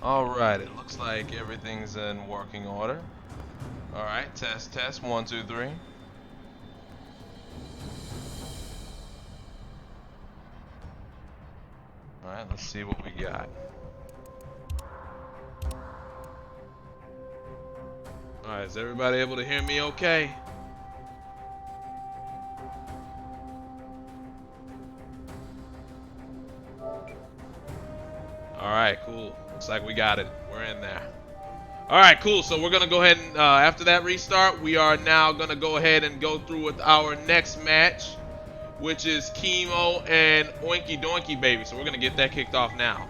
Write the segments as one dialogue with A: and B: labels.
A: Alright, it looks like everything's in working order. Alright, test, 1, 2, 3. Alright, let's see what we got. Alright, is everybody able to hear me okay? Alright, cool. Looks like we got it. We're in there. Alright, cool. So we're going to go ahead and, after that restart, we are now going to go ahead and go through with our next match, which is Keemo and OinkeyDoykeeBaby. So we're going to get that kicked off now.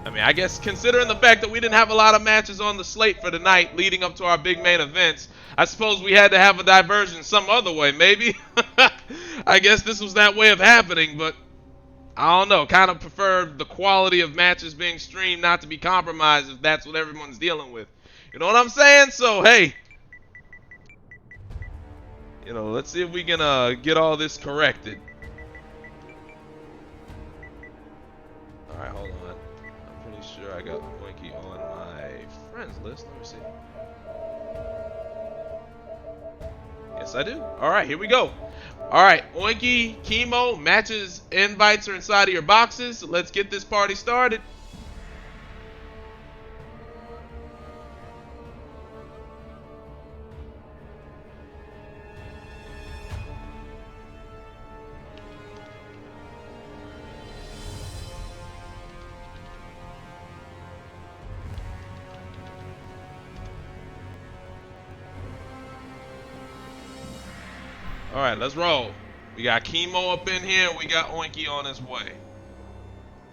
A: I mean, I guess considering the fact that we didn't have a lot of matches on the slate for tonight leading up to our big main events, I suppose we had to have a diversion some other way, maybe. I guess this was that way of happening, but I don't know. Kind of prefer the quality of matches being streamed not to be compromised if that's what everyone's dealing with. You know what I'm saying? So, hey. You know, let's see if we can get all this corrected. Alright, hold on. I'm pretty sure I got Oinkey on my friends list. Let me see. Yes, I do. Alright, here we go. Alright, Oinkey, Keemo, matches, invites are inside of your boxes. So let's get this party started. Alright, let's roll. We got Keemo up in here, we got Oinkey on his way.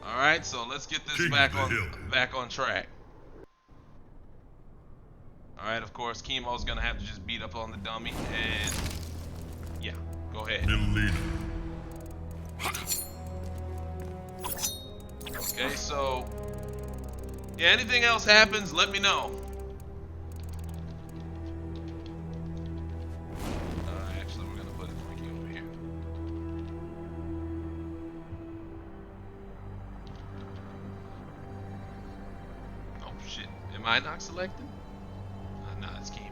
A: Alright, so let's get this back on track. Alright, of course, Keemo's gonna have to just beat up on the dummy, and yeah, go ahead. Okay, so yeah, anything else happens, let me know. Am I not selected? Nah, it's Keemo.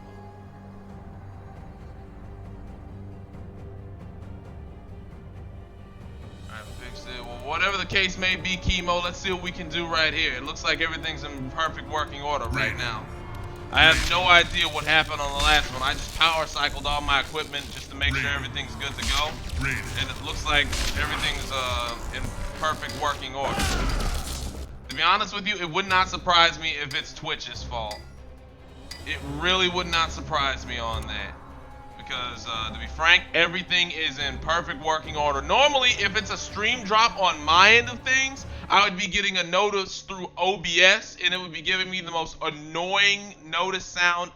A: Alright, fixed it. Well, whatever the case may be, Keemo, let's see what we can do right here. It looks like everything's in perfect working order right now. I have no idea what happened on the last one. I just power cycled all my equipment just to make sure everything's good to go. And it looks like everything's in perfect working order. To be honest with you, it would not surprise me if it's Twitch's fault. It really would not surprise me on that. Because, to be frank, everything is in perfect working order. Normally, if it's a stream drop on my end of things, I would be getting a notice through OBS, and it would be giving me the most annoying notice sound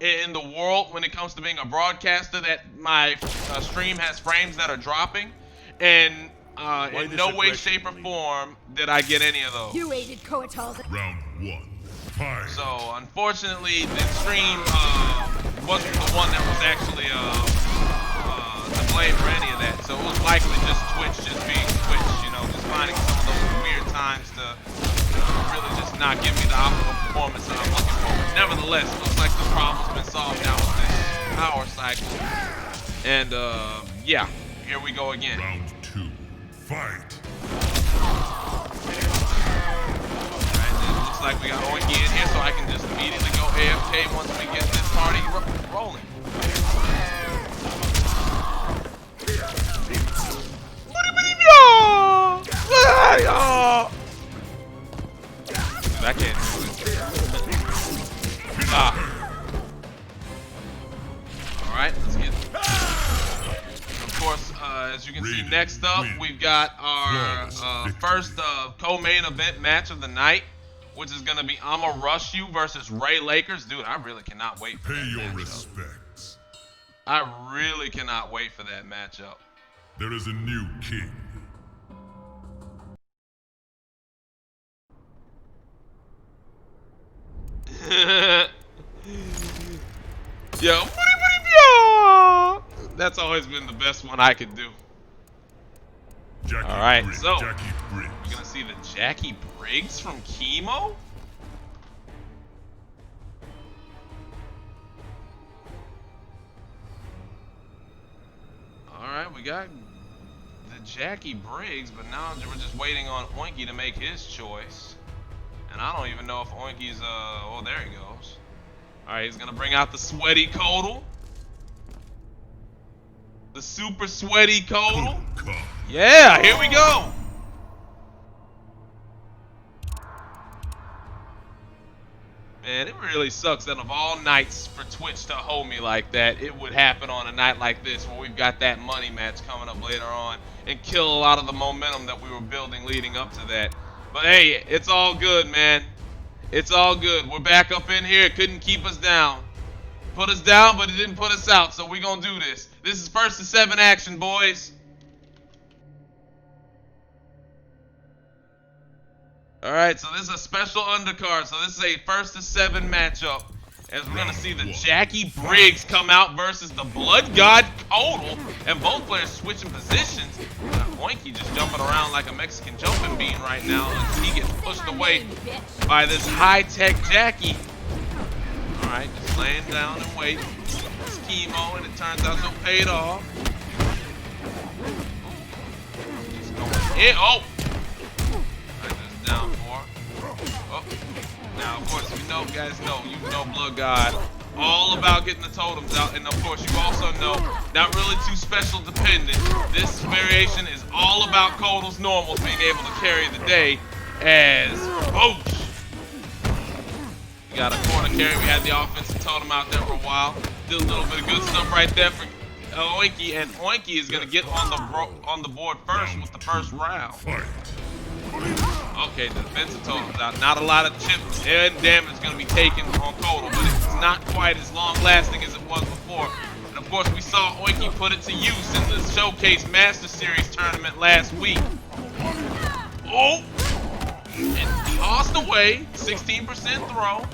A: in the world when it comes to being a broadcaster that my stream has frames that are dropping. And in no way, shape, or form did I get any of those.
B: You aided Coetal's.
C: Round 1. Fight.
A: So unfortunately, the stream wasn't the one that was actually to blame for any of that. So it was likely just Twitch just being Twitch, you know, just finding some of those weird times to really just not give me the optimal performance that I'm looking for. But nevertheless, it looks like the problem's been solved now with this power cycle. And yeah, here we go again.
C: Round 2. Fight.
A: Looks like we got Oinkey in here, so I can just immediately go AFK once we get this party rolling. I can't do it. Alright, let's get it. Of course, as you can see, next up, we've got our first co-main event match of the night, which is going to be I'ma Rush You versus RayLakers. Dude, I really cannot wait for that matchup. Pay your respects. I really cannot wait for that matchup.
C: There is a new king.
A: Yo, that's always been the best one I could do. All right, so we're gonna see the Jackie Briggs from Keemo. All right, we got the Jackie Briggs, but now we're just waiting on Oinkey to make his choice. And I don't even know if Oinkey's, oh, there he goes. All right, he's gonna bring out the sweaty Codal. The super sweaty Codal. Yeah, here we go. Man, it really sucks that of all nights for Twitch to hold me like that, it would happen on a night like this where we've got that money match coming up later on and kill a lot of the momentum that we were building leading up to that. But hey, it's all good, man. It's all good. We're back up in here. It couldn't keep us down. Put us down, but it didn't put us out, so we're gonna do this. This is 1st to 7 action, boys. Alright, so this is a special undercard. So this is a 1st to 7 matchup. As we're gonna see the Jackie Briggs come out versus the Blood God Codal. And both players switching positions. Oinkey just jumping around like a Mexican jumping bean right now as he gets pushed away by this high-tech Jackie. Alright, just laying down and waiting. It's Keemo, and it turns out to pay it off. Just going in. Oh! Alright, that's down 4. Oh. Now, of course, you know, guys know, you know Blood God. All about getting the totems out, and of course, you also know, not really too special dependent. This variation is all about Codal's normals being able to carry the day as Boosh. We got a corner carry. We had the offensive totem out there for a while. Did a little bit of good stuff right there for Oinkey, and Oinkey is going to get on the board first with the first round. Okay, the defensive totem's out. Not a lot of chips and damage going to be taken on Codal, but it's not quite as long-lasting as it was before. And of course, we saw Oinkey put it to use in the Showcase Master Series tournament last week. Oh! And tossed away, 16% throw.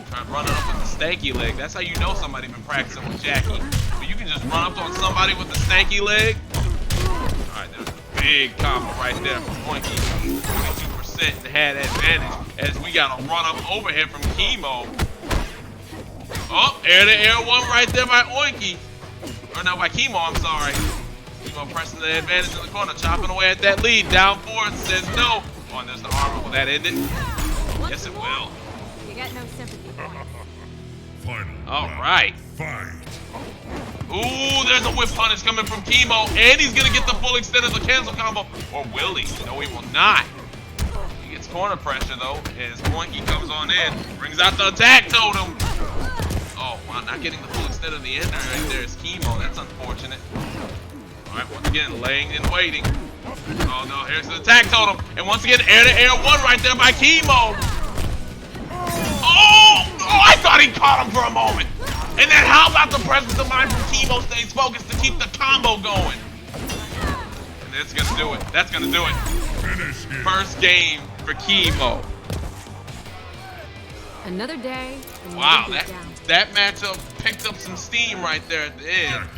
A: Trying to run it up with the stanky leg. That's how you know somebody been practicing with Jackie. But you can just run up on somebody with the stanky leg. Alright, there's a big combo right there from Oinkey. 22% and had advantage as we got a run up overhead from Keemo. Oh, air-to-air one right there by Oinkey. Or no, by Keemo, I'm sorry. Keemo pressing the advantage in the corner, chopping away at that lead. Down 4 says no. Oh, and there's the armor. Will that end it? Yes, it will.
B: You got no sympathy points.
A: All right.
C: Fight.
A: Ooh, there's a whip punish coming from Keemo, and he's gonna get the full extent of the cancel combo. Or will he? No, he will not. He gets corner pressure though, as Oinkey comes on in, brings out the attack totem. Oh, wow, not getting the full extent of the ender right there is Keemo. That's unfortunate. All right, once again, laying and waiting. Oh no, here's the attack totem, and once again, air-to-air one right there by Keemo. Oh, I thought he caught him for a moment. And then how about the presence of mind from KeemoStayzFocus to keep the combo going? And that's gonna do it. That's gonna do it. First game for Keemo.
B: Another day.
A: Wow, that matchup picked up some steam right there at the end.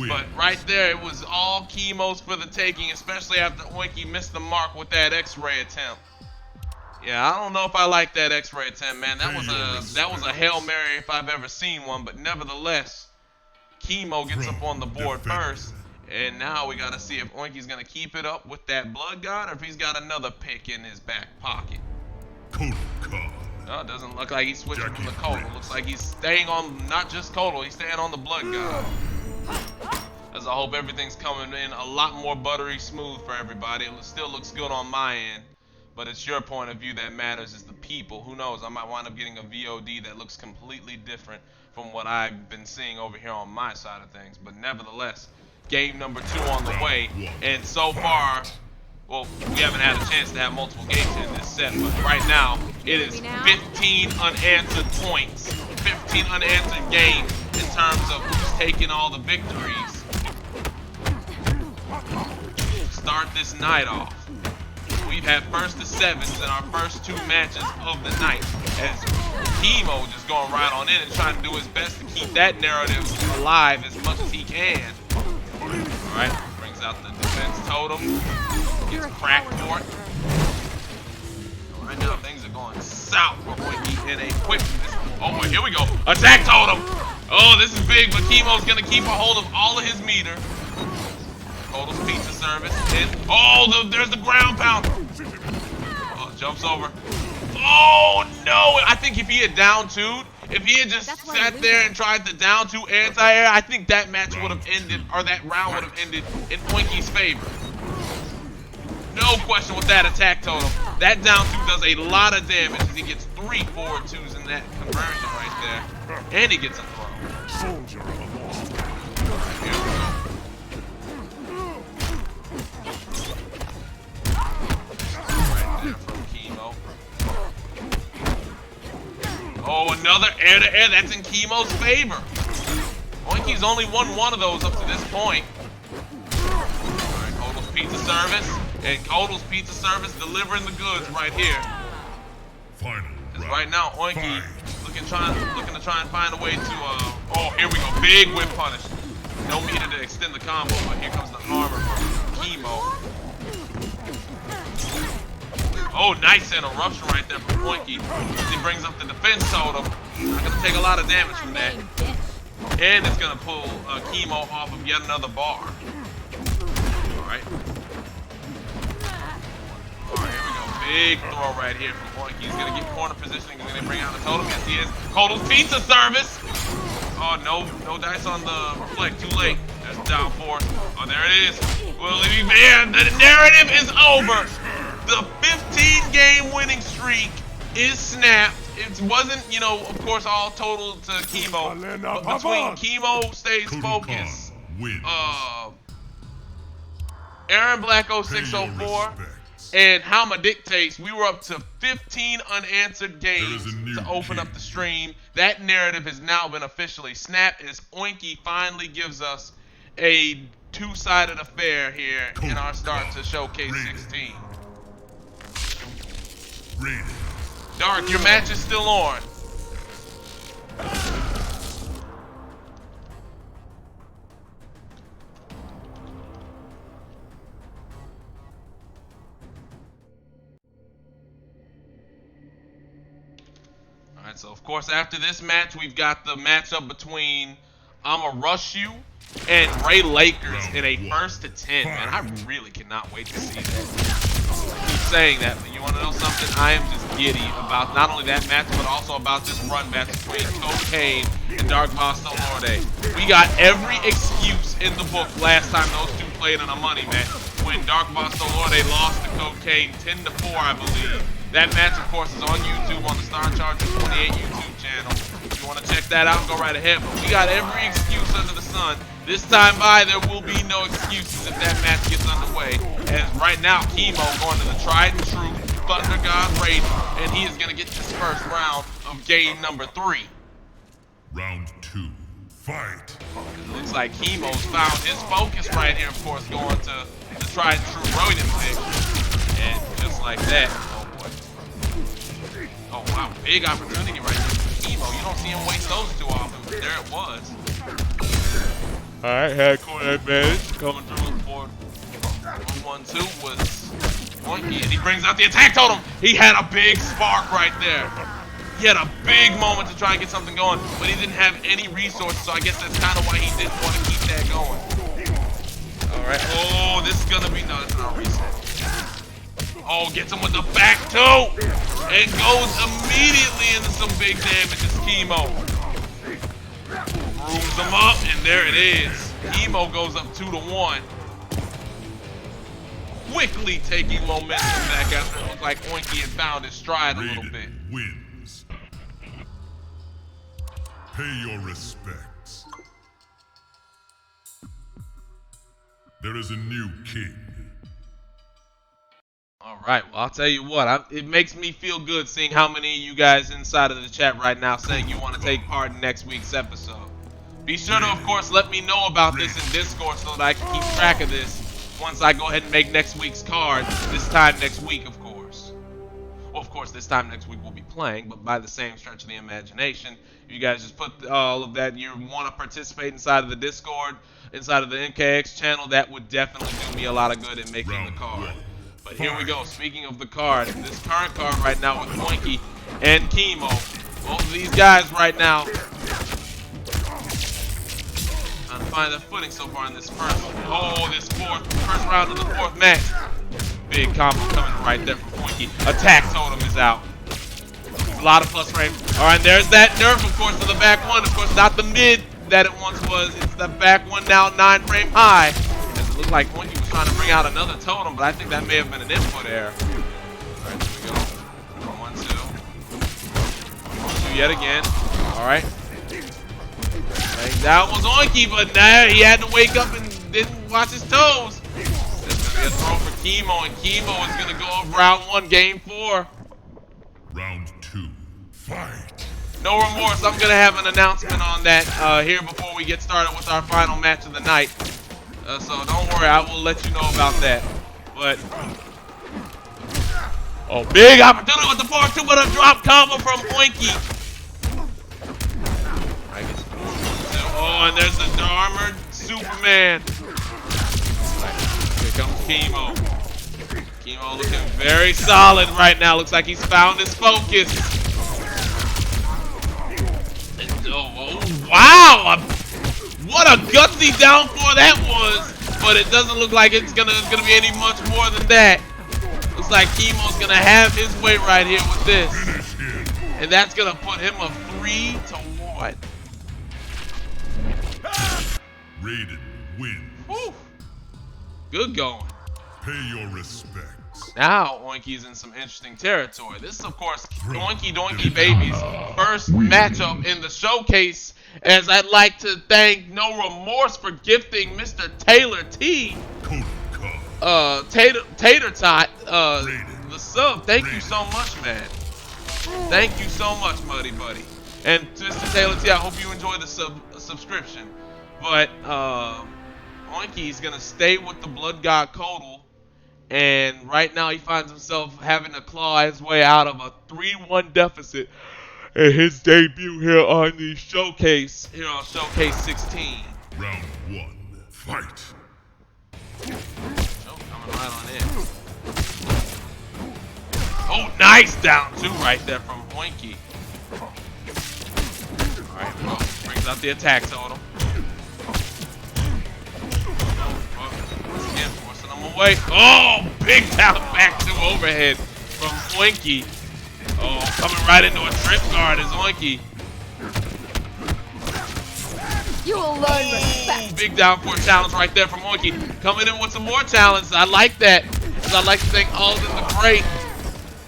A: But right there, it was all Keemo's for the taking, especially after Oinkey missed the mark with that X-ray attempt. Yeah, I don't know if I like that X-ray attempt, man. That was a Hail Mary if I've ever seen one. But nevertheless, Keemo gets up on the board first, and now we gotta see if Oinkey's gonna keep it up with that Blood God, or if he's got another pick in his back pocket. No, it doesn't look like he's switching from the Codal. Looks like he's staying on not just Codal, he's staying on the Blood God. As I hope everything's coming in a lot more buttery smooth for everybody. It still looks good on my end. But it's your point of view that matters, is the people. Who knows, I might wind up getting a VOD that looks completely different from what I've been seeing over here on my side of things. But nevertheless, game number 2 on the way. And so far, well, we haven't had a chance to have multiple games in this set. But right now, it is 15 unanswered points. 15 unanswered games in terms of who's taking all the victories. Start this night off. We've had 1st to 7s in our first 2 matches of the night, as Keemo just going right on in and trying to do his best to keep that narrative alive as much as he can. All right, brings out the defense totem. gets cracked for it. Right now, things are going south for Oinkey in a quick. Oh, here we go. Attack totem. Oh, this is big, but Keemo's gonna keep a hold of all of his meter. Total's pizza service. And there's the ground pound. Oh, jumps over. Oh no! I think if he had down two, if he had just sat there and tried the down two anti-air, I think that match would have ended, or that round would have ended in Oinkey's favor. No question with that attack totem. That down two does a lot of damage as he gets 3 forward twos in that conversion right there. And he gets a throw.
C: Soldier of the wall.
A: Here we go. Right there from Keemo. Oh, another air-to-air. That's in Keemo's favor. Oinkey's only won one of those up to this point. Alright, Kotal's pizza service. And Kotal's pizza service delivering the goods right here. Because right now, Oinkey looking to try and find a way to, oh, here we go. Big whip punish. No meter to extend the combo, but here comes the armor from Keemo. Oh, nice interruption right there from Oinkey. He brings up the defense totem. Not going to take a lot of damage from that. And it's going to pull Keemo off of yet another bar. Alright. Alright, here we go. Big throw right here from Oinkey. He's going to get corner positioning. He's going to bring out the totem. Yes, he is. Kotal's pizza service. Oh, no dice on the reflect. Too late. That's down 4. Oh, there it is. Will it be banned? The narrative is over. The 15-game winning streak is snapped. It wasn't, you know, of course, all total to Keemo. But between KeemoStayzFocus, Aaron Black 0604, and How My Dictates, we were up to 15 unanswered games to open up the stream. That narrative has now been officially snapped as Oinkey finally gives us a two-sided affair here in our start to Showcase 16. Darkk, your match is still on. Alright, so of course after this match we've got the matchup between I'ma Rush You and RayLakers in a 1st to 10. Man, I really cannot wait to see that. I keep saying that, but you want to know something? I am just giddy about not only that match, but also about this run match between Codecaine and Darkk VastoLorde. We got every excuse in the book last time those two played in a money match when Darkk VastoLorde lost to Codecaine 10-4, I believe. That match, of course, is on YouTube on the StarCharger 28 YouTube channel. If you want to check that out, go right ahead. But we got every excuse under the sun. This time by, there will be no excuses if that match gets underway. As right now, Keemo going to the tried and true Thunder God rating, and he is going to get this first round of game number 3.
C: Round 2, fight.
A: It looks like Keemo's found his focus right here, of course, going to the tried and true Royden pick. And just like that, oh boy. Oh wow, big opportunity right there for Keemo. You don't see him waste those too often, but there it was. Alright, had corner advantage coming through for 1-2 was Oinkey, and he brings out the attack totem. He had a big spark right there. He had a big moment to try and get something going, but he didn't have any resources, so I guess that's kind of why he didn't want to keep that going. Alright, oh, this is gonna be, no, that's not a reset. Oh, gets him with the back two, and goes immediately into some big damage as Keemo. Brooms him up, and there it is. Keemo goes up 2-1. Quickly taking momentum back after it looked like Oinkey had found his stride a little bit.
C: Wins. Pay your respects. There is a new king.
A: Alright, well, I'll tell you what, it makes me feel good seeing how many of you guys inside of the chat right now saying you want to take part in next week's episode. Be sure to, of course, let me know about this in Discord so that I can keep track of this once I go ahead and make next week's card, this time next week, of course. Well, of course, this time next week we'll be playing, but by the same stretch of the imagination, if you guys just put all of that, you want to participate inside of the Discord, inside of the MKX channel, that would definitely do me a lot of good in making the card. But here we go. Speaking of the card, this current card right now with Oinky and Keemo. Both of these guys right now trying to find their footing so far in this first round of the fourth match. Big combo coming right there from Oinky. Attack totem is out. A lot of plus frame. All right, there's that nerf, of course, to the back one. Of course, not the mid that it once was. It's the back one now 9 frame high. As it looked like Oinky was trying to bring out another totem, but I think that may have been an input error. All right, here we go. 1, 2. 1, 2 yet again. All right. That was Oinky, but now he had to wake up and didn't watch his toes. There's going to be a throw for Keemo, and Keemo is going to go of round 1, game 4.
C: Round 2, fight.
A: No remorse. I'm going to have an announcement on that here before we get started with our final match of the night. So don't worry, I will let you know about that. But, oh, big opportunity with the 4-2, but a drop combo from Oinky. Oh, and there's the armored Superman. Here comes Keemo. Keemo looking very solid right now. Looks like he's found his focus. Oh, wow! What a gutsy down 4 that was. But it doesn't look like it's gonna be any much more than that. Looks like Keemo's gonna have his way right here with this. And that's gonna put him a 3-1.
C: Raiden wins.
A: Woo. Good going.
C: Pay your respects.
A: Now Oinky's in some interesting territory. This is, of course, OinkeyDoykeeBaby's first matchup in the showcase. As I'd like to thank No Remorse for gifting Mr. Taylor T. Tater Tot, the sub. Thank you so much, man. Thank you so much, buddy. And Mr. Taylor T, I hope you enjoy the subscription. But Oinky's gonna stay with the Blood God Codal, and right now he finds himself having to claw his way out of a 3-1 deficit in his debut here on the showcase, here on Showcase 16.
C: Round 1, fight.
A: Oh, coming right on in. Oh, nice down 2 right there from Oinky. All right, well, brings out the attack totem. Again, forcing him away. Oh, big down back 2 overhead from Oinky. Oh, coming right into a trip guard is Oinky.
B: You will learn respect.
A: Big down 4 challenge right there from Oinky. Coming in with some more challenges. I like that. As I'd like to thank Alden the Great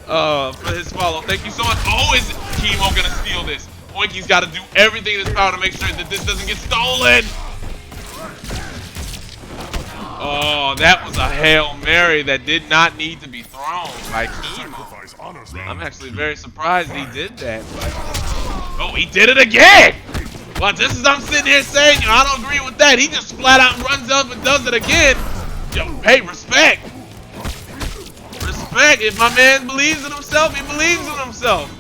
A: for his follow. Thank you so much. Oh, is Keemo gonna steal this? Oinky's got to do everything in his power to make sure that this doesn't get stolen. Oh, that was a Hail Mary that did not need to be thrown by Keemo. I'm actually very surprised he did that. But... oh, he did it again! Well, just as I'm sitting here saying, I don't agree with that. He just flat out runs up and does it again. Yo, hey, respect. Respect. If my man believes in himself, he believes in himself.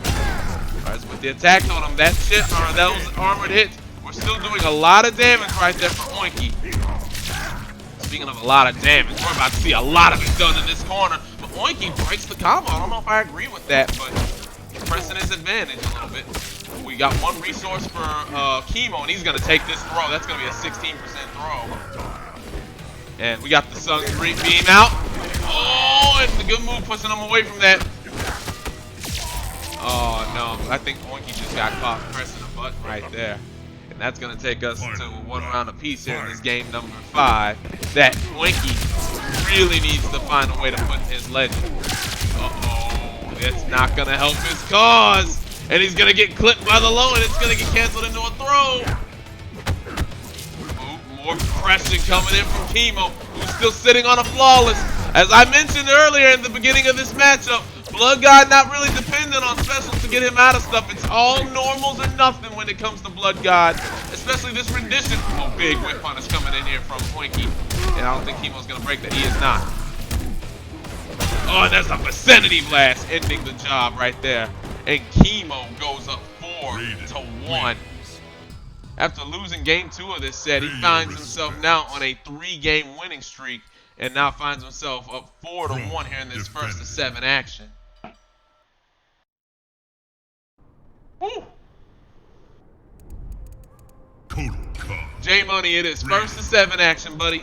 A: All right, so with the attack on him, that shit, or those armored hits, we're still doing a lot of damage right there for Oinky. Speaking of a lot of damage, we're about to see a lot of it done in this corner. But Oinky breaks the combo. I don't know if I agree with that, but he's pressing his advantage a little bit. We got 1 resource for Keemo, and he's going to take this throw. That's going to be a 16% throw. And we got the Sun beam out. Oh, and the good move pushing him away from that. Oh, no. I think Oinky just got caught pressing a button right there. And that's going to take us to 1 round apiece here in this game number 5. That Oinky really needs to find a way to put in his legend. Uh-oh. That's not going to help his cause. And he's going to get clipped by the low, and it's going to get canceled into a throw. Ooh, more pressure coming in from Keemo, who's still sitting on a flawless. As I mentioned earlier in the beginning of this matchup, Blood God not really dependent on specials to get him out of stuff. It's all normals or nothing when it comes to Blood God, especially this rendition. Oh, big whip punish coming in here from Oinky. And I don't think Keemo's going to break that. He is not. Oh, and there's a vicinity blast ending the job right there. And Keemo goes up 4-1. After losing game 2 of this set, he finds himself now on a 3-game winning streak and now finds himself up 4-1 here in this first of 7 action. Woo. J Money, it is first of 7 action, buddy.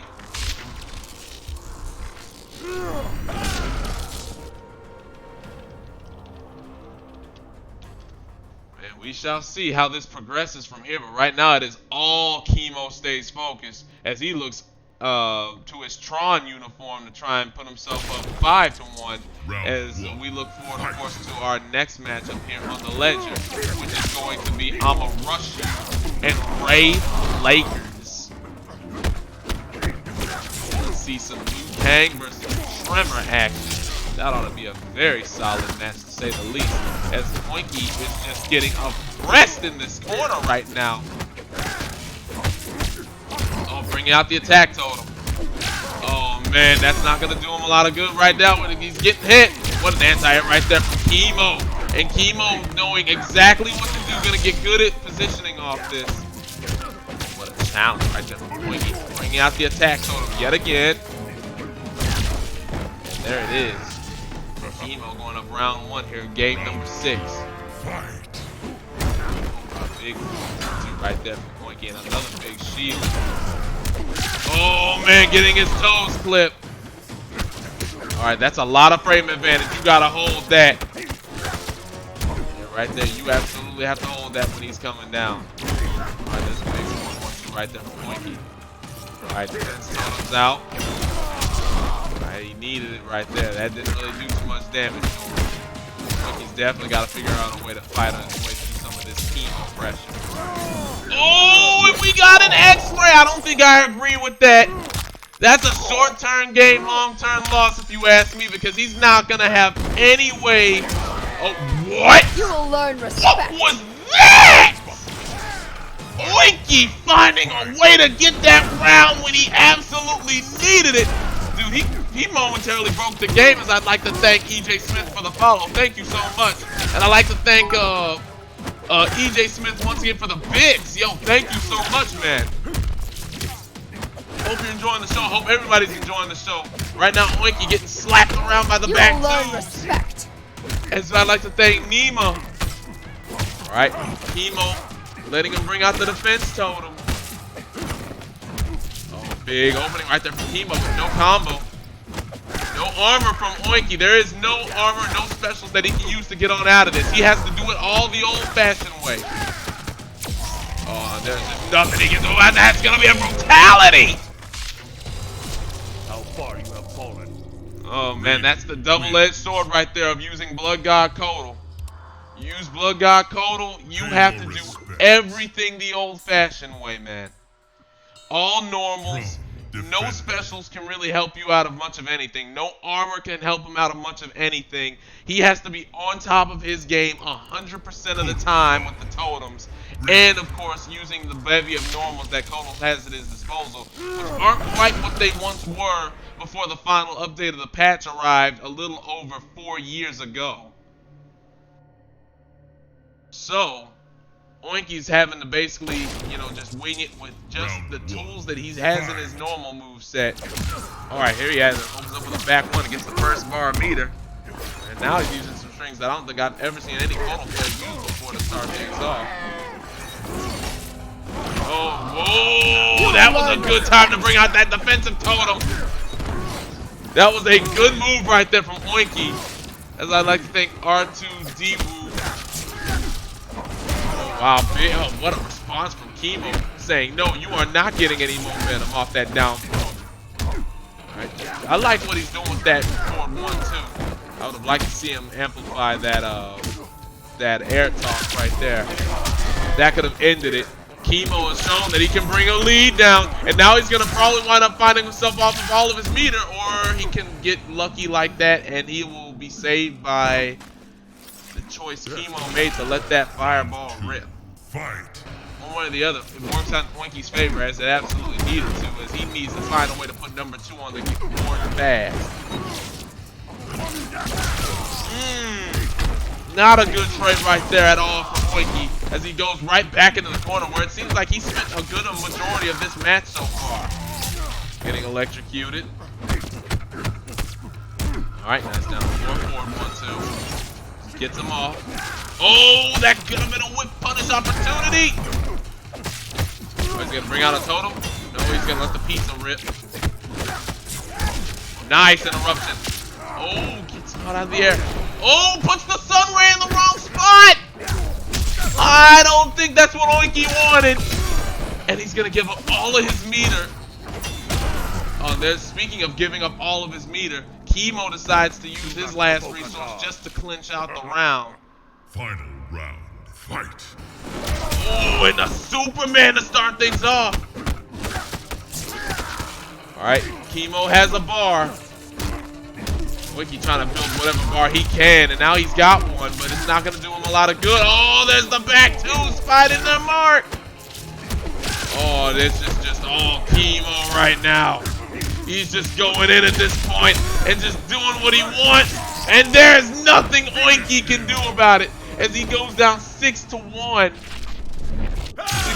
A: And we shall see how this progresses from here, but right now it is all KeemoStayzFocus as he looks to his Tron uniform to try and put himself up 5-1 as we look forward, of course, to our next matchup here on the Ledger, which is going to be I'ma Rush You and RayLakers. Let's see some Liu Kang versus Tremor action. That ought to be a very solid match, to say the least, as Oinkey is just getting oppressed in this corner right now. Oh, bringing out the attack totem. Oh, man, that's not going to do him a lot of good right now when he's getting hit. What an anti-hit right there from Keemo. And Keemo, knowing exactly what to do, going to get good at positioning off this. What a challenge right there from Oinkey. Bringing out the attack totem yet again. And there it is. Keemo going up round 1 here, game number 6. Big right there from Oinkey, and another big shield. Oh man, getting his toes clipped. Alright, that's a lot of frame advantage. You gotta hold that. Yeah, right there, you absolutely have to hold that when he's coming down. Alright, there's a big 1-1-2 right there from Oinkey. Alright, defense totems out. Alright, he needed it right there. That didn't really do too much damage to him. Oinkey's definitely gotta figure out a way to fight on his way through some of this Keemo pressure. Oh, and we got an X-ray. I don't think I agree with that. That's a short-term game, long-term loss, if you ask me, because he's not gonna have any way. Oh, what?
B: You will learn respect.
A: What was that? Oinkey finding a way to get that round when he absolutely needed it. Dude, he momentarily broke the game, as I'd like to thank EJ Smith for the follow. Thank you so much. And I'd like to thank EJ Smith once again for the bits. Yo, thank you so much, man. Hope you're enjoying the show. Hope everybody's enjoying the show. Right now, Oinkey getting slapped around by the back too.
B: Respect.
A: And so I'd like to thank Nemo. Alright, Keemo letting him bring out the defense totem. Oh, big opening right there from Keemo with no combo. No armor from Oinkey. There is no armor, no specials that he can use to get on out of this. He has to do it all the old-fashioned way. Oh, there's just nothing he can do, and that's gonna be a brutality!
D: How far you have fallen.
A: Oh man, that's the double-edged sword right there of using Blood God Kodal. Use Blood God Kodal, you have to do everything the old-fashioned way, man. All normals. No specials can really help you out of much of anything. No armor can help him out of much of anything. He has to be on top of his game 100% of the time with the totems. And, of course, using the bevy of normals that Kodal has at his disposal, which aren't quite what they once were before the final update of the patch arrived a little over 4 years ago. So, Oinkey's having to basically, you know, just wing it with just the tools that he has in his normal moveset. Alright, here he has it. Opens up with a back one against the first bar meter. And now he's using some strings that I don't think I've ever seen any Kodal player use before to start things off. Oh, whoa! That was a good time to bring out that defensive totem. That was a good move right there from Oinkey. As I'd like to thank R2D. Wow, what a response from Keemo, saying, no, you are not getting any momentum off that down throw. Right. I like what he's doing with that forward 1-2. I would have liked to see him amplify that air toss right there. That could have ended it. Keemo has shown that he can bring a lead down, and now he's going to probably wind up finding himself off of all of his meter, or he can get lucky like that, and he will be saved by the choice Keemo made to let that fireball rip.
C: Fight.
A: One way or the other, it works out in Oinkey's favor, as it absolutely needed to, as he needs to find a way to put number 2 on the board fast. Not a good trade right there at all for Oinkey, as he goes right back into the corner, where it seems like he spent a good majority of this match so far. Getting electrocuted. Alright, nice down. 4-4, 1-2. Gets him off. Oh, that could have been a whip punish opportunity. Oh, he's gonna bring out a totem? No, he's gonna let the pizza rip. Nice interruption. Oh, gets him out of the air. Oh, puts the sun ray in the wrong spot. I don't think that's what Oinky wanted. And he's gonna give up all of his meter. Oh, there's, speaking of giving up all of his meter, Keemo decides to use his last resource just to clinch out the round.
C: Final round. Fight.
A: Oh, and the Superman to start things off. Alright, Keemo has a bar. Oinky trying to build whatever bar he can, and now he's got one, but it's not going to do him a lot of good. Oh, there's the back twos fighting their mark. Oh, this is just all Keemo right now. He's just going in at this point and just doing what he wants, and there's nothing Oinky can do about it as he goes down 6-1.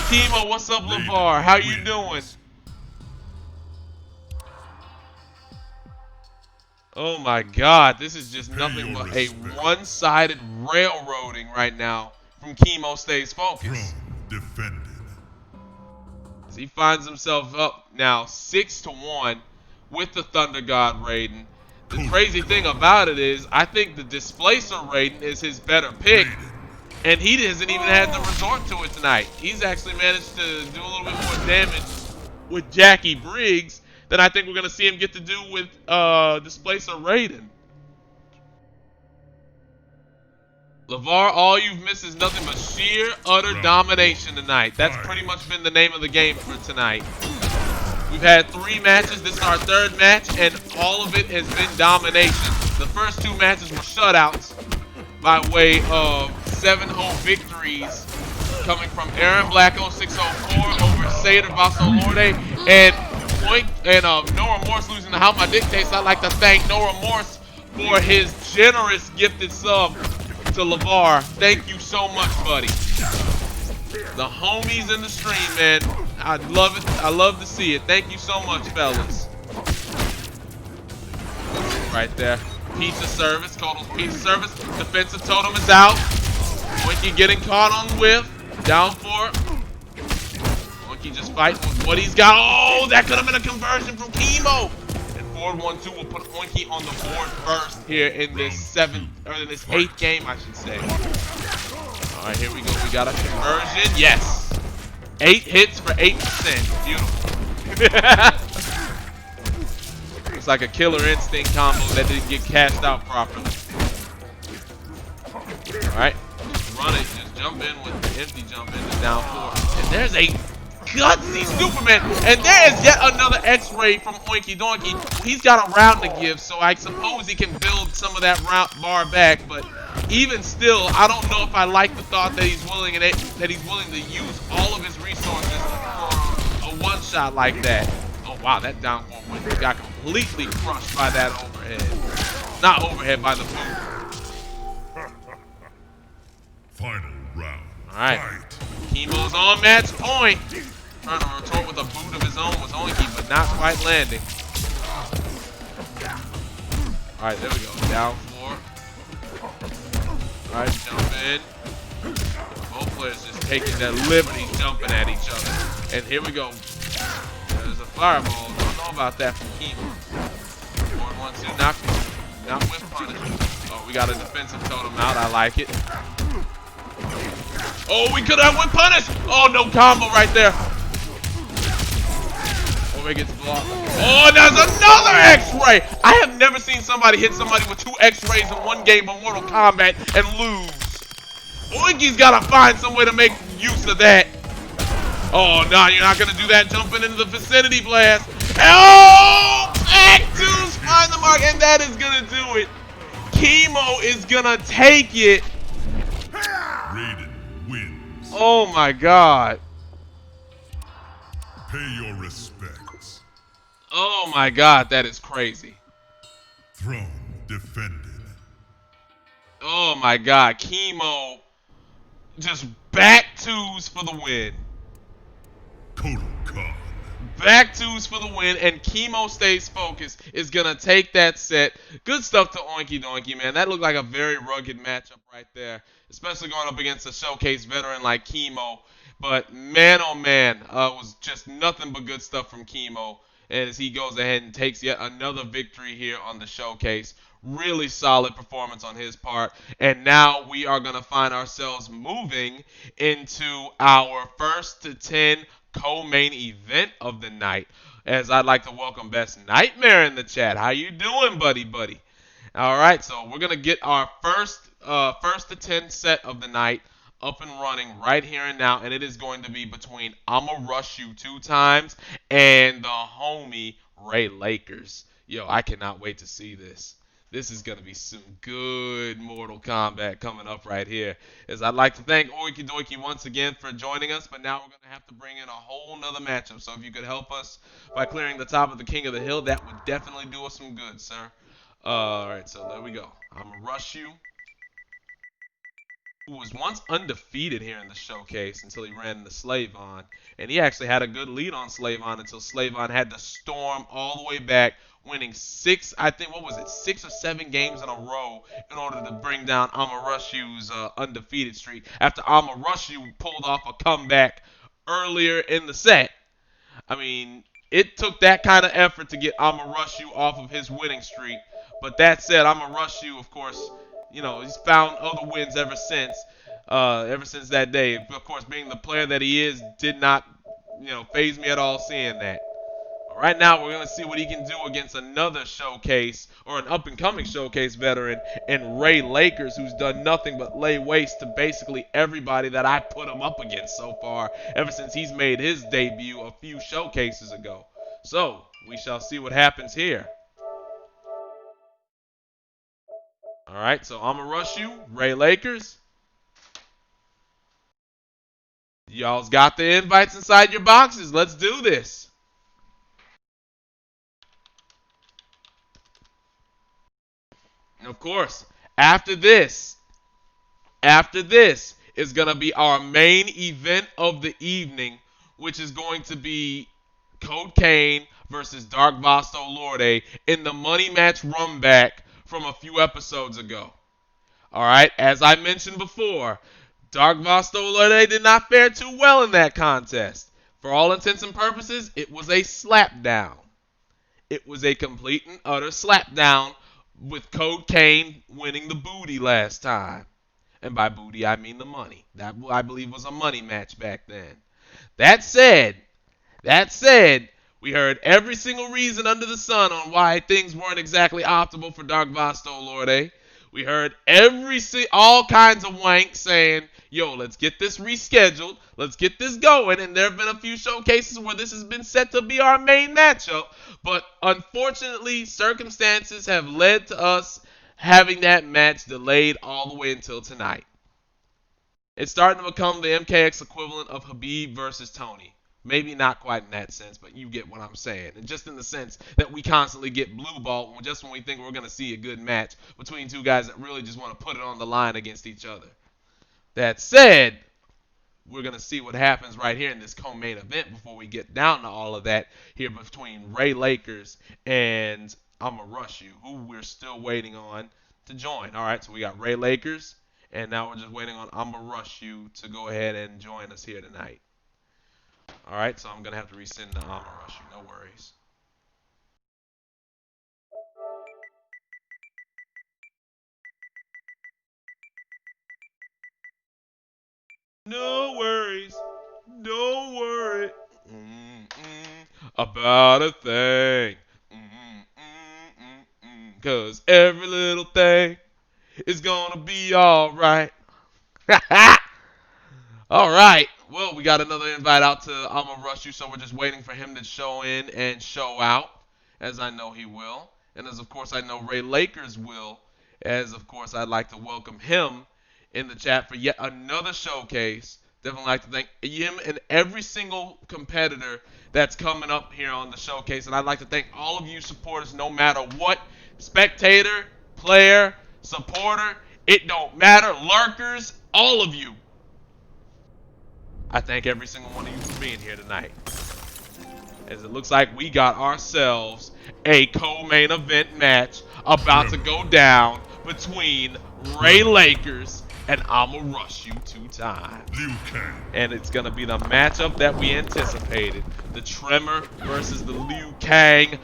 A: Keemo, what's up, LeVar? How you doing? Oh my God, this is just nothing but a one-sided railroading right now from KeemoStayzFocus.
C: Defended.
A: As he finds himself up now 6-1 with the Thunder God Raiden. The crazy thing about it is, I think the Displacer Raiden is his better pick, and he hasn't even had to resort to it tonight. He's actually managed to do a little bit more damage with Jackie Briggs than I think we're going to see him get to do with Displacer Raiden. LeVar, all you've missed is nothing but sheer, utter domination tonight. That's pretty much been the name of the game for tonight. We've had 3 matches. This is our 3rd match, and all of it has been domination. The first 2 matches were shutouts by way of 7-0 victories coming from Aaron Black 0604 over Darkk VastoLorde, and No Remorse losing to How My Dick Tastes. I'd like to thank No Remorse for his generous gifted sub to LeVar. Thank you so much, buddy. The homies in the stream, man. I love it. I love to see it. Thank you so much, fellas. Right there. Pizza service. Kotal's pizza service. Defensive totem is out. Oinky getting caught on the whiff. Down for it. Oinky just fighting with what he's got. Oh, that could have been a conversion from Keemo. And forward 1-2 will put Oinky on the board first here in this 8th game, I should say. All right, here we go. We got a conversion. Yes. 8 hits for 8%. Beautiful. It's like a Killer Instinct combo that didn't get cashed out properly. All right. Just run it. Just jump in with the empty jump in to down 4. And there's a gutsy Superman. And there is yet another X-ray from OinkeyDoykey. He's got a round to give, so I suppose he can build some of that bar back. But even still, I don't know if I like the thought that he's willing to use all of his resources for a one-shot like that. Oh wow, that down 4 got completely crushed by that overhead. Not overhead, by the boot.
C: Final round.
A: All right, Keemo's on match point. Trying to retort with a boot of his own was Oinky, but not quite landing. All right, there we go. Down 4. All right, jump in. Both players just taking their liberties, jumping at each other. And here we go. There's a fireball. Don't know about that from Keemo. 4-1-2, not with punish. Oh, we got a defensive totem out. I like it. Oh, we could have with punish. Oh, no combo right there. Over gets blocked. Oh, there's another X-ray. I have never seen somebody hit somebody with 2 X-rays in one game of Mortal Kombat and lose. Oinky's got to find some way to make use of that. Oh, no, you're not going to do that jumping into the vicinity blast. Oh, Act 2's find the mark, and that is going to do it. Keemo is going to take it.
C: Raiden wins.
A: Oh, my God.
C: Pay your respects.
A: Oh, my God, that is crazy.
C: Throne defended.
A: Oh, my God. Keemo just back 2s for the win.
C: Kotal Khan.
A: Back twos for the win, and KeemoStayzFocus is going to take that set. Good stuff to OinkeyDoykee, man. That looked like a very rugged matchup right there, especially going up against a showcase veteran like Keemo. But man, oh man, it was just nothing but good stuff from Keemo as he goes ahead and takes yet another victory here on the showcase. Really solid performance on his part. And now we are going to find ourselves moving into our first to 10 co-main event of the night. As I'd like to welcome Best Nightmare in the chat. How you doing, buddy? All right, so we're going to get our first to 10 set of the night up and running right here and now, and it is going to be between I'ma Rush You 2 times and the homie RayLakers. Yo, I cannot wait to see this. This is going to be some good Mortal Kombat coming up right here. As I'd like to thank OinkeyDoykee once again for joining us, but now we're going to have to bring in a whole nother matchup. So if you could help us by clearing the top of the King of the Hill, that would definitely do us some good, sir. All right, so there we go. I'ma Rush You, who was once undefeated here in the showcase until he ran into Slavon. And he actually had a good lead on Slavon until Slavon had to storm all the way back, winning 6 or 7 games in a row in order to bring down I'ma Rush You's undefeated streak. After I'ma Rush You pulled off a comeback earlier in the set. I mean, it took that kind of effort to get I'ma Rush You off of his winning streak. But that said, I'ma Rush You, of course, you know, he's found other wins ever since that day. Of course, being the player that he is did not, faze me at all seeing that. But right now, we're going to see what he can do against another showcase, or an up-and-coming showcase veteran, in RayLakers, who's done nothing but lay waste to basically everybody that I put him up against so far, ever since he's made his debut a few showcases ago. So, we shall see what happens here. Alright, so I'ma Rush You, RayLakers. Y'all's got the invites inside your boxes. Let's do this. And of course, after this is going to be our main event of the evening, which is going to be Codecaine versus Darkk VastoLorde in the money match run back from a few episodes ago. Alright, as I mentioned before, Darkk VastoLorde did not fare too well in that contest. For all intents and purposes, it was a slapdown. It was a complete and utter slapdown, with Codecaine winning the booty last time. And by booty, I mean the money. That, I believe, was a money match back then. That said, we heard every single reason under the sun on why things weren't exactly optimal for Darkk VastoLorde. We heard all kinds of wank saying, yo, let's get this rescheduled. Let's get this going. And there have been a few showcases where this has been set to be our main matchup. But unfortunately, circumstances have led to us having that match delayed all the way until tonight. It's starting to become the MKX equivalent of Habib versus Tony. Maybe not quite in that sense, but you get what I'm saying. And just in the sense that we constantly get blue ball just when we think we're going to see a good match between two guys that really just want to put it on the line against each other. That said, we're going to see what happens right here in this co-main event before we get down to all of that here between RayLakers and I'ma Rush You, who we're still waiting on to join. All right, so we got RayLakers, and now we're just waiting on I'ma Rush You to go ahead and join us here tonight. Alright, so I'm going to have to resend the I'ma Rush You, no worries. No worries, don't worry about a thing. Cause every little thing is gonna be alright. Alright. Well, we got another invite out to I'ma Rush You, so we're just waiting for him to show in and show out, as I know he will. And as, of course, I know RayLakers will, as, of course, I'd like to welcome him in the chat for yet another showcase. Definitely like to thank him and every single competitor that's coming up here on the showcase. And I'd like to thank all of you supporters, no matter what, spectator, player, supporter, it don't matter, lurkers, all of you. I thank every single one of you for being here tonight. as it looks like we got ourselves a co-main event match about to go down between RayLakers and I'ma Rush You 2 times.
C: Liu Kang.
A: And it's going to be the matchup that we anticipated. The Tremor versus the Liu Kang.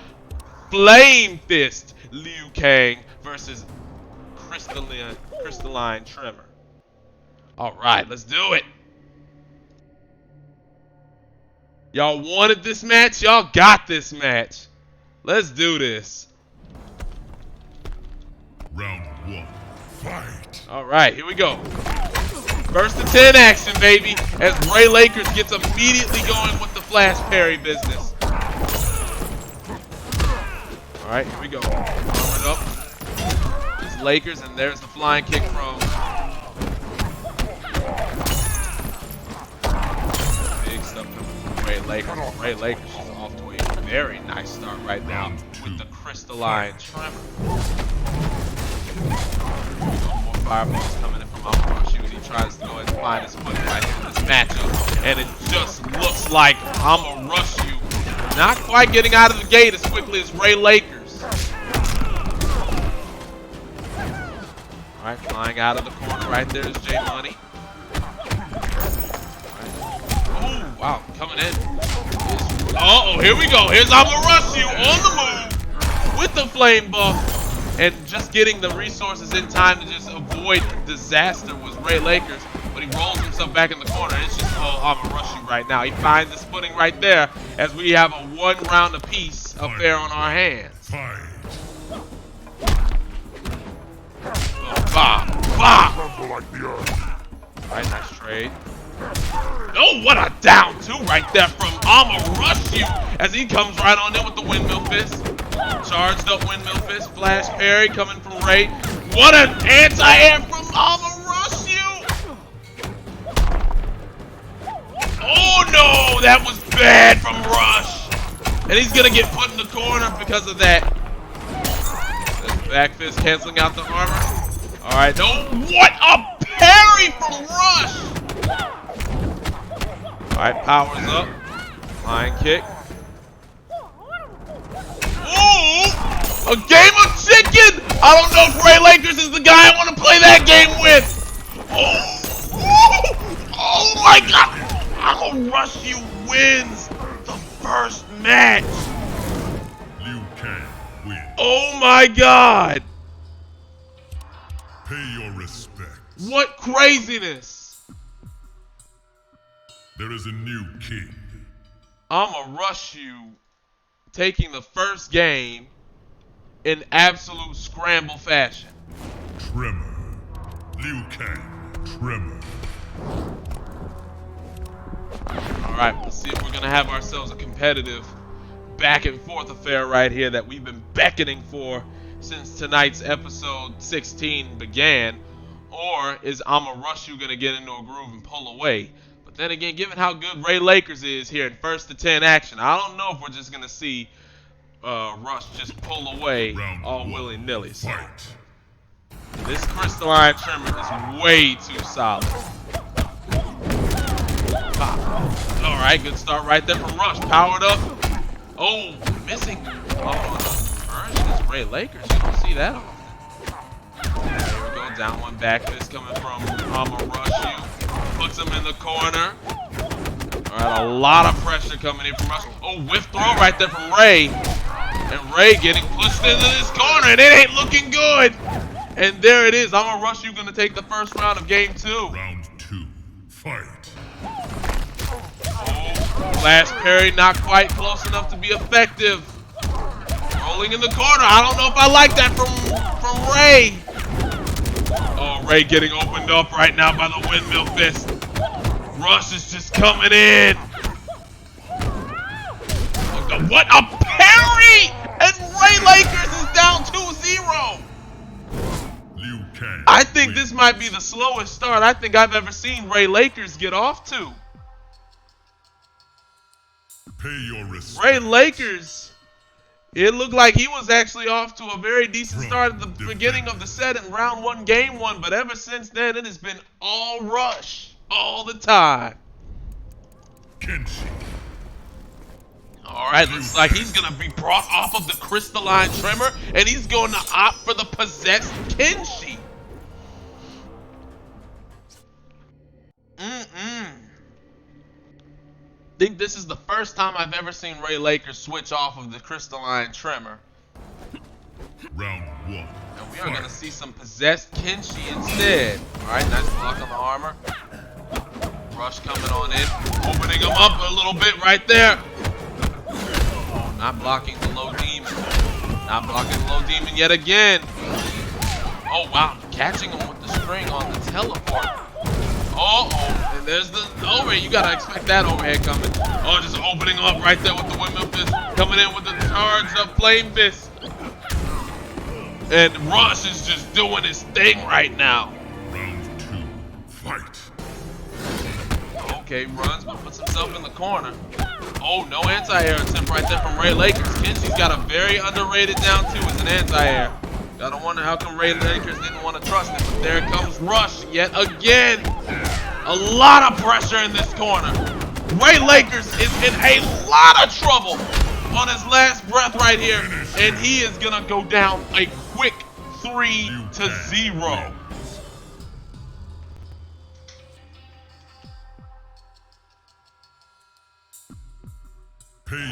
A: Flame Fist Liu Kang versus Crystalline Tremor. Alright, let's do it. Y'all wanted this match? Y'all got this match. Let's do this.
C: Round 1. Fight.
A: Alright, here we go. First to 10 action, baby, as RayLakers gets immediately going with the flash parry business. Alright, here we go. Armored up. There's Lakers, and there's the flying kick from big stuff coming from RayLakers. RayLakers is off to a very nice start right now with the Crystalline Tremor. More fireballs coming in from I'ma Rush You as he tries to go and find his footing right here in this matchup. And it just looks like I'ma Rush You not quite getting out of the gate as quickly as RayLakers. Alright, flying out of the corner right there is J Money. Oh, wow, coming in. Uh-oh, here we go. Here's I'ma Rush You on the move with the flame buff. And just getting the resources in time to just avoid disaster was RayLakers. But he rolls himself back in the corner. It's just all I'ma Rush You right now. He finds his footing right there as we have a 1 round apiece affair on our hands.
C: Fight.
A: Bah! Alright, nice trade. Oh, what a down 2 right there from I'ma Rush You as he comes right on in with the windmill fist. Charged up windmill fist, flash parry coming from Ray. What an anti-air from I'ma Rush You! Oh no, that was bad from Rush. And he's gonna get put in the corner because of that. Back fist canceling out the armor. Alright, no, what a parry from Rush! Alright, powers up. Flying kick. Ooh! A game of chicken! I don't know if RayLakers is the guy I want to play that game with! Oh! Oh my god! I'ma Rush You wins the first match!
C: Liu Kang wins.
A: Oh my god!
C: Pay your respects.
A: What craziness!
C: There is a new king.
A: I'ma Rush You taking the first game in absolute scramble fashion.
C: Tremor. Liu Kang. Tremor.
A: Alright, let's see if we're gonna have ourselves a competitive back and forth affair right here that we've been beckoning for since tonight's episode 16 began. Or is I'ma Rush You gonna get into a groove and pull away? But then again, given how good RayLakers is here in first to 10 action, I don't know if we're just gonna see Rush just pull away
C: Round
A: all
C: 1.
A: willy-nilly. So
C: Fight.
A: this Crystalline Tremor is way too solid. Alright, good start right there from Rush. Powered up. Oh, missing. Oh, the version is RayLakers. You don't see that often. There we go. Down 1 back fist coming from I'ma Rush You. Puts him in the corner. Alright, a lot of pressure coming in from Rush. Oh, whiff throw right there from Ray. And Ray getting pushed into this corner, and it ain't looking good. And there it is. I'ma Rush You gonna take the first round of game 2.
C: Round 2. Fight.
A: Flash parry not quite close enough to be effective. Rolling in the corner. I don't know if I like that from Ray. Oh, Ray getting opened up right now by the windmill fist. Rush is just coming in. What a parry! And RayLakers is down 2-0.
C: Liu Kang.
A: I think this might be the slowest start I think I've ever seen RayLakers get off to.
C: Pay your respects.
A: RayLakers, it looked like he was actually off to a very decent start at the beginning of the set in round 1, game 1, but ever since then it has been all Rush, all the time.
C: Kenshi.
A: Alright, looks like he's gonna be brought off of the crystalline tremor, and he's going to opt for the possessed Kenshi. Think this is the first time I've ever seen RayLakers switch off of the crystalline tremor.
C: Round 1.
A: And we are gonna see some possessed Kenshi instead. Alright, nice block on the armor. Rush coming on in, opening him up a little bit right there. Not blocking the low demon. Not blocking the low demon yet again. Oh wow, catching him with the string on the teleport. And there's the overhead. You gotta expect that overhead coming. Oh, just opening him up right there with the windmill fist. Coming in with the charged up flame fist. And Rush is just doing his thing right now.
C: Round 2. Fight.
A: Okay, runs but puts himself in the corner. Oh, no anti-air attempt right there from RayLakers. Kenshi's got a very underrated down 2 as an anti-air. Gotta wonder how come RayLakers didn't want to trust him. But there comes Rush yet again. A lot of pressure in this corner. RayLakers is in a lot of trouble on his last breath right here. And he is gonna go down a quick 3-0.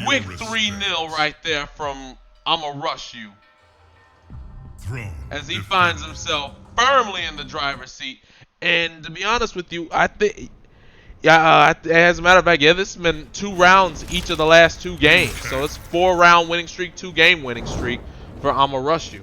A: Quick 3-0 right there from I'ma Rush You. As he finds himself firmly in the driver's seat. And to be honest with you, I think, as a matter of fact, yeah, this has been 2 rounds each of the last 2 games. So it's 4-round winning streak, 2-game winning streak for I'ma Rush You.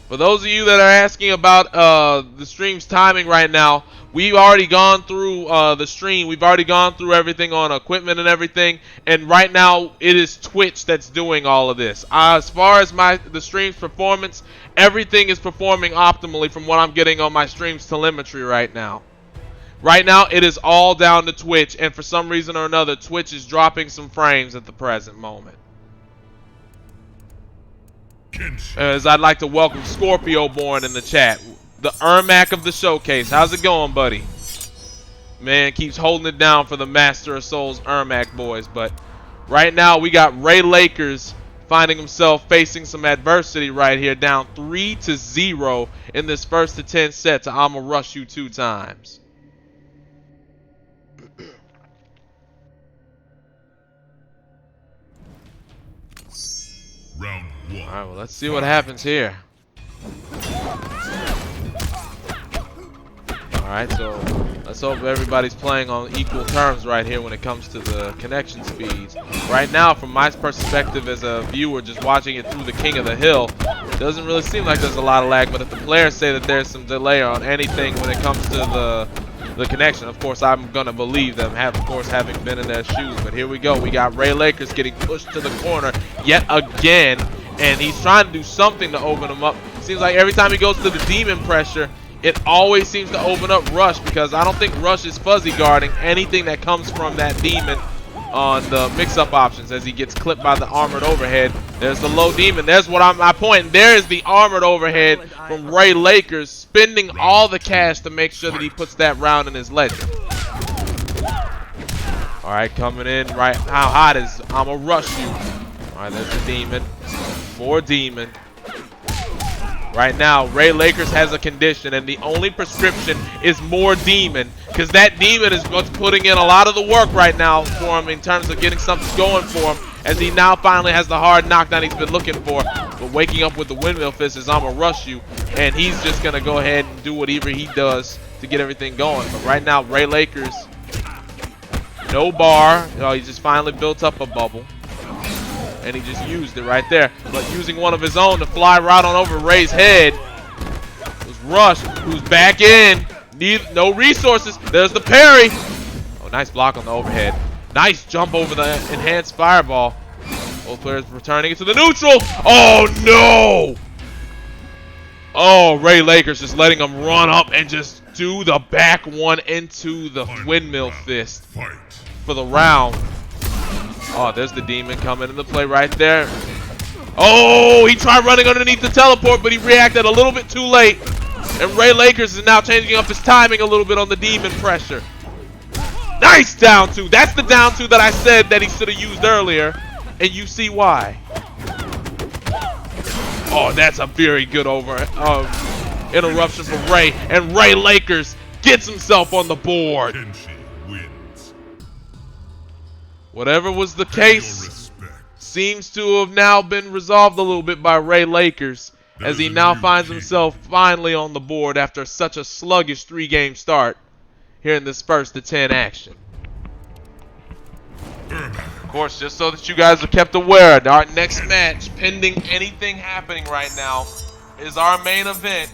A: For those of you that are asking about the stream's timing right now, we've already gone through the stream. We've already gone through everything on equipment and everything. And right now, it is Twitch that's doing all of this. As far as the stream's performance, everything is performing optimally from what I'm getting on my stream's telemetry right now. Right now, it is all down to Twitch. And for some reason or another, Twitch is dropping some frames at the present moment. As I'd like to welcome Scorpio Born in the chat. The Ermac of the showcase. How's it going, buddy? Man, keeps holding it down for the Master of Souls Ermac boys. But right now, we got RayLakers finding himself facing some adversity right here. Down 3-0 in this 1st-to-10 set to I'ma Rush You 2 times.
C: Round 1.
A: Alright, well, let's see what happens here. Alright, so let's hope everybody's playing on equal terms right here when it comes to the connection speeds. Right now, from my perspective as a viewer just watching it through the King of the Hill, it doesn't really seem like there's a lot of lag, but if the players say that there's some delay on anything when it comes to the connection, of course I'm gonna believe them, having been in their shoes. But here we go, we got RayLakers getting pushed to the corner yet again, and he's trying to do something to open him up. Seems like every time he goes to the demon pressure, it always seems to open up Rush, because I don't think Rush is fuzzy guarding anything that comes from that demon on the mix-up options as he gets clipped by the armored overhead. There's the low demon. There's what my point. There is the armored overhead from RayLakers, spending all the cash to make sure that he puts that round in his ledger. All right, coming in right. How hot is I'ma Rush You? All right, there's the demon. More demon. Right now, RayLakers has a condition, and the only prescription is more demon, because that demon is what's putting in a lot of the work right now for him in terms of getting something going for him, as he now finally has the hard knockdown he's been looking for. But waking up with the windmill fist is I'ma Rush You, and he's just going to go ahead and do whatever he does to get everything going. But right now, RayLakers, no bar. He just finally built up a bubble. And he just used it right there. But using one of his own to fly right on over Ray's head was Rush, who's back in. No resources. There's the parry. Oh, nice block on the overhead. Nice jump over the enhanced fireball. Both players returning it to the neutral. Oh, no. Oh, RayLakers just letting him run up and just do the back one into the windmill fist for the round. Oh, there's the demon coming into play right there. Oh, he tried running underneath the teleport, but he reacted a little bit too late. And RayLakers is now changing up his timing a little bit on the demon pressure. Nice down two. That's the down two that I said that he should have used earlier. And you see why. Oh, that's a very good interruption from Ray. And RayLakers gets himself on the board. Whatever was the case seems to have now been resolved a little bit by RayLakers, as he now finds himself finally on the board after such a sluggish 3-game start here in this first to 10 action. Of course, just so that you guys are kept aware, our next match, pending anything happening right now, is our main event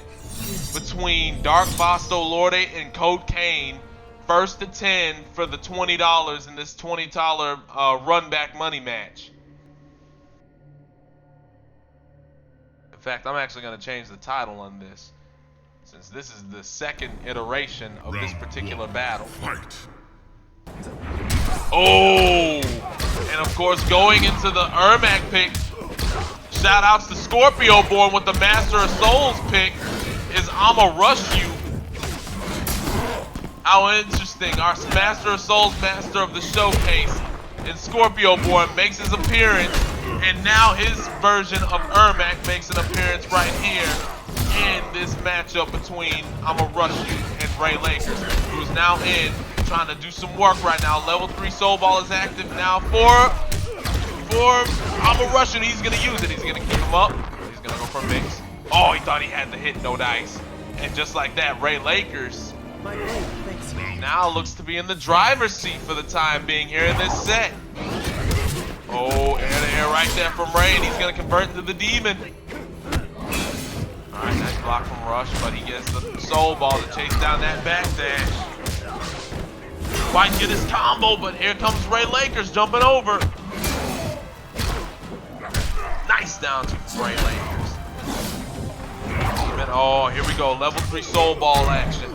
A: between Darkk VastoLorde and Codecaine, first to 10 for the $20 in this $20 run back money match. In fact, I'm actually going to change the title on this, since this is the second iteration of this particular battle. Oh! And of course, going into the Ermac pick, shout outs to Scorpio-born with the Master of Souls pick, is I'ma Rush You. How interesting. Our Master of Souls, Master of the Showcase, and Scorpio-born makes his appearance, and now his version of Ermac makes an appearance right here in this matchup between I'ma Rush You and RayLakers, who's now in, trying to do some work right now. Level 3 Soul Ball is active now for I'ma Rush You. He's gonna use it. He's gonna keep him up. He's gonna go for a mix. Oh, he thought he had the hit, no dice. And just like that, RayLakers now looks to be in the driver's seat for the time being here in this set. Oh, air to air right there from Ray, and he's gonna convert into the demon. Alright, nice block from Rush, but he gets the Soul Ball to chase down that backdash. Quite get his combo, but here comes RayLakers jumping over. Nice down to RayLakers. Oh, here we go. Level 3 Soul Ball action.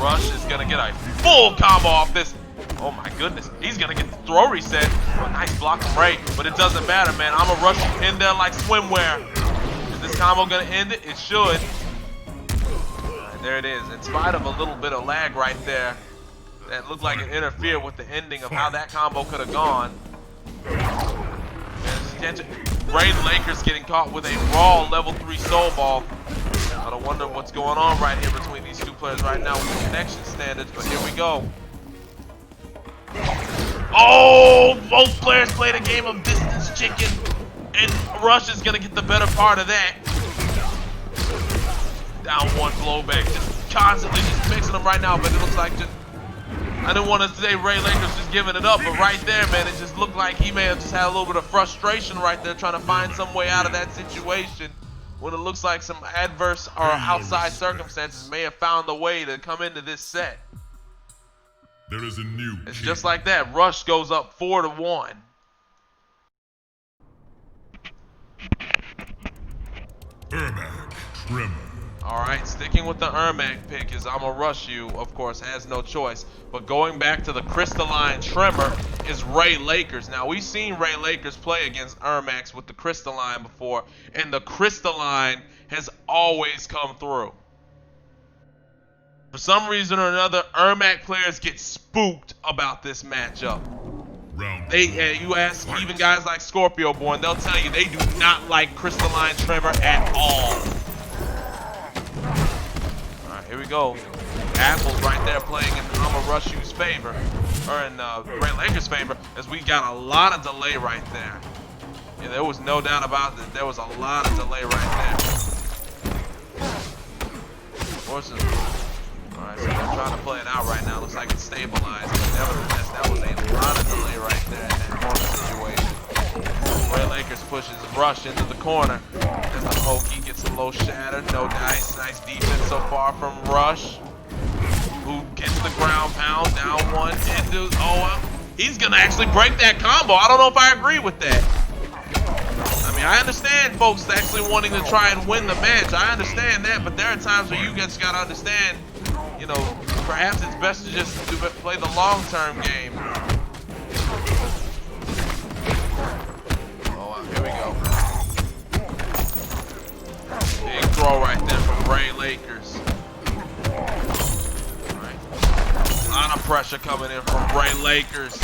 A: Rush is going to get a full combo off this. Oh my goodness. He's going to get the throw reset. Oh, nice block from Ray, but it doesn't matter, man. I'm going to rush you in there like swimwear. Is this combo going to end it? It should. Right, there it is. In spite of a little bit of lag right there, that looked like it interfered with the ending of how that combo could have gone. RayLakers getting caught with a raw level 3 Soul Ball. I don't wonder what's going on right here between these two players right now with the connection standards, but here we go. Oh, both players played a game of distance chicken, and Rush is gonna get the better part of that. Down one blowback, just constantly just mixing them right now, but it looks like just, I didn't want to say RayLakers just giving it up, but right there, man, it just looked like he may have just had a little bit of frustration right there trying to find some way out of that situation when it looks like some adverse or outside circumstances may have found a way to come into this set.
C: There is a new
A: It's just like that. Rush goes up 4-1.
C: Ermac Tremor.
A: Alright, sticking with the Ermac pick is I'ma Rush You, of course, has no choice. But going back to the Crystalline Tremor is RayLakers. Now, we've seen RayLakers play against Ermacs with the Crystalline before, and the Crystalline has always come through. For some reason or another, Ermac players get spooked about this matchup. You ask even guys like Scorpio-born, they'll tell you they do not like Crystalline Tremor at all. Alright, here we go. Apple's right there playing in I'ma Rush You's favor, or in RayLakers' favor, as we got a lot of delay right there. Yeah, there was no doubt about that. There was a lot of delay right there. Of course, alright, so they're trying to play it out right now. Looks like it's stabilized, but nevertheless, that was a lot of delay right there in that corner situation. RayLakers pushes Rush into the corner. And the Hokey gets a low shatter, no dice. Nice defense so far from Rush, who gets the ground pound, down one into, he's gonna actually break that combo. I don't know if I agree with that. I mean, I understand folks actually wanting to try and win the match. I understand that, but there are times where you guys gotta understand, you know, perhaps it's best to just play the long-term game. Oh, here we go. Big throw right there from RayLakers. pressure coming in from RayLakers.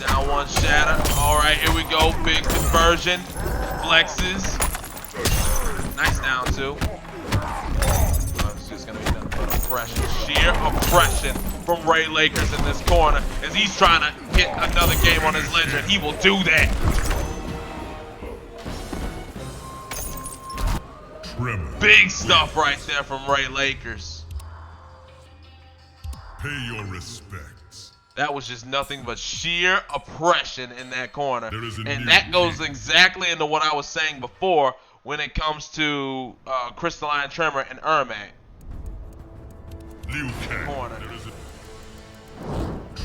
A: Down one shatter. All right, here we go. Big conversion. Flexes. Nice down two. It's just gonna be nothing but oppression. Sheer oppression from RayLakers in this corner as he's trying to get another game on his ledger, and he will do that. Big stuff right there from RayLakers.
C: Pay your respects.
A: That was just nothing but sheer oppression in that corner. And that
C: new
A: goes
C: king.
A: exactly into what I was saying before when it comes to Crystalline Tremor and Ermac.
C: Liu Kang.
A: Corner.
C: There is a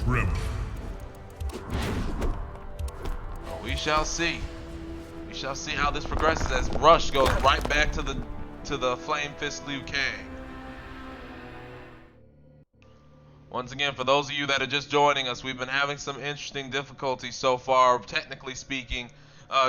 C: tremor.
A: We shall see. We shall see how this progresses as Rush goes right back to the Flame Fist Liu Kang. Once again, for those of you that are just joining us, we've been having some interesting difficulties so far, technically speaking,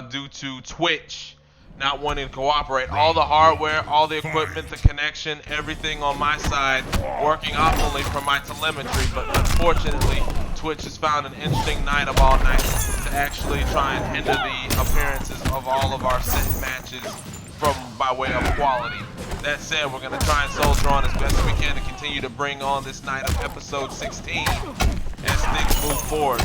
A: due to Twitch not wanting to cooperate. All the hardware, all the equipment, the connection, everything on my side working optimally from my telemetry, but unfortunately, Twitch has found an interesting night of all nights to actually try and hinder the appearances of all of our set matches by way of quality. That said, we're going to try and soldier on as best as we can to continue to bring on this night of episode 16 as things move forward.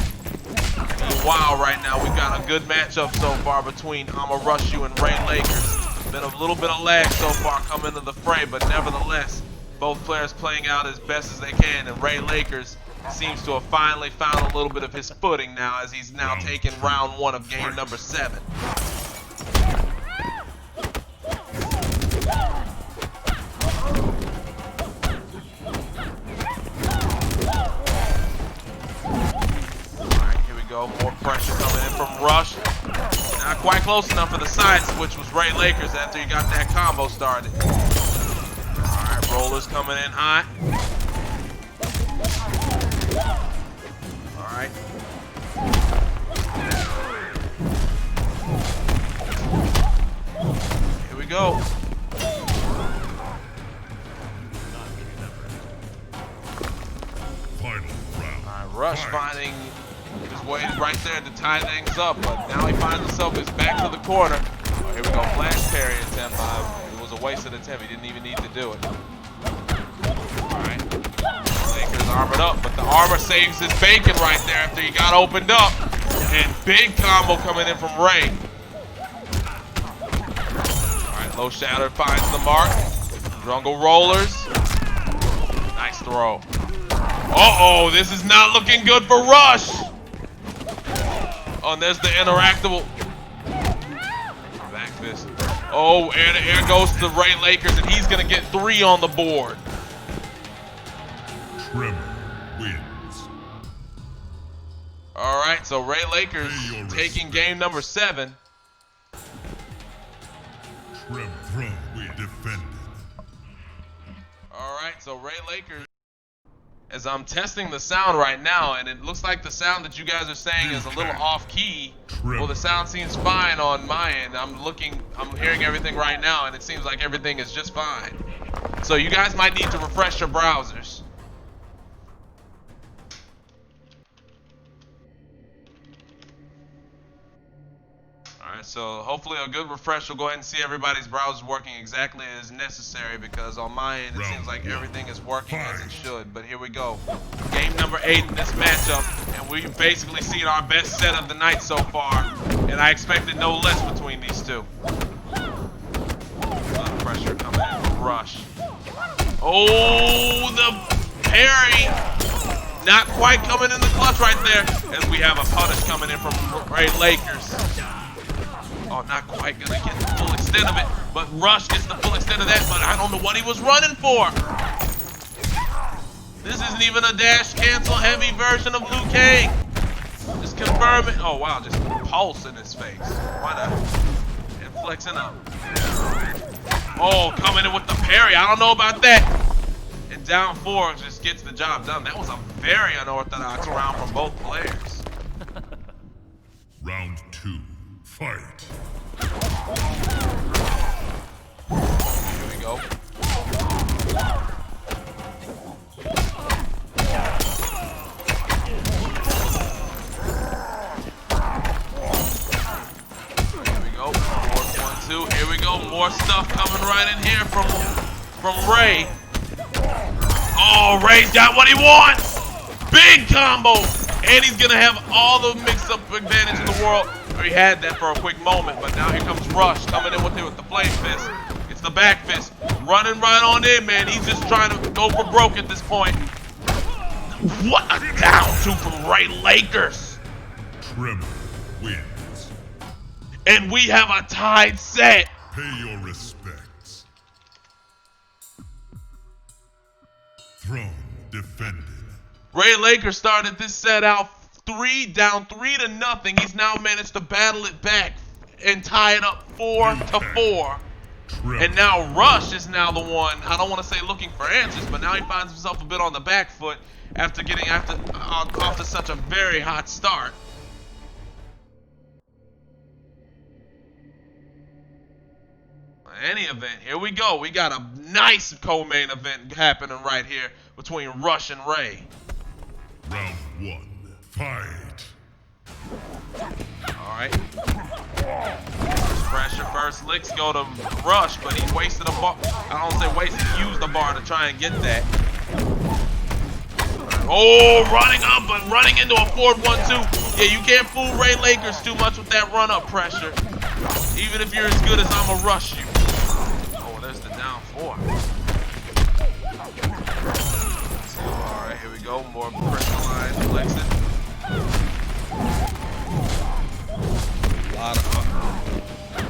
A: Meanwhile, right now, we've got a good matchup so far between I'ma Rush You and RayLakers. Been a little bit of lag so far coming into the fray, but nevertheless, both players playing out as best as they can, and RayLakers seems to have finally found a little bit of his footing now as he's now taken round one of game number 7. More pressure coming in from Rush. Not quite close enough for the side switch was RayLakers after he got that combo started. Alright, rollers coming in hot. Alright. Here we go.
C: Final round.
A: Alright, Rush finding his way right there to tie things up, but now he finds himself his back to the corner. Oh, here we go, flash parry attempt. It was a wasted attempt. He didn't even need to do it. Alright. Lakers armored up, but the armor saves his bacon right there after he got opened up. And big combo coming in from Ray. Alright, low shatter finds the mark. Jungle rollers. Nice throw. Uh-oh, this is not looking good for Rush. Oh, and there's the interactable. Back fist. Oh, air goes to RayLakers, and he's going to get 3 on the board.
C: Tremor wins.
A: All right, so RayLakers taking game number 7.
C: Tremor throne win. Defended.
A: All right, so RayLakers. As I'm testing the sound right now, and it looks like the sound that you guys are saying is a little off key. Well, the sound seems fine on my end. I'm hearing everything right now, and it seems like everything is just fine. So you guys might need to refresh your browsers. Alright, so hopefully a good refresh will go ahead and see everybody's browsers working exactly as necessary, because on my end it seems like everything is working as it should. But here we go. Game number 8 in this matchup, and we've basically seen our best set of the night so far, and I expected no less between these two. Pressure coming in from Rush. Oh, the parry! Not quite coming in the clutch right there, as we have a punish coming in from RayLakers. Oh, not quite gonna get the full extent of it, but Rush gets the full extent of that, but I don't know what he was running for. This isn't even a dash cancel heavy version of Liu Kang. Just confirm it. Oh wow, just pulse in his face. Why not? And flexing up. Oh, coming in with the parry. I don't know about that. And down 4 just gets the job done. That was a very unorthodox round from both players.
C: Round 2. Fight.
A: Here we go. go. 4-1-2. Here we go. More stuff coming right in here from Ray. Oh, Ray's got what he wants. Big combo. And he's going to have all the mix-up advantage in the world. Or he had that for a quick moment, but now here comes Rush coming in with the flame fist. It's the back fist. Running right on in, man. He's just trying to go for broke at this point. What a down two from RayLakers.
C: Tremor wins.
A: And we have a tied set.
C: Pay your respects. Throne defended.
A: RayLakers started this set out down 3-0. He's now managed to battle it back and tie it up 4-4. And now Rush is now the one, I don't want to say looking for answers, but now he finds himself a bit on the back foot after getting off to such a very hot start. In any event, here we go. We got a nice co-main event happening right here between Rush and Ray.
C: Round 1. Fight.
A: Alright. Pressure first. Licks go to Rush, but he wasted a bar. I don't say wasted, he used the bar to try and get that. Oh, running up, but running into a 4-1-2. Yeah, you can't fool RayLakers too much with that run-up pressure. Even if you're as good as I'ma rush you. Oh, there's the down 4. Alright, here we go. More personalized flexing. A lot of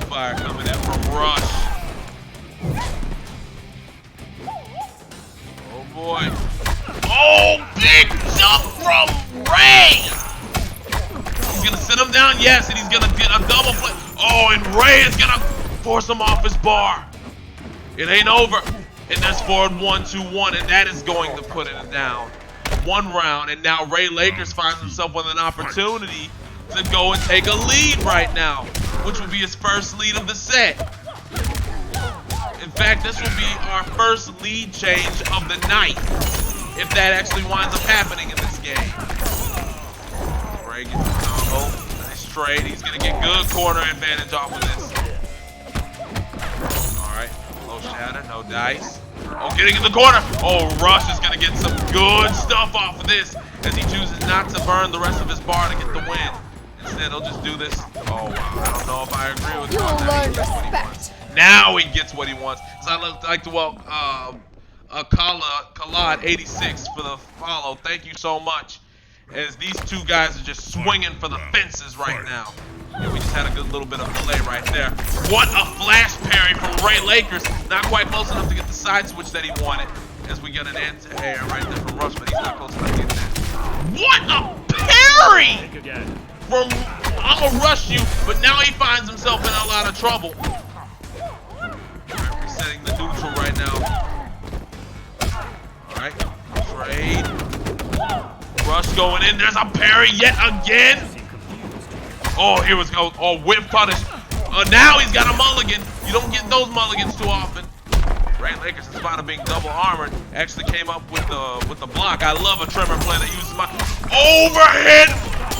A: fire coming in from Rush. Oh boy. Oh, big jump from Ray! He's gonna sit him down, yes, and he's gonna get a double play. Oh, and Ray is gonna force him off his bar. It ain't over. And that's forward 1-2-1, and that is going to put it down. 1 round, and now RayLakers finds himself with an opportunity to go and take a lead right now, which will be his first lead of the set. In fact, this will be our first lead change of the night, if that actually winds up happening in this game. Ray gets the combo. Nice trade. He's going to get good corner advantage off of this. Alright, low shatter, no dice. Oh, getting in the corner. Oh, Rush is going to get some good stuff off of this as he chooses not to burn the rest of his bar to get the win. Instead, he'll just do this. Oh, wow. I don't know if I agree with
B: you.
A: That.
B: Will learn respect.
A: Now he gets what he wants. So I'd like to welcome Khalad86 for the follow. Thank you so much. As these two guys are just swinging for the fences right now. Yeah, we just had a good little bit of delay right there. What a flash parry from RayLakers. Not quite close enough to get the side switch that he wanted. As we get an anti-air right there from Rush, but he's not close enough to get that. What a parry! From, I'ma rush you, but now he finds himself in a lot of trouble. Alright, resetting the neutral right now. Alright, trade. Rush going in, there's a parry yet again. Oh, here we go. Oh, whip punish. Now he's got a mulligan. You don't get those mulligans too often. RayLakers, in spite of being double armored, actually came up with the block. I love a tremor play that uses my overhead.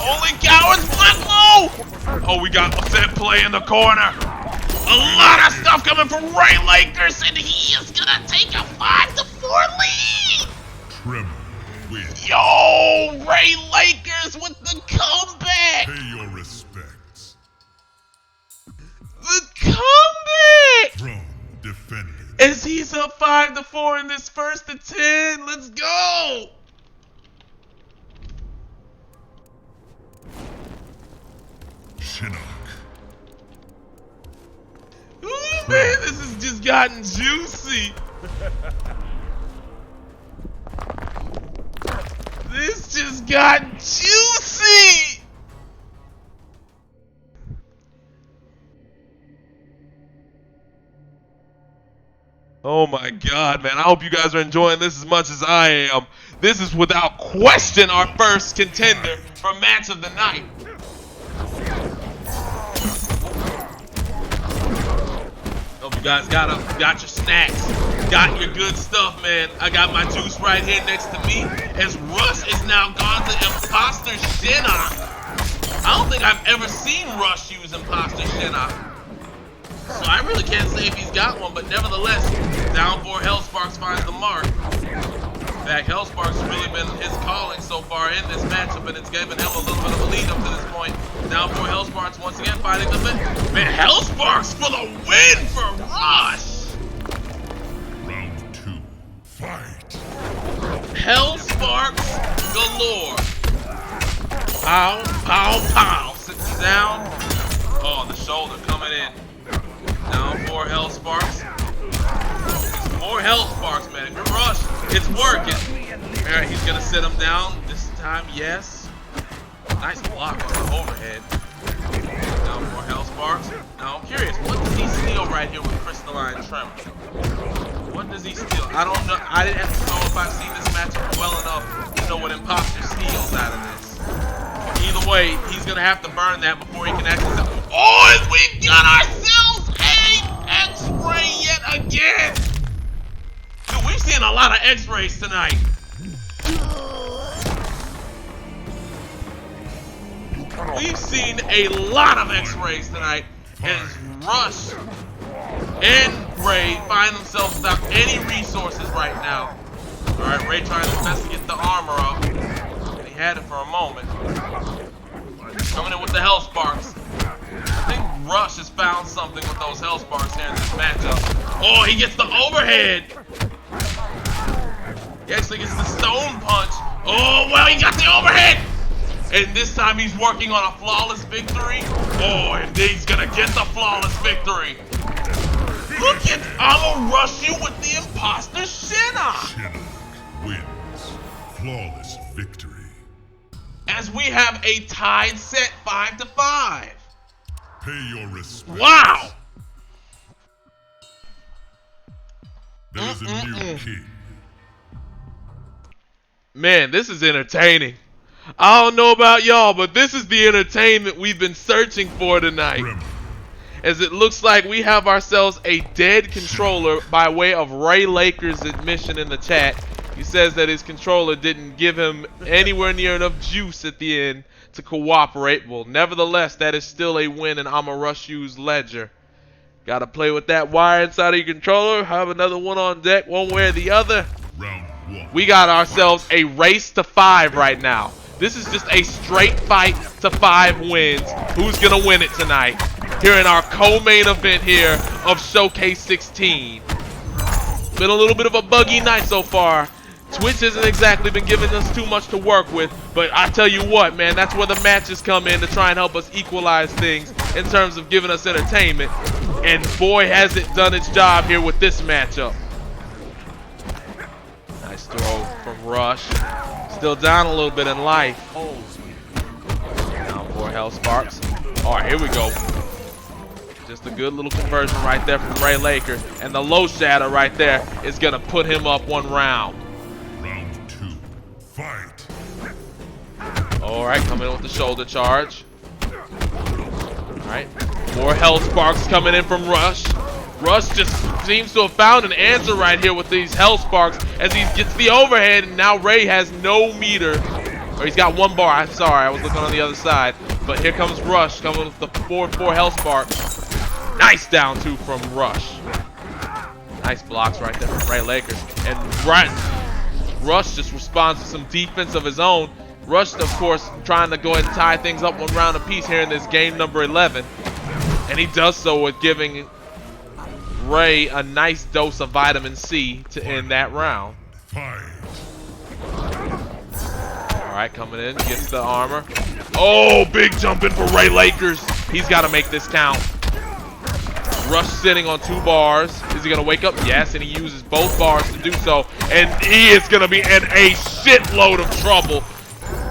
A: Only cowards block low. Oh, we got a set play in the corner. A lot of stuff coming from RayLakers, and he is gonna take a 5-4 lead.
C: Tremor wins.
A: Yo, RayLakers with the comeback.
C: Pay your respects.
A: The comeback.
C: Throne defended.
A: As he's up 5-4 in this first to 10. Let's go.
C: Shwocase.
A: Ooh, man, this has just gotten juicy. This just got juicy. Oh my God, man. I hope you guys are enjoying this as much as I am. This is without question our first contender for match of the night. Hope you guys got your snacks, got your good stuff, man. I got my juice right here next to me. As Rush is now gone to Imposter Shinnok. I don't think I've ever seen Rush use Imposter Shinnok. really can't say if he's got one, but nevertheless, down 4 Hellsparks finds the mark. In fact, Hellsparks has really been his calling so far in this matchup, and it's given him a little bit of a lead up to this point. Down 4 Hellsparks once again finding the win. Man, Hellsparks for the win for Rush!
C: Round 2. Fight.
A: Hellsparks galore. Pow, pow, pow. Sits him down. Oh, the shoulder coming in. Down 4 Hellsparks. More Hellsparks, man. If you're Rush, it's working. Alright, he's gonna sit him down this time, yes. Nice block on the overhead. Down 4 Hellsparks. Now I'm curious, what does he steal right here with Crystalline Tremor? What does he steal? I don't know. I didn't know if I've seen this matchup well enough to know what Imposter steals out of this. Either way, he's gonna have to burn that before he can actually. Oh, and we've got ourselves a X-ray yet again. Dude, we've seen a lot of X-rays tonight. We've seen a lot of X-rays tonight, as Rush and Ray find themselves without any resources right now. Alright, Ray trying his best to get the armor up. And he had it for a moment. Coming in with the Hellsparks. I think Rush has found something with those Hellsparks here in this matchup. Oh, he gets the overhead! He actually gets the stone punch. Oh, well, he got the overhead! And this time he's working on a flawless victory. Oh, and he's gonna get the flawless victory. Look at I'ma rush you with the imposter Shinnok.
C: Shinnok wins. Flawless victory.
A: As we have a tied set 5-5.
C: Pay your respects.
A: Wow!
C: There's a new king.
A: Man, this is entertaining. I don't know about y'all, but this is the entertainment we've been searching for tonight.
C: Tremor.
A: As it looks like we have ourselves a dead controller by way of RayLakers' admission in the chat. He says that his controller didn't give him anywhere near enough juice at the end to cooperate. Well, nevertheless, that is still a win in I'ma Rush You's ledger. Gotta play with that wire inside of your controller. Have another one on deck, one way or the other.
C: Round 1.
A: We got ourselves a race to 5 right now. This is just a straight fight to 5 wins. Who's gonna win it tonight? Here in our co-main event here of Showcase 16. Been a little bit of a buggy night so far. Twitch hasn't exactly been giving us too much to work with, but I tell you what, man, that's where the matches come in to try and help us equalize things in terms of giving us entertainment. And boy, has it done its job here with this matchup. Nice throw from Rush. Still down a little bit in life. Down 4 Hellsparks. All right, here we go. Just a good little conversion right there from RayLakers. And the low shadow right there is going to put him up 1 round.
C: Round 2. Fight.
A: All right, coming in with the shoulder charge. All right, more Hellsparks coming in from Rush. Rush just seems to have found an answer right here with these Hellsparks as he gets the overhead, and now Ray has no meter. Or he's got 1 bar. I'm sorry, I was looking on the other side. But here comes Rush coming with the 4-4 Hellspark. Nice down 2 from Rush. Nice blocks right there from RayLakers. And Rush just responds to some defense of his own. Rush, of course, trying to go ahead and tie things up 1 round apiece here in this game number 11. And he does so with giving Ray a nice dose of vitamin C to end that round.
C: Fight.
A: Alright, coming in, gets the armor. Oh, big jump in for RayLakers. He's got to make this count. Rush sitting on 2 bars. Is he going to wake up? Yes, and he uses both bars to do so. And he is going to be in a shitload of trouble.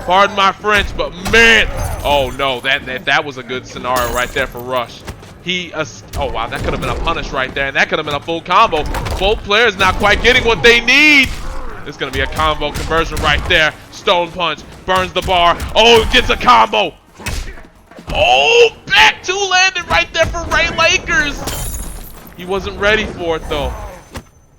A: Pardon my French, but man. Oh, no, that was a good scenario right there for Rush. Oh, wow, that could have been a punish right there. And that could have been a full combo. Both players not quite getting what they need. It's going to be a combo conversion right there. Stone punch, burns the bar. Oh, gets a combo. Oh, back 2 landed right there for RayLakers. He wasn't ready for it, though.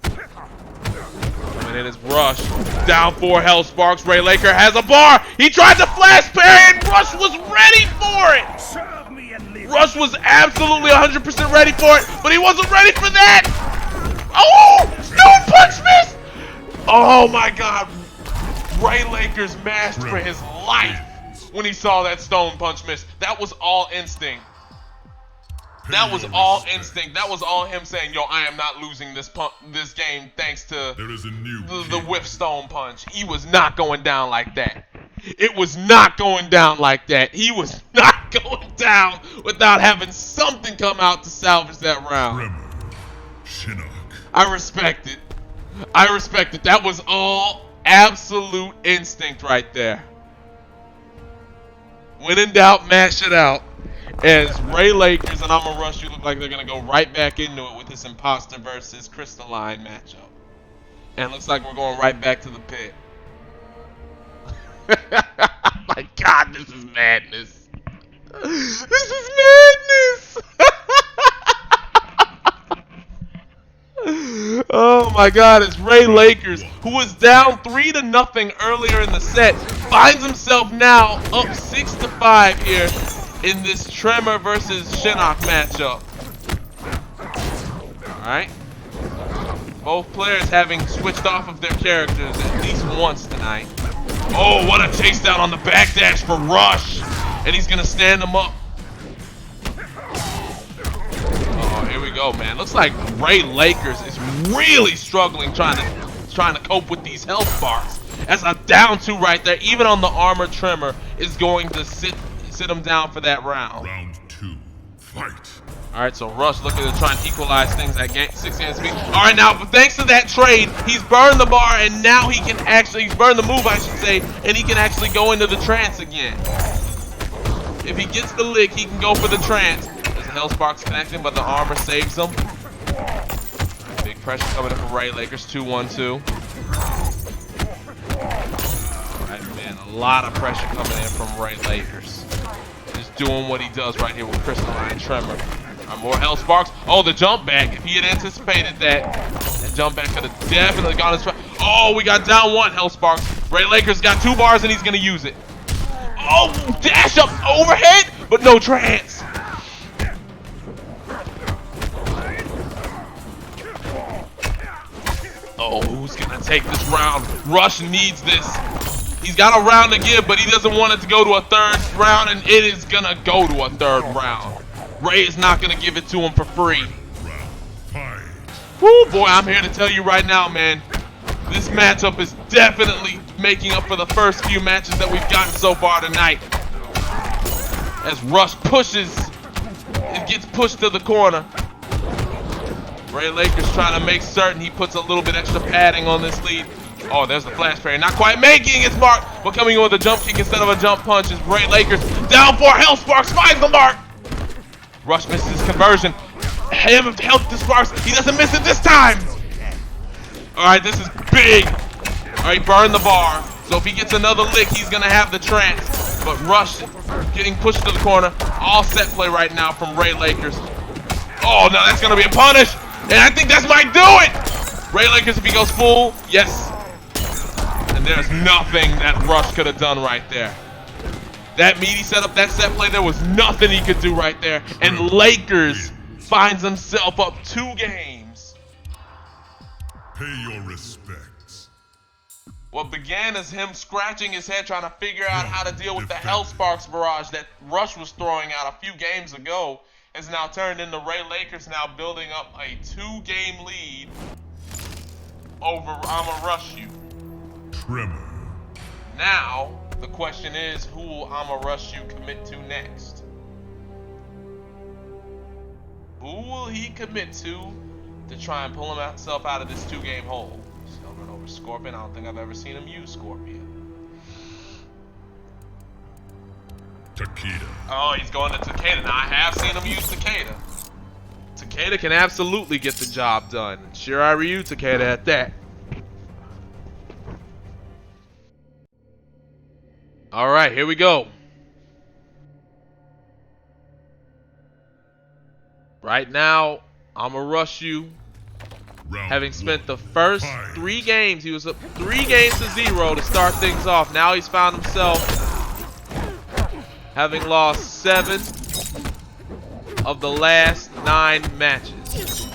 A: Coming in is Rush. Down 4 Hellsparks. RayLaker has a bar. He tried to flash parry, and Rush was ready for it. Rush was absolutely 100% ready for it, but he wasn't ready for that. Oh, stone punch miss. Oh my God. RayLakers mashed for his life when he saw that stone punch miss. That was all instinct. That was all instinct. That was all him saying, yo, I am not losing this game thanks to the whiff stone punch. He was not going down like that. It was not going down like that. He was not going down without having something come out to salvage that round. I respect it. I respect it. That was all absolute instinct right there. When in doubt, mash it out. As RayLakers and I'ma Rush You look like they're going to go right back into it with this Imposter versus Crystalline matchup. And it looks like we're going right back to the pit. My God, this is madness. This is madness. Oh my God, it's RayLakers, who was down 3-0 earlier in the set, finds himself now up 6-5 here in this Tremor versus Shinnok matchup. Alright. Both players having switched off of their characters at least once tonight. Oh, what a chase down on the backdash for Rush. And he's going to stand him up. Oh, here we go, man. Looks like RayLakers is really struggling trying to cope with these health bars. That's a down 2 right there. Even on the armor Tremor is going to sit him down for that round.
C: Round 2, fight.
A: Alright, so Rush looking to try and equalize things at 6 game speed. Alright, now, but thanks to that trade, he's burned the bar, and now he can actually, he's burned the move, I should say, and he can actually go into the trance again. If he gets the lick, he can go for the trance. There's a Hellsparks connecting, but the armor saves him. Big pressure coming in from RayLakers, 2-1-2. Alright, man, a lot of pressure coming in from RayLakers. Just doing what he does right here with Crystalline Tremor. More Hellsparks. Oh, the jump back. If he had anticipated that jump back could have definitely gone his way. Oh, we got down 1 Hellsparks. RayLakers got 2 bars and he's going to use it. Oh, dash up overhead, but no trance. Oh, who's going to take this round? Rush needs this. He's got a round to give, but he doesn't want it to go to a 3rd round, and it is going to go to a 3rd round. Ray is not going to give it to him for free. Woo, boy, I'm here to tell you right now, man. This matchup is definitely making up for the first few matches that we've gotten so far tonight. As Rush pushes, it gets pushed to the corner. RayLakers trying to make certain he puts a little bit extra padding on this lead. Oh, there's the flash parry. Not quite making its mark, but coming in with a jump kick instead of a jump punch is RayLakers. Down 4, Hellsparks finds the mark. Rush misses his conversion. Health sparks. He doesn't miss it this time. Alright, this is big. Alright, burn the bar. So if he gets another lick, he's going to have the trance. But Rush getting pushed to the corner. All set play right now from RayLakers. Oh, no, that's going to be a punish. And I think that's might do it. RayLakers, if he goes full, yes. And there's nothing that Rush could have done right there. That meaty setup, that set play, there was nothing he could do right there. And Lakers finds himself up 2 games.
C: Pay your respects.
A: What began as him scratching his head trying to figure out how to deal with the Hellsparks barrage that Rush was throwing out a few games ago has now turned into RayLakers now building up a 2-game lead over I'ma Rush You.
C: Tremor.
A: Now, the question is, who will I'ma Rush You commit to next? Who will he commit to try and pull himself out of this 2-game hole? Silver over Scorpion. I don't think I've ever seen him use Scorpion.
C: Takeda.
A: Oh, he's going to Takeda. Now, I have seen him use Takeda. Takeda can absolutely get the job done. Shirai Ryu Takeda at that. Alright, here we go. Right now, I'ma Rush You. Having spent the first 3 games, he was up 3 games to 0 to start things off. Now he's found himself having lost 7 of the last 9 matches.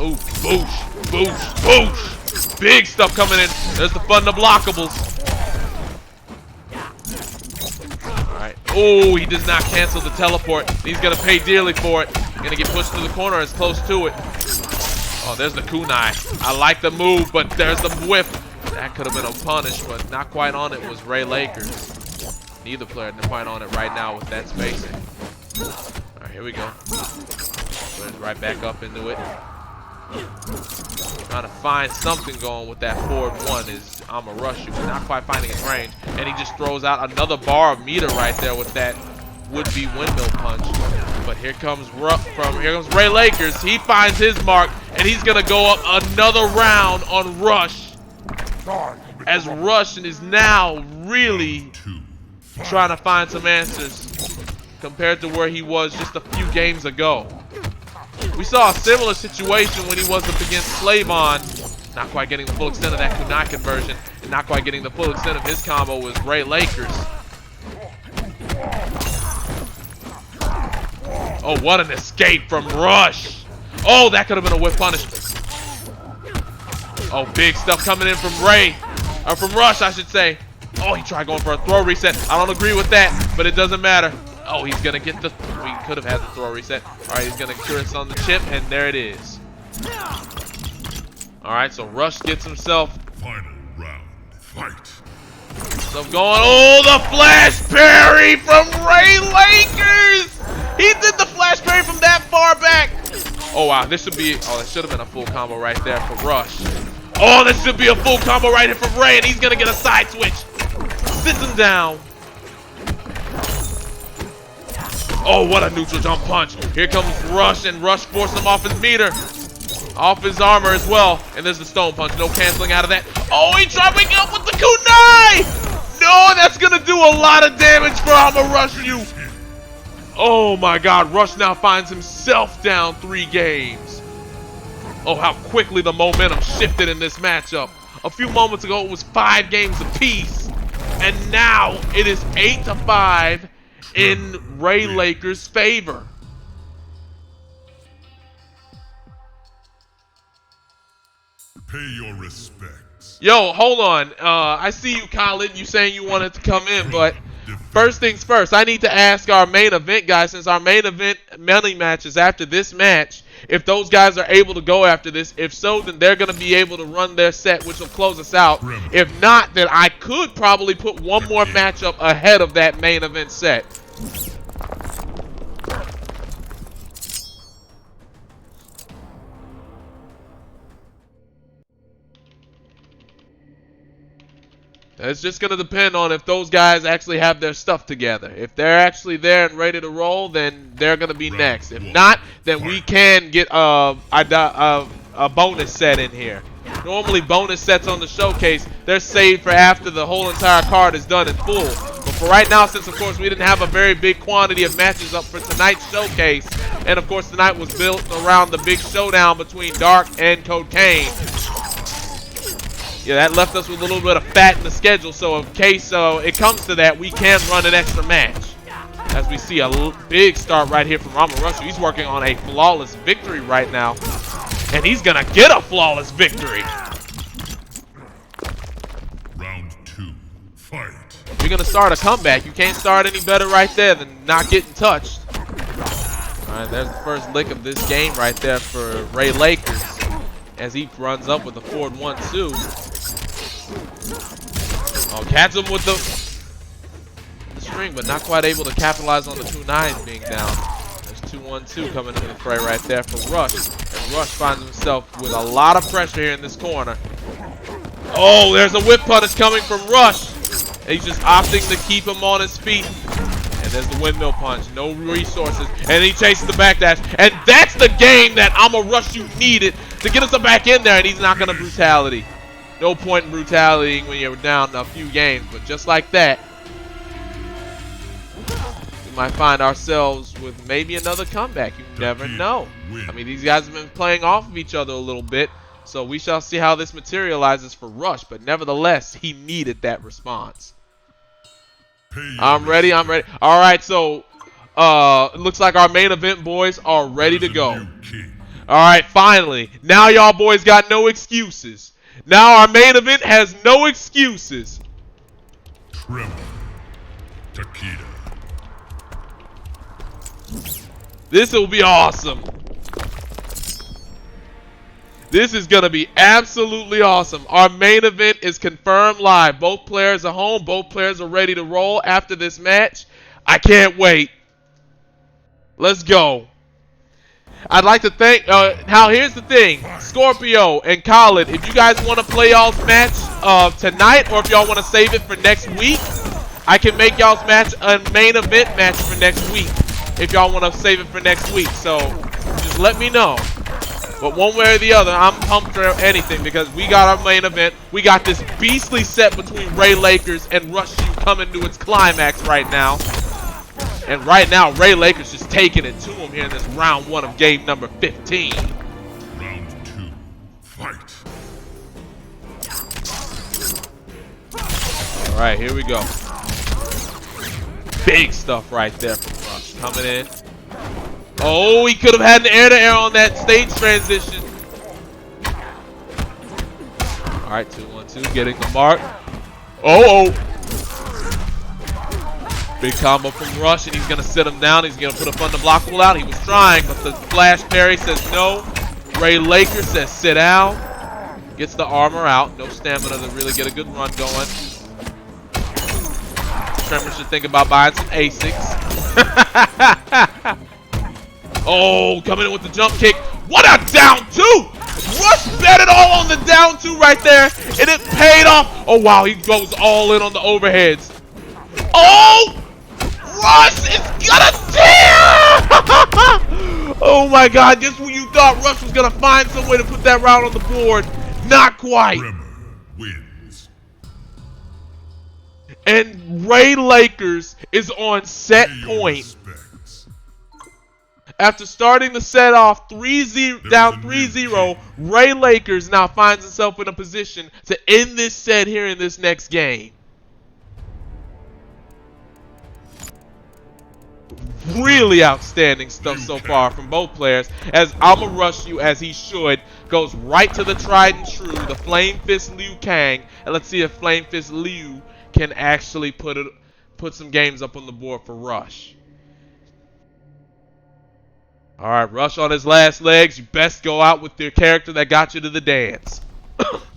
A: Oh, boosh, boosh, boosh. Big stuff coming in. There's the fun, the blockables. Alright. Oh, he does not cancel the teleport. He's going to pay dearly for it. Going to get pushed to the corner as close to it. Oh, there's the kunai. I like the move, but there's the whip. That could have been a punish, but not quite on it was RayLakers. Neither player quite on it right now with that spacing. Alright, here we go. Goes right back up into it. Trying to find something going with that forward one is I'ma rush you, but not quite finding his range. And he just throws out another bar of meter right there with that would-be windmill punch. But here comes RayLakers. He finds his mark, and he's gonna go up another round on Rush. As Rush is now really trying to find some answers compared to where he was just a few games ago. We saw a similar situation when he was up against Slavon. Not quite getting the full extent of that kunai conversion, and not quite getting the full extent of his combo with RayLakers. Oh, what an escape from Rush. Oh, that could have been a whip punish. Oh, big stuff coming in from from Rush, I should say. Oh, he tried going for a throw reset. I don't agree with that, but it doesn't matter. Oh, he's going to get the... We could have had the throw reset. All right, he's going to cure us on the chip, and there it is. All right, so Rush gets himself...
C: Final round, fight.
A: So going... Oh, the flash parry from RayLakers! He did the flash parry from that far back. Oh, wow, this should be... Oh, that should have been a full combo right there for Rush. Oh, this should be a full combo right here for Ray, and he's going to get a side switch. Sits him down. Oh, what a neutral jump punch. Here comes Rush, and Rush forced him off his meter. Off his armor as well. And there's the stone punch. No canceling out of that. Oh, he tried waking up with the kunai! No, that's going to do a lot of damage for I'ma Rush you. Oh, my God. Rush now finds himself down 3 games. Oh, how quickly the momentum shifted in this matchup. A few moments ago, it was 5 games apiece. And now it is 8-5 in RayLakers' favor.
C: Pay your respects.
A: Yo, hold on. I see you, Colin. You saying you wanted to come in, but first things first, I need to ask our main event guys, since our main event money match is after this match, if those guys are able to go after this. If so, then they're going to be able to run their set, which will close us out. If not, then I could probably put one more matchup ahead of that main event set. It's just going to depend on if those guys actually have their stuff together. If they're actually there and ready to roll, then they're going to be next. If not, then we can get a bonus set in here. Normally, bonus sets on the showcase, they're saved for after the whole entire card is done in full. But for right now, since, of course, we didn't have a very big quantity of matches up for tonight's showcase, and, of course, tonight was built around the big showdown between Darkk and Codecaine. Yeah, that left us with a little bit of fat in the schedule, so in case it comes to that, we can run an extra match. As we see a big start right here from I'ma Rush. He's working on a flawless victory right now, and he's going to get a flawless victory.
C: Round 2, fight.
A: If you're going to start a comeback, you can't start any better right there than not getting touched. All right, there's the first lick of this game right there for RayLakers, as he runs up with the forward 1-2. Oh, catch him with the string, but not quite able to capitalize on the 2-9 being down. There's 2-1-2 coming into the fray right there for Rush. And Rush finds himself with a lot of pressure here in this corner. Oh, there's a whip punish coming from Rush. And he's just opting to keep him on his feet. And there's the windmill punch. No resources. And he chases the backdash. And that's the game that I'ma Rush you needed to get us back in there. And he's not going to brutality. No point in brutality when you're down a few games. But just like that, we might find ourselves with maybe another comeback. You never know. I mean, these guys have been playing off of each other a little bit. So we shall see how this materializes for Rush. But nevertheless, he needed that response. I'm ready. All right, so looks like our main event boys are ready to go.
C: New king.
A: Alright, finally. Now y'all boys got no excuses. Now our main event has no excuses.
C: Tremor. Takeda.
A: This will be awesome. This is going to be absolutely awesome. Our main event is confirmed live. Both players are home. Both players are ready to roll after this match. I can't wait. Let's go. I'd like to thank, now here's the thing. Scorpio and Khaled, if you guys want to play y'all's match tonight, or if y'all want to save it for next week, I can make y'all's match a main event match for next week. If y'all want to save it for next week. So, just let me know. But one way or the other, I'm pumped for anything because we got our main event. We got this beastly set between RayLakers and Rush U coming to its climax right now. And right now, RayLakers just taking it to him here in this round 1 of game number 15.
C: Round 2. Fight.
A: Alright, here we go. Big stuff right there from Rush coming in. Oh, he could have had an air-to-air on that stage transition. Alright, 2-1-2, getting the mark. Oh! Big combo from Rush, and he's going to sit him down. He's going to put a fun to blockable out. He was trying, but the flash parry says no. RayLakers says sit down. Gets the armor out. No stamina to really get a good run going. Tremor should think about buying some ASICs. Oh, coming in with the jump kick. What a down 2! Rush bet it all on the down 2 right there, and it paid off. Oh, wow, he goes all in on the overheads. Oh! Rush is gonna tear! Oh my god, just when you thought Rush was gonna find some way to put that round on the board, not quite.
C: Tremor wins.
A: And RayLakers is on set point.
C: Respects.
A: After starting the set off 3-0, down 3-0, RayLakers now finds himself in a position to end this set here in this next game. Really outstanding stuff so far from both players, as I'ma Rush U as he should, goes right to the tried and true, the Flame Fist Liu Kang, and let's see if Flame Fist Liu can actually put some games up on the board for Rush. Alright, Rush on his last legs. You best go out with your character that got you to the dance.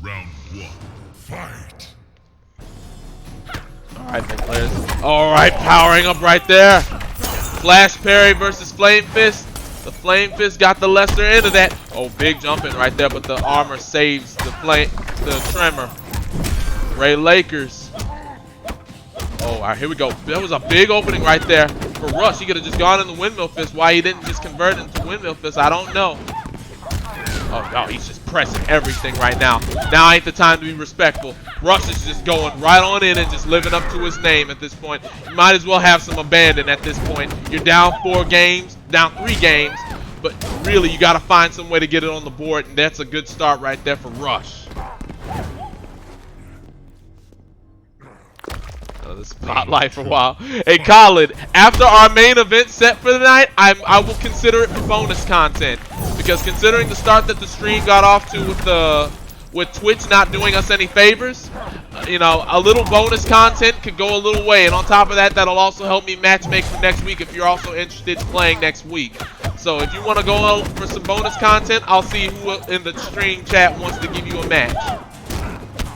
C: Round 1. Fight.
A: Alright, both players. Alright, powering up right there. Flash parry versus Flame Fist. The Flame Fist got the lesser end of that. Oh, big jumping right there, but the armor saves the Tremor. RayLakers. Oh, alright, here we go. That was a big opening right there for Rush. He could have just gone in the Windmill Fist. Why he didn't just convert into Windmill Fist, I don't know. Oh, no, he's just pressing everything right now. Now ain't the time to be respectful. Rush is just going right on in and just living up to his name at this point. You might as well have some abandon at this point. You're down 4 games, down 3 games, but really you got to find some way to get it on the board, and that's a good start right there for Rush. The spotlight for a while. Hey, Khaled, after our main event set for the night, I will consider it for bonus content, because considering the start that the stream got off to with Twitch not doing us any favors, you know, a little bonus content could go a little way, and on top of that, that'll also help me matchmake for next week if you're also interested in playing next week. So if you want to go for some bonus content, I'll see who in the stream chat wants to give you a match.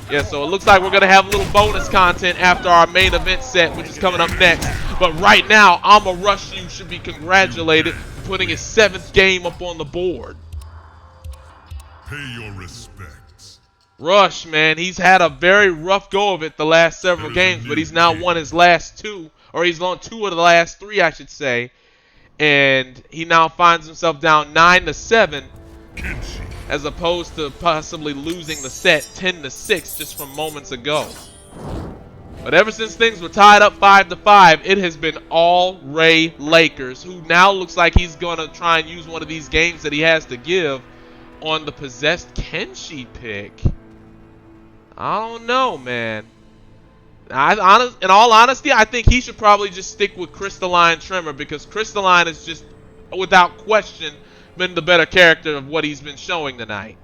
A: Yeah, so it looks like we're going to have a little bonus content after our main event set, which is coming up next. But right now, I'ma Rush U should be congratulated for putting his 7th game up on the board.
C: Pay your respects.
A: Rush, man, he's had a very rough go of it the last several games, but he's now won his last 2, or he's won 2 of the last 3, I should say. And he now finds himself down 9-7.
C: Kenshi.
A: As opposed to possibly losing the set 10-6 just from moments ago. But ever since things were tied up 5-5, it has been all RayLakers, who now looks like he's going to try and use one of these games that he has to give on the possessed Kenshi pick. I don't know, man. In all honesty, I think he should probably just stick with Crystalline Tremor because Crystalline is just, without question, been the better character of what he's been showing tonight.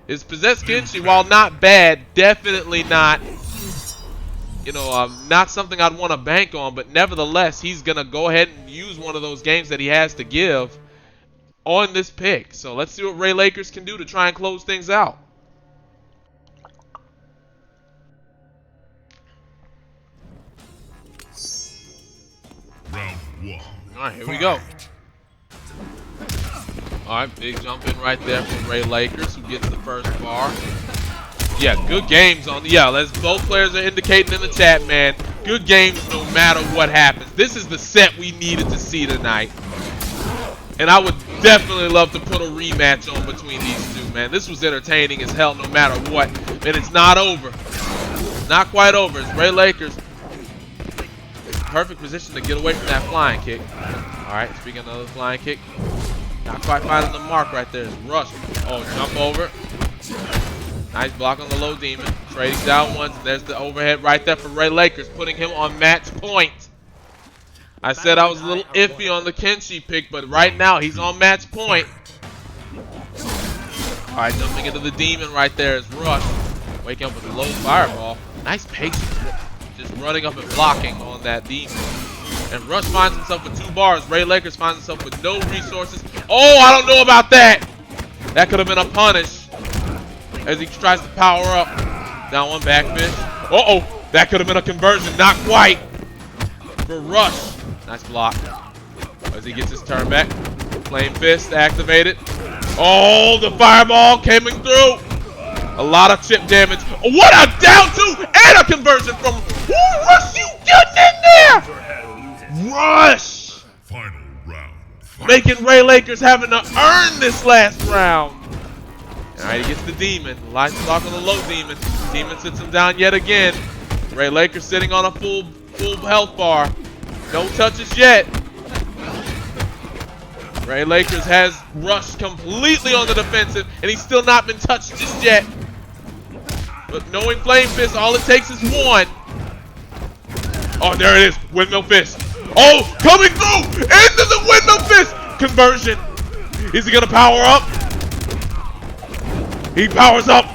A: His Possessed Kenshi, while not bad, definitely not, not something I'd want to bank on, but nevertheless, he's going to go ahead and use one of those games that he has to give on this pick. So let's see what RayLakers can do to try and close things out.
C: Round 1.
A: Alright, here we go. Alright, big jump in right there from RayLakers, who gets the first bar. Yeah, good games on the... Yeah, both players are indicating in the chat, man. Good games no matter what happens. This is the set we needed to see tonight. And I would definitely love to put a rematch on between these two, man. This was entertaining as hell no matter what. And it's not over. Not quite over. It's RayLakers. Perfect position to get away from that flying kick. Alright, speaking of the flying kick. Not quite finding the mark right there. It's Rush. Oh, jump over. Nice block on the low demon. Trading down once. There's the overhead right there for RayLakers, putting him on match point. I said I was a little iffy on the Kenshi pick, but right now he's on match point. Alright, jumping into the demon right there is Rush. Waking up with a low fireball. Nice patience. Just running up and blocking on that demon. And Rush finds himself with 2 bars. RayLakers finds himself with no resources. Oh, I don't know about that. That could have been a punish. As he tries to power up. Down one backfish. Uh-oh. That could have been a conversion. Not quite. For Rush. Nice block. As he gets his turn back. Flame Fist activated. Oh, the fireball coming through. A lot of chip damage. What a down 2 and a conversion from... Ooh, Rush, you getting in there? Rush!
C: Final round. Fight.
A: Making RayLakers having to earn this last round. Alright, he gets the demon. Light block on the low demon. Demon sits him down yet again. RayLakers sitting on a full health bar. No touches yet. RayLakers has Rush completely on the defensive, and he's still not been touched just yet. But knowing Flame Fist, all it takes is 1. Oh, there it is. Windmill Fist. Oh, coming through into the Windmill Fist. Conversion. Is he going to power up? He powers up.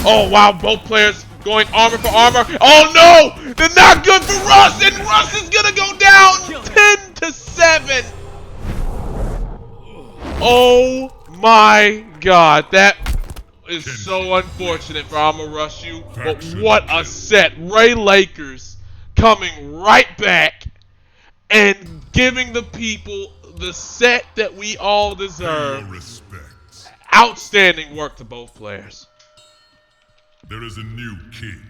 A: Oh, wow. Both players going armor for armor. Oh, no. They're not good for Rush. And Rush is going to go down 10-7. Oh, my God. That is so unfortunate for I'ma Rush You. But what a set. RayLakers coming right back and giving the people the set that we all deserve. Outstanding work to both players.
C: There is a new king.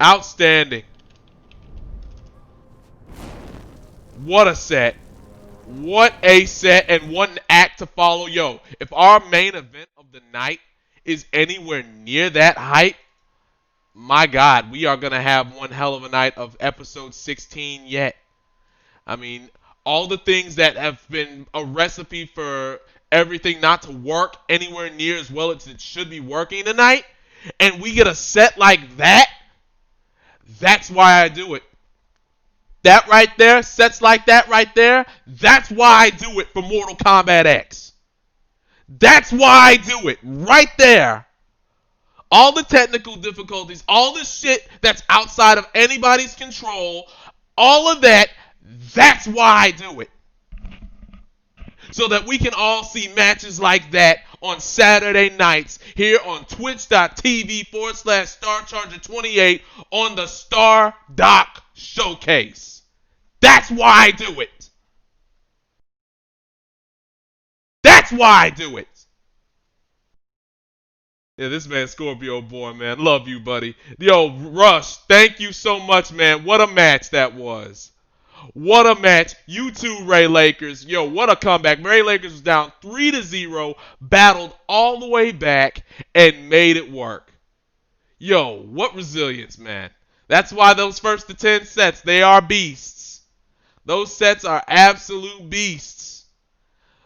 A: Outstanding. What a set. What a set and what an act to follow. Yo, if our main event of the night is anywhere near that hype, my God, we are going to have one hell of a night of episode 16 yet. I mean, all the things that have been a recipe for everything not to work anywhere near as well as it should be working tonight, and we get a set like that, that's why I do it. That right there, sets like that right there, that's why I do it for Mortal Kombat X. That's why I do it, right there. All the technical difficulties, all the shit that's outside of anybody's control, all of that, that's why I do it. So that we can all see matches like that on Saturday nights here on twitch.tv/StarCharger28 on the StarDock Shwocase. That's why I do it. That's why I do it. Yeah, this man Scorpio boy, man. Love you, buddy. Yo, Rush, thank you so much, man. What a match that was. What a match. You too, RayLakers. Yo, what a comeback. RayLakers was down 3-0, battled all the way back, and made it work. Yo, what resilience, man. That's why those first to 10 sets, they are beasts. Those sets are absolute beasts.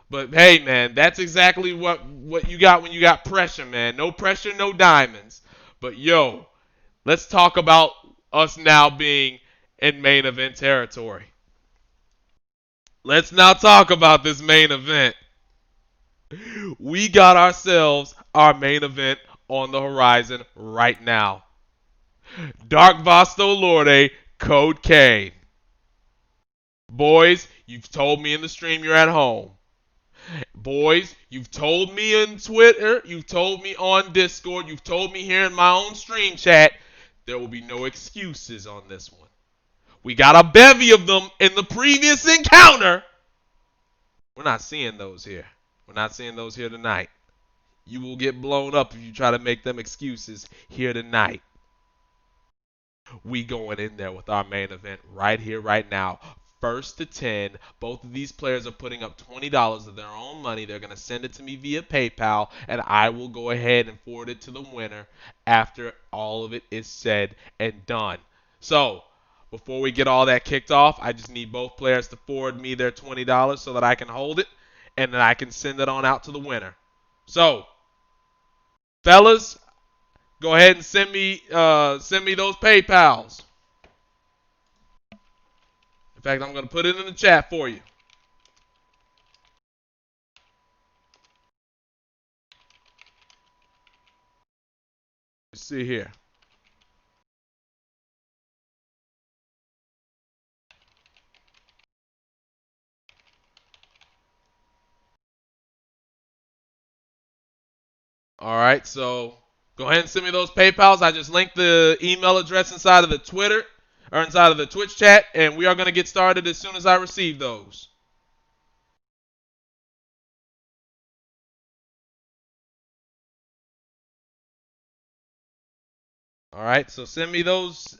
A: But hey, man, that's exactly what you got when you got pressure, man. No pressure, no diamonds. But yo, let's talk about us now being in main event territory. Let's now talk about this main event. We got ourselves our main event on the horizon right now. Darkk VastoLorde, Codecaine. Boys, you've told me in the stream you're at home. Boys, you've told me on Twitter, you've told me on Discord, you've told me here in my own stream chat, there will be no excuses on this one. We got a bevy of them in the previous encounter. We're not seeing those here. We're not seeing those here tonight. You will get blown up if you try to make them excuses here tonight. We going in there with our main event right here, right now. First to 10. Both of these players are putting up $20 of their own money. They're going to send it to me via PayPal, and I will go ahead and forward it to the winner after all of it is said and done. So, before we get all that kicked off, I just need both players to forward me their $20 so that I can hold it, and then I can send it on out to the winner. So, fellas, go ahead and send me those PayPals. In fact, I'm going to put it in the chat for you. Let's see here. All right, so go ahead and send me those PayPals. I just linked the email address inside of the Twitter or inside of the Twitch chat, and we are going to get started as soon as I receive those. All right, so send me those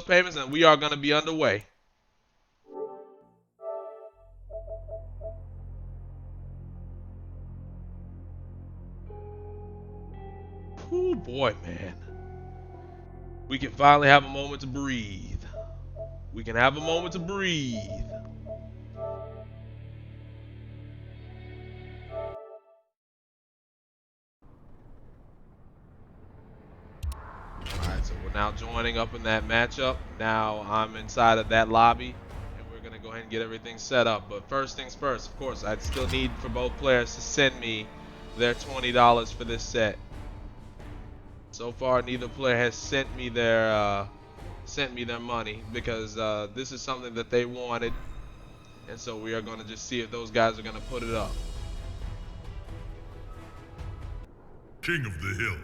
A: payments, and we are going to be underway. Oh boy, man. We can finally have a moment to breathe. We can have a moment to breathe. Alright, so we're now joining up in that matchup. Now I'm inside of that lobby, and we're going to go ahead and get everything set up. But first things first, of course, I'd still need for both players to send me their $20 for this set. So far, neither player has sent me their money because this is something that they wanted, and so we are going to just see if those guys are going to put it up.
C: King of the Hill.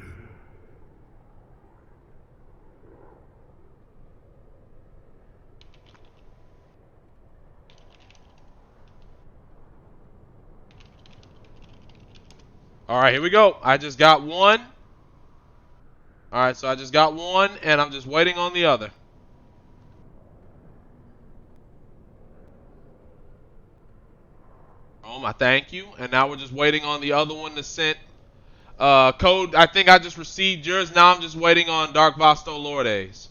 A: All right, here we go. I just got one. All right, so I just got one, and I'm just waiting on the other. I thank you. And now we're just waiting on the other one to send code. I think I just received yours. Now I'm just waiting on Darkk VastoLorde's.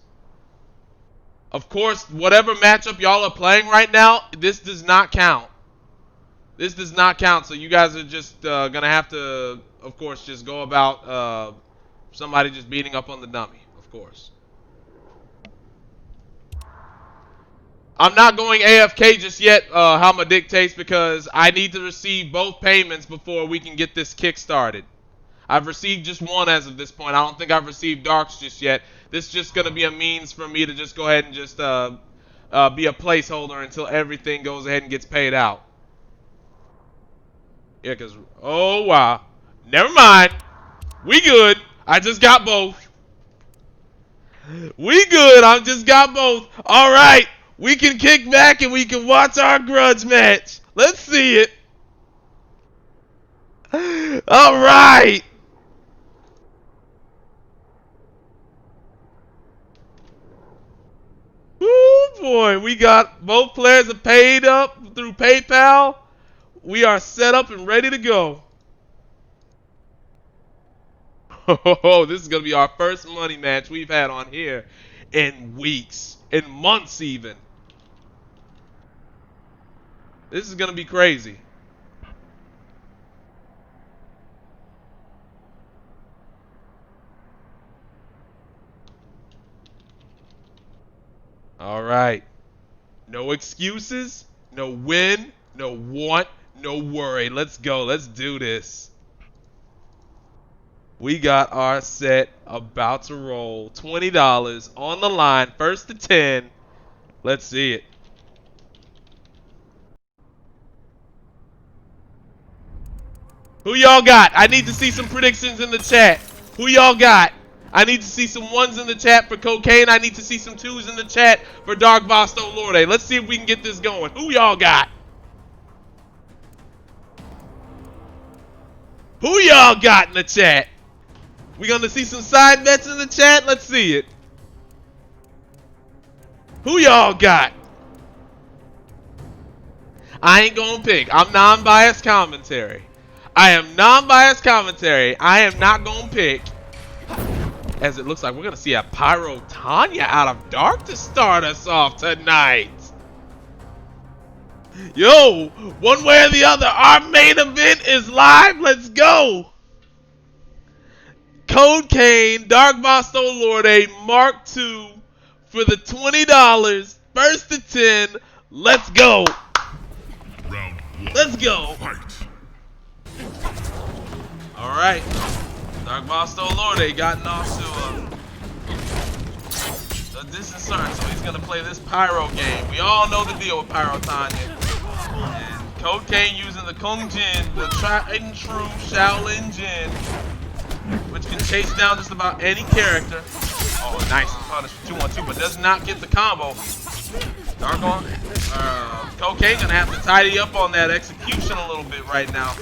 A: Of course, whatever matchup y'all are playing right now, this does not count. This does not count. So you guys are just going to have to, of course, just go about somebody just beating up on the dummy, of course. I'm not going AFK just yet, Hama dictates, because I need to receive both payments before we can get this kick started. I've received just one as of this point. I don't think I've received Dark's just yet. This is just going to be a means for me to just go ahead and just be a placeholder until everything goes ahead and gets paid out. Yeah, because, oh, wow. Never mind. We good. I just got both. We good. I just got both. All right. We can kick back and we can watch our grudge match. Let's see it. All right. Oh boy, we got both players are paid up through PayPal. We are set up and ready to go. Oh, this is going to be our first money match we've had on here in weeks, in months even. This is going to be crazy. No excuses, no win, no want, no worry. Let's go. Let's do this. We got our set about to roll. $20 on the line. First to 10. Let's see it. Who y'all got? I need to see some predictions in the chat. Who y'all got? I need to see some ones in the chat for Codecaine. I need to see some twos in the chat for Darkk VastoLorde. Let's see if we can get this going. Who y'all got? Who y'all got in the chat? We gonna see some side bets in the chat? Let's see it. Who y'all got? I ain't gonna pick. I'm non-biased commentary. I am non-biased commentary. I am not gonna pick. As it looks like we're gonna see a Pyro Tanya out of Dark to start us off tonight. Yo, one way or the other, our main event is live. Let's go. Codecaine, Darkk VastoLorde, Mark II for the $20. First to 10. Let's go.
C: Round 1.
A: Let's go.
C: Fight.
A: All right. Darkk VastoLorde gotten off to a decent start, so he's gonna play this Pyro game. We all know the deal with Pyro Tanya. And Codecaine using the Kung Jin, the tried and true Shaolin Jin, which can chase down just about any character. Oh, nice punish for 2-1-2, but does not get the combo. Dark on. Codecaine gonna have to tidy up on that execution a little bit right now.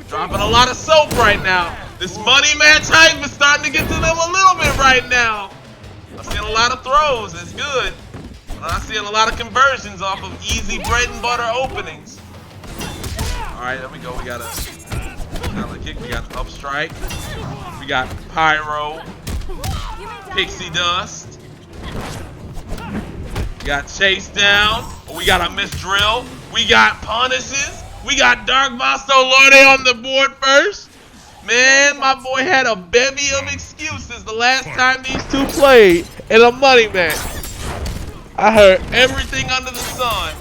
A: Dropping a lot of soap right now. This money match hype is starting to get to them a little bit right now. I'm seeing a lot of throws. It's good. But I'm seeing a lot of conversions off of easy bread and butter openings. All right, there we go. We got a kick. We got an up strike. We got Pyro. Pixie Dust. We got chase down. We got a miss drill. We got punishes. We got Darkk VastoLorde on the board first. Man, my boy had a bevy of excuses the last time these two played in a money match. I heard everything under the sun.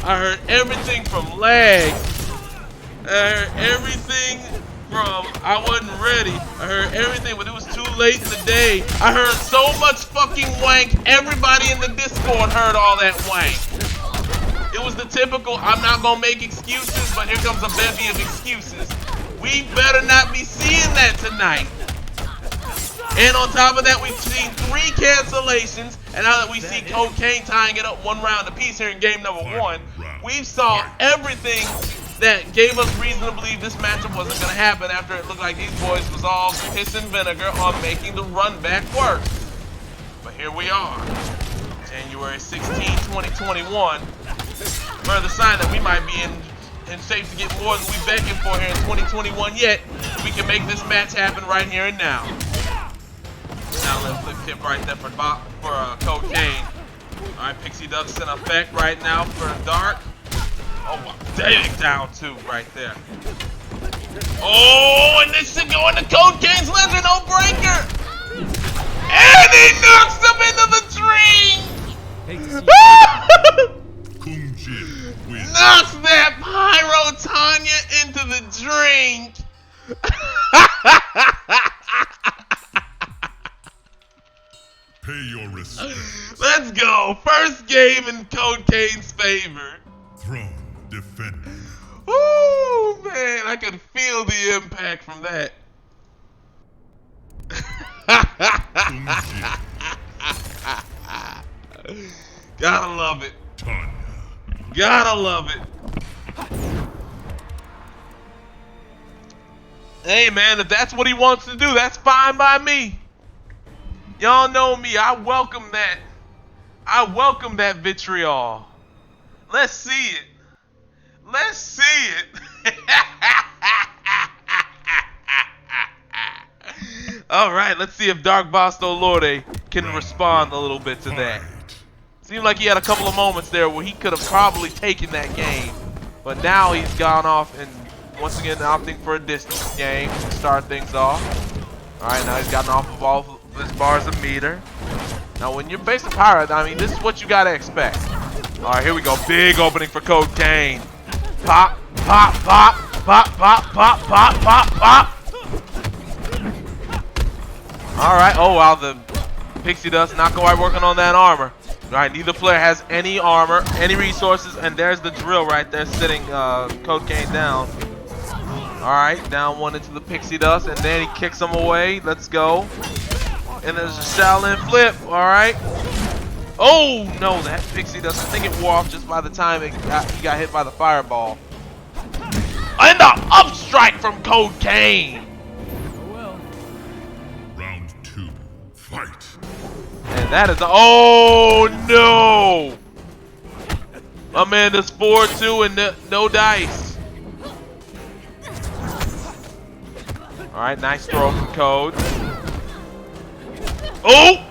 A: I heard everything from lag. I heard everything from I wasn't ready. I heard everything, but it was too late in the day. I heard so much fucking wank. Everybody in the Discord heard all that wank. It was the typical, I'm not gonna make excuses, but here comes a bevy of excuses. We better not be seeing that tonight. And on top of that, we've seen 3 cancellations, and now that we see Codecaine tying it up 1 round apiece here in game number 1, we saw everything that gave us reason to believe this matchup wasn't gonna happen after it looked like these boys was all piss and vinegar on making the run back work. But here we are, January 16, 2021. Further sign that we might be in shape to get more than we begging for here in 2021 yet. We can make this match happen right here and now. Now let's flip tip right there for Codecaine. All right, Pixie Dust's in effect right now for Dark. Oh, dang, down 2 right there. Oh, and this should go into Codecaine's Lizard, no breaker. And he knocks him into the tree.
C: Kung Jin wins.
A: Knocks that Pyro Tanya into the drink.
C: Pay your respect.
A: Let's go. First game in Codecaine's favor.
C: Throne defender.
A: Ooh, man. I can feel the impact from that.
C: Kung Jin.
A: Gotta love it.
C: Tanya.
A: Gotta love it. Hey, man, if that's what he wants to do, that's fine by me. Y'all know me. I welcome that. I welcome that vitriol. Let's see it. Let's see it. All right, let's see if Darkk VastoLorde can respond a little bit to that. Seemed like he had a couple of moments there where he could have probably taken that game. But now he's gone off and once again opting for a distance game to start things off. All right, now he's gotten off of all of his bars of meter. Now, when you're facing Pirate, I mean, this is what you gotta expect. All right, here we go. Big opening for Codecaine. Pop, pop, pop, pop, pop, pop, pop, pop, pop. All right. Oh, wow. The Pixie Dust not quite working on that armor. All right. Neither player has any armor, any resources, and there's the drill right there sitting Codecaine down. All right. Down one into the Pixie Dust, and then he kicks him away. Let's go. And there's a Shaolin flip. All right. Oh, no. That Pixie Dust, I think it wore off just by the time he got hit by the fireball. And the up strike from Codecaine.
C: Round 2, fight.
A: And that is oh no! My man does 4-2 and no dice. All right, nice throw from Code. Oh!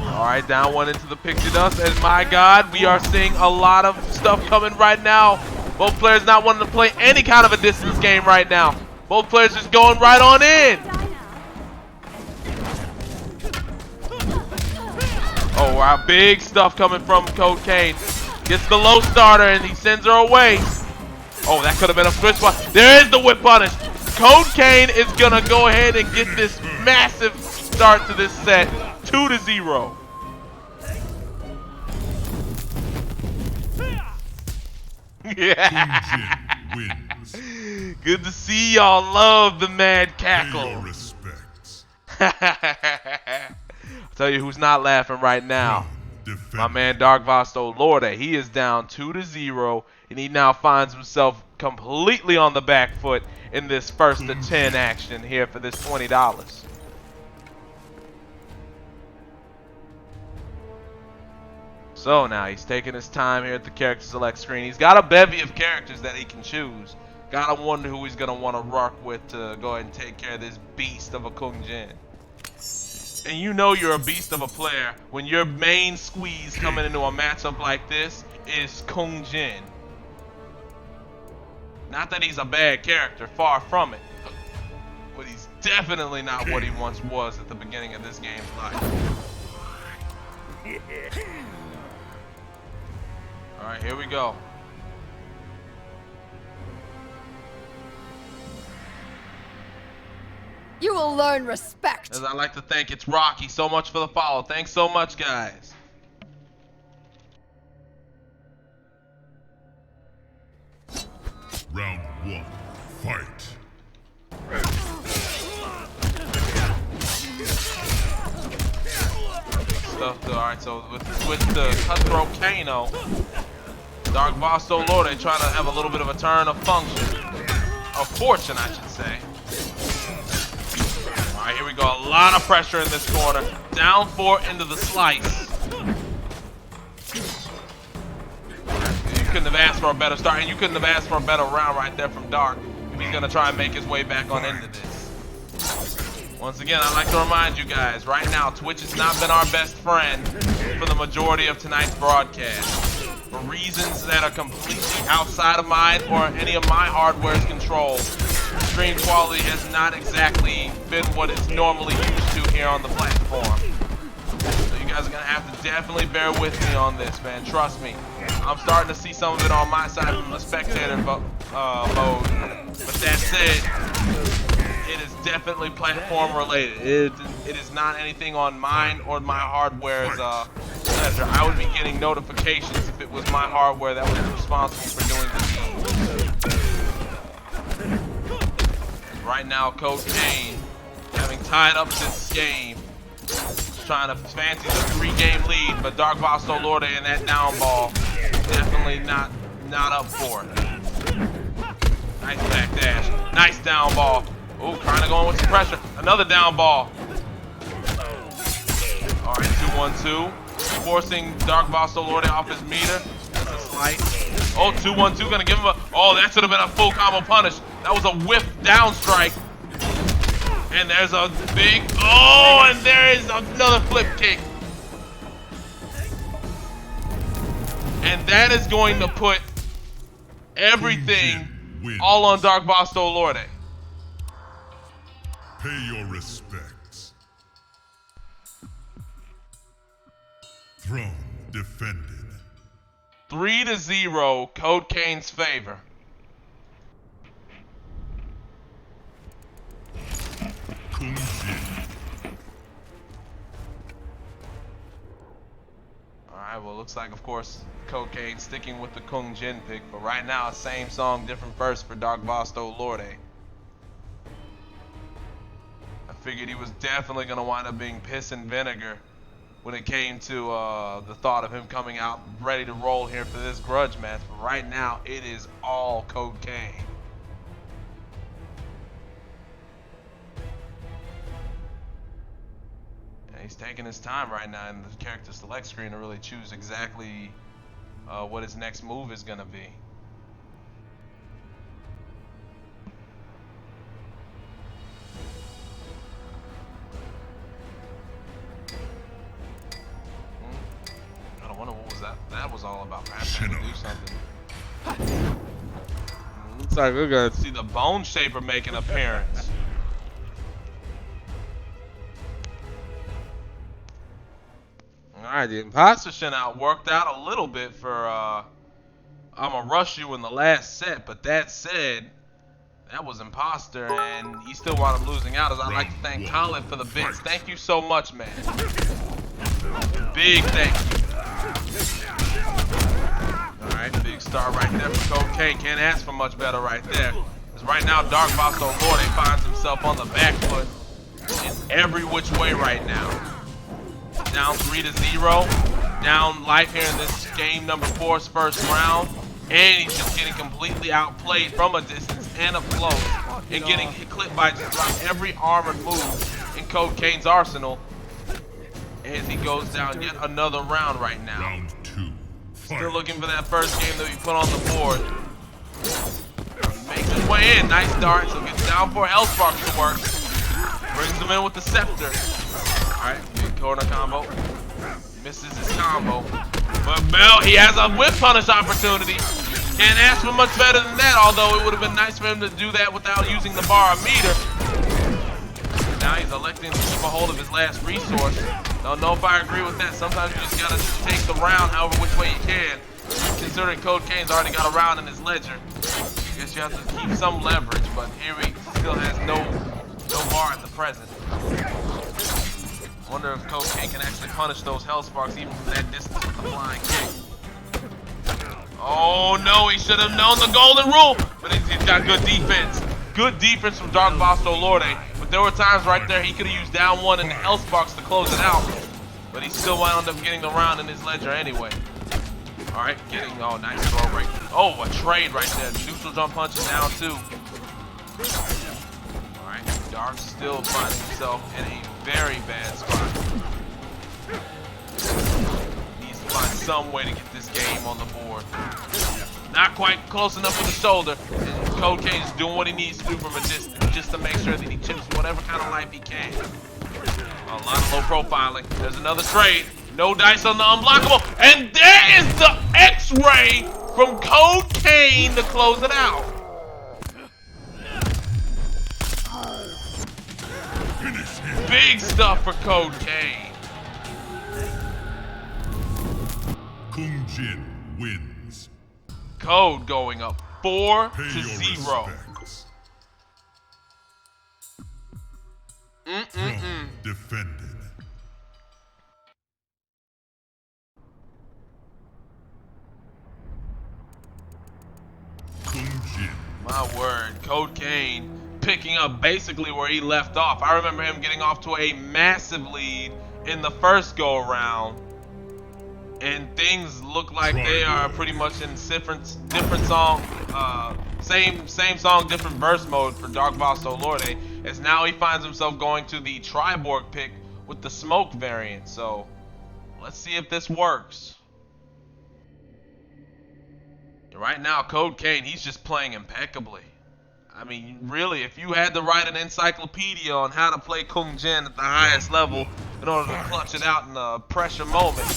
A: All right, down one into the Pixie Dust, and my God, we are seeing a lot of stuff coming right now. Both players not wanting to play any kind of a distance game right now. Both players just going right on in. Oh, wow, big stuff coming from Codecaine. Gets the low starter, and he sends her away. Oh, that could have been a switch spot. There is the whip punish. Codecaine is going to go ahead and get this massive start to this set. 2-0. Yeah.
C: Wins.
A: Good to see y'all love the mad
C: Pay
A: cackle.
C: your respects.
A: I'll tell you who's not laughing right now.
C: Defend.
A: My man Darkk VastoLorde. He is down 2-0, and he now finds himself completely on the back foot in this first to 10 action here for this $20. So now he's taking his time here at the character select screen. He's got a bevy of characters that he can choose. Gotta wonder who he's gonna want to work with to go ahead and take care of this beast of a Kung Jin. And you know you're a beast of a player when your main squeeze coming into a matchup like this is Kung Jin. Not that he's a bad character, far from it. But he's definitely not what he once was at the beginning of this game's life. Alright, here we go.
B: You will learn respect.
A: As I like to thank, it's Rocky so much for the follow. Thanks so much, guys.
C: Round 1, fight.
A: Alright, so with the switch to Cutthroat Kano, Darkk VastoLorde trying to have a little bit of a turn of function. Of fortune, I should say. Alright, here we go. A lot of pressure in this corner. Down 4 into the slice. You couldn't have asked for a better start, and you couldn't have asked for a better round right there from Darkk if he's going to try and make his way back on into this. Once again, I'd like to remind you guys, right now, Twitch has not been our best friend for the majority of tonight's broadcast. For reasons that are completely outside of mine or any of my hardware's control, stream quality has not exactly been what it's normally used to here on the platform. So you guys are going to have to definitely bear with me on this, man. Trust me. I'm starting to see some of it on my side from the spectator mode. But that said, it is definitely platform related. It is not anything on mine or my hardware's pleasure. I would be getting notifications if it was my hardware that was responsible for doing this. Right now, Codecaine, having tied up this game, trying to fancy the 3-game lead, but Darkk VastoLorde and that down ball definitely not up for it. Nice back dash, nice down ball. Oh, kind of going with some pressure. Another down ball. All right, 2-1-2. Forcing Darkk VastoLorde off his meter. That's a slice. Oh, 2-1-2, gonna give him a, oh, that should have been a full combo punish. That was a whiff down strike. And there's a big, oh, and there is another flip kick. And that is going to put everything all on Darkk VastoLorde.
C: Pay your respects. Throne defended.
A: 3-0, Codecaine's favor.
C: Kung Jin.
A: Alright, well, looks like, of course, Codecaine sticking with the Kung Jin pick, but right now, same song, different verse for Darkk VastoLorde. I figured he was definitely going to wind up being piss and vinegar when it came to the thought of him coming out ready to roll here for this grudge match, but right now, it is all Codecaine. He's taking his time right now in the character select screen to really choose exactly what his next move is going to be. I wonder what was that was all about. Perhaps he could do something. Looks like we're going to see the Bone Shaper make an appearance. Alright, the imposter shinout worked out a little bit for I'ma rush you in the last set, but that said, that was imposter and he still wound up losing out. As I'd like to thank Colin for the bits. Thank you so much, man. Big thank you. Alright, big star right there for Codecaine. Can't ask for much better right there. Because right now Darkk VastoLorde finds himself on the back foot in every which way right now. Down 3-0, down life here in this game number 4's first round, and he's just getting completely outplayed from a distance and a float, and getting clipped by just about every armored move in Codecaine's arsenal as he goes down yet another round right now.
C: Round 2.
A: Still looking for that first game that we put on the board. Makes his way in, nice dart, so gets down for health sparks to work. Brings him in with the scepter. Alright, big corner combo. Misses his combo. But Mel, he has a whip punish opportunity. Can't ask for much better than that, although it would have been nice for him to do that without using the bar meter. Now he's electing to keep a hold of his last resource. Don't know if I agree with that. Sometimes you just gotta take the round however which way you can. Considering Codecaine's already got a round in his ledger, I guess you have to keep some leverage, but here he still has no bar at the present. Wonder if Codecaine can actually punish those hell sparks even from that distance with the flying kick. Oh no, he should have known the golden rule, but he's got good defense. Good defense from Darkk VastoLorde, but there were times right there he could have used down one and the hell sparks to close it out, but he still wound up getting the round in his ledger anyway. All right, oh, nice throw break. Oh, a trade right there. Neutral jump punch is down too. All right, Dark still finding himself in a very bad spot. Needs to find some way to get this game on the board. Not quite close enough with the shoulder. And Codecaine is doing what he needs to do from a distance just to make sure that he chips whatever kind of life he can. A lot of low profiling. There's another trade. No dice on the unblockable. And there is the X-ray from Codecaine to close it out. Big stuff for Codecaine.
C: Kung Jin wins.
A: Code going up 4-0.
C: Defended. Kung Jin.
A: My word, Codecaine picking up basically where he left off. I remember him getting off to a massive lead in the first go around, and things look like they are pretty much in different song, same song, different verse mode for Darkk VastoLorde, as now he finds himself going to the Triborg pick with the smoke variant. So let's see if this works. Right now, Codecaine, he's just playing impeccably. I mean, really, if you had to write an encyclopedia on how to play Kung Jin at the highest level in order to clutch it out in a pressure moment,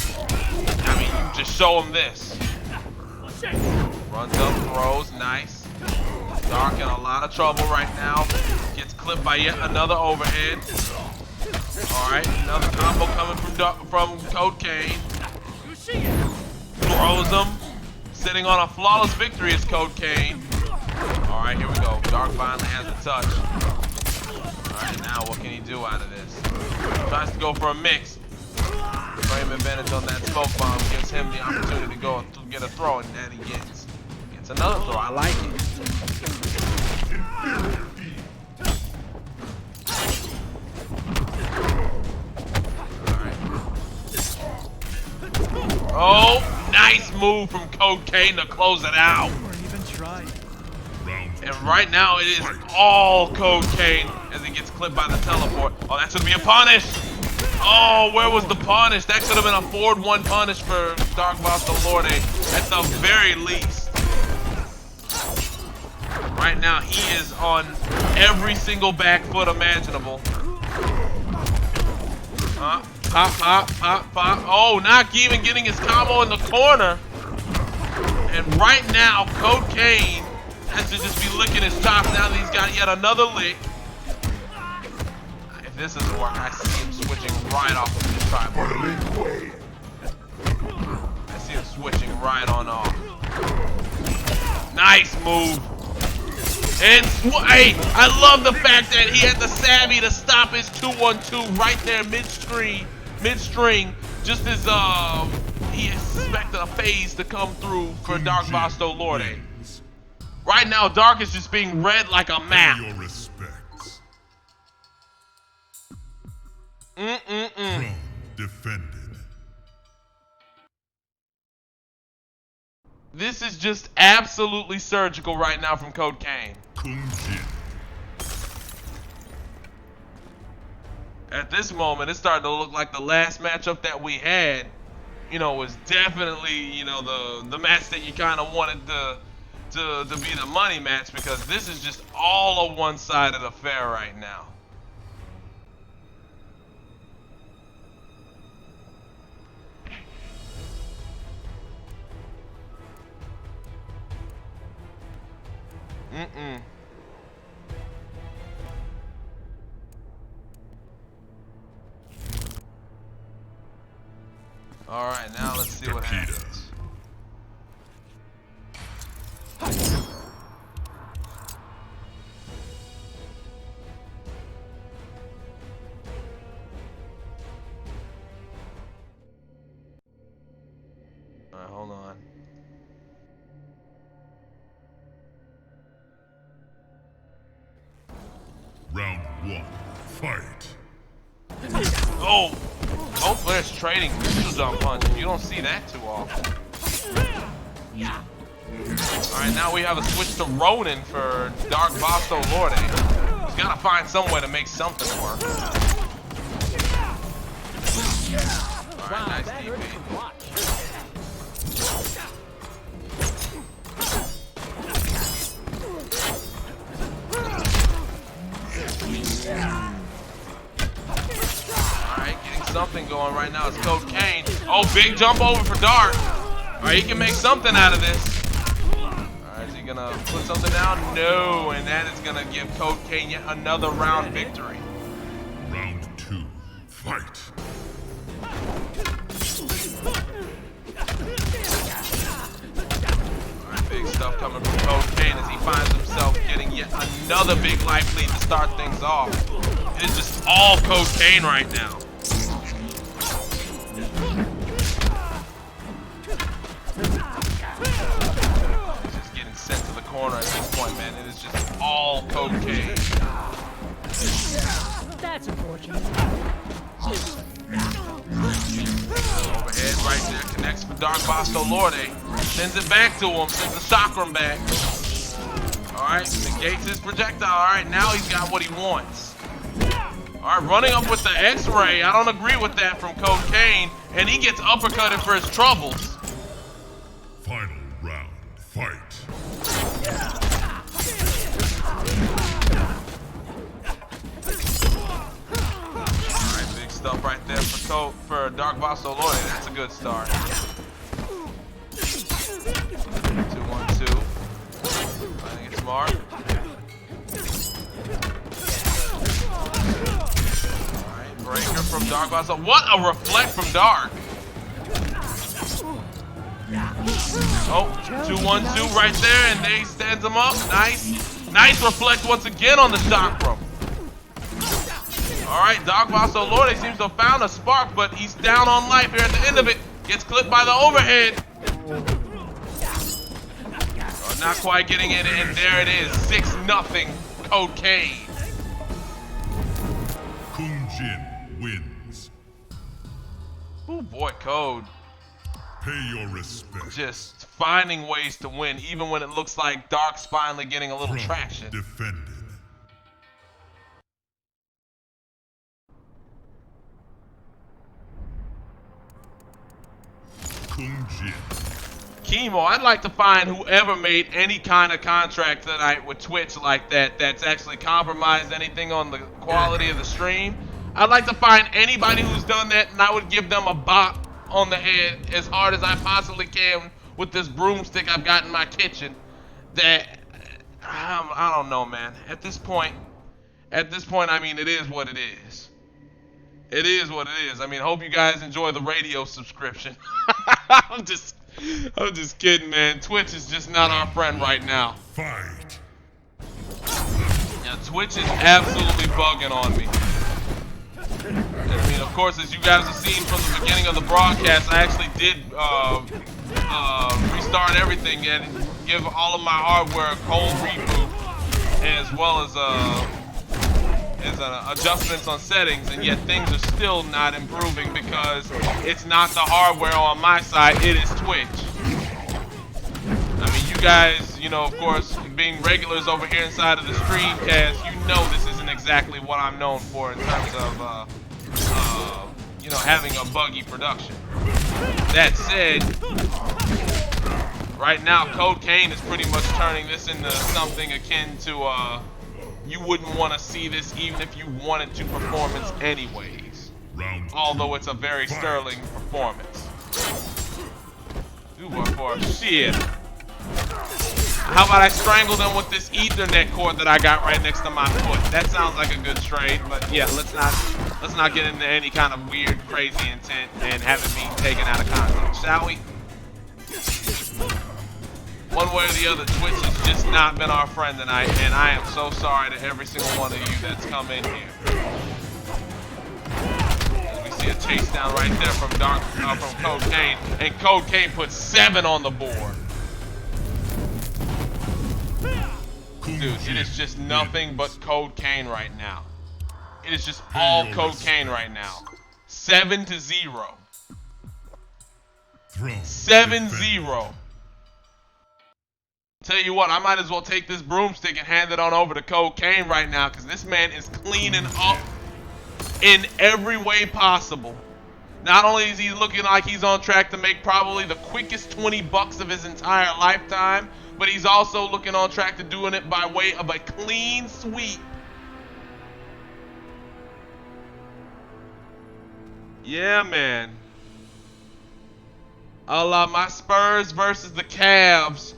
A: I mean, you just show him this. Runs up, throws, nice. Dark in a lot of trouble right now. Gets clipped by yet another overhead. All right, another combo coming from Codecaine. awesome. Sitting on a flawless victory is Codecaine. All right, here we go. Darkk finally has a touch. All right, now what can he do out of this? Tries to go for a mix. Frame advantage on that smoke bomb gives him the opportunity to go to get a throw, and that he gets another throw. I like it. Oh, nice move from Codecaine to close it out. And right now it is all Codecaine as he gets clipped by the teleport. Oh, that should be a punish. Oh, where was the punish? That could have been a forward 1 punish for Darkk VastoLorde at the very least. Right now he is on every single back foot imaginable. Pop, pop, pop, pop. Oh, not even getting his combo in the corner. And right now, Codecaine has to just be licking his chops now that he's got yet another lick. If this doesn't work, I see him switching right off of his tripod. I see him switching right on off. Nice move. And hey, I love the fact that he had the savvy to stop his 2-1-2 right there midstring, just as he expected a phase to come through for Darkk VastoLorde. Right now, Darkk is just being read like a map.
C: Your respects.
A: Throne
C: defended.
A: This is just absolutely surgical right now from Codecaine. At this moment, it's starting to look like the last matchup that we had, you know, was definitely, you know, the match that you kind of wanted to be the money match, because this is just all a one-sided affair right now. All right, now let's see what happens. All right, hold on.
C: Round 1, fight.
A: Oh, both players trading neutral jump punches. You don't see that too often. Alright, now we have a switch to Ronin for Darkk VastoLorde. He's gotta find some way to make something work. Alright, nice DP. Something going right now. It's Codecaine. Oh, big jump over for Darkk. All right, he can make something out of this. All right, is he gonna put something down? No, and that is gonna give Codecaine yet another round victory.
C: Round 2, fight.
A: All right, big stuff coming from Codecaine as he finds himself getting yet another big life lead to start things off. It is just all Codecaine right now. Corner at this point, man. It is just all Codecaine.
E: That's unfortunate.
A: Overhead right there connects for Darkk VastoLorde. Sends it back to him. Sends the chakram back. All right, negates his projectile. All right, now he's got what he wants. All right, running up with the X-ray. I don't agree with that from Codecaine, and he gets uppercutted for his troubles.
C: Final round, fight.
A: Alright, big stuff right there for Darkk VastoLorde. That's a good start. 2-1-2. Finding it smart. Alright, breaker from Darkk VastoLorde. What a reflect from Darkk! Oh, 2-1-2 right there, and they stands him up. Nice. Nice reflect once again on the shock bro. Alright, Darkk VastoLorde seems to have found a spark, but he's down on life here at the end of it. Gets clipped by the overhead. Oh, not quite getting it, and there it is. 6-0 Codecaine.
C: Kunjin wins.
A: Oh boy, Code.
C: Pay your respect.
A: Just finding ways to win, even when it looks like Dark's finally getting a little traction.
C: Defended. Kunjin.
A: Keemo, I'd like to find whoever made any kind of contract tonight with Twitch like that that's actually compromised anything on the quality of the stream. I'd like to find anybody who's done that, and I would give them a bop on the head as hard as I possibly can with this broomstick I've got in my kitchen. That I don't know, man. At this point, I mean, it is what it is. It is what it is. I mean, hope you guys enjoy the radio subscription. I'm just kidding, man. Twitch is just not our friend right now.
C: Fight.
A: Yeah, Twitch is absolutely bugging on me. I mean, of course, as you guys have seen from the beginning of the broadcast, I actually did restart everything and give all of my hardware a cold reboot, as well as adjustments on settings, and yet things are still not improving because it's not the hardware on my side, it is Twitch. I mean, you guys, you know, of course, being regulars over here inside of the streamcast, you know this isn't exactly what I'm known for in terms of, you know, having a buggy production. That said, right now, Codecaine is pretty much turning this into something akin to, you wouldn't want to see this even if you wanted to performance anyways. Although it's a very sterling performance. 2-1-4, shit. How about I strangle them with this Ethernet cord that I got right next to my foot? That sounds like a good trade, but yeah, let's not get into any kind of weird, crazy intent and have it be taken out of context, shall we? One way or the other, Twitch has just not been our friend tonight, and I am so sorry to every single one of you that's come in here. As we see a chase down right there from Codecaine, and Codecaine puts 7 on the board. Dude, it is just nothing but Codecaine right now. It is just all Codecaine right now. 7-0. 7-0. Tell you what, I might as well take this broomstick and hand it on over to Codecaine right now, because this man is cleaning up in every way possible. Not only is he looking like he's on track to make probably the quickest $20 of his entire lifetime, but he's also looking on track to doing it by way of a clean sweep. Yeah, man. A la my Spurs versus the Cavs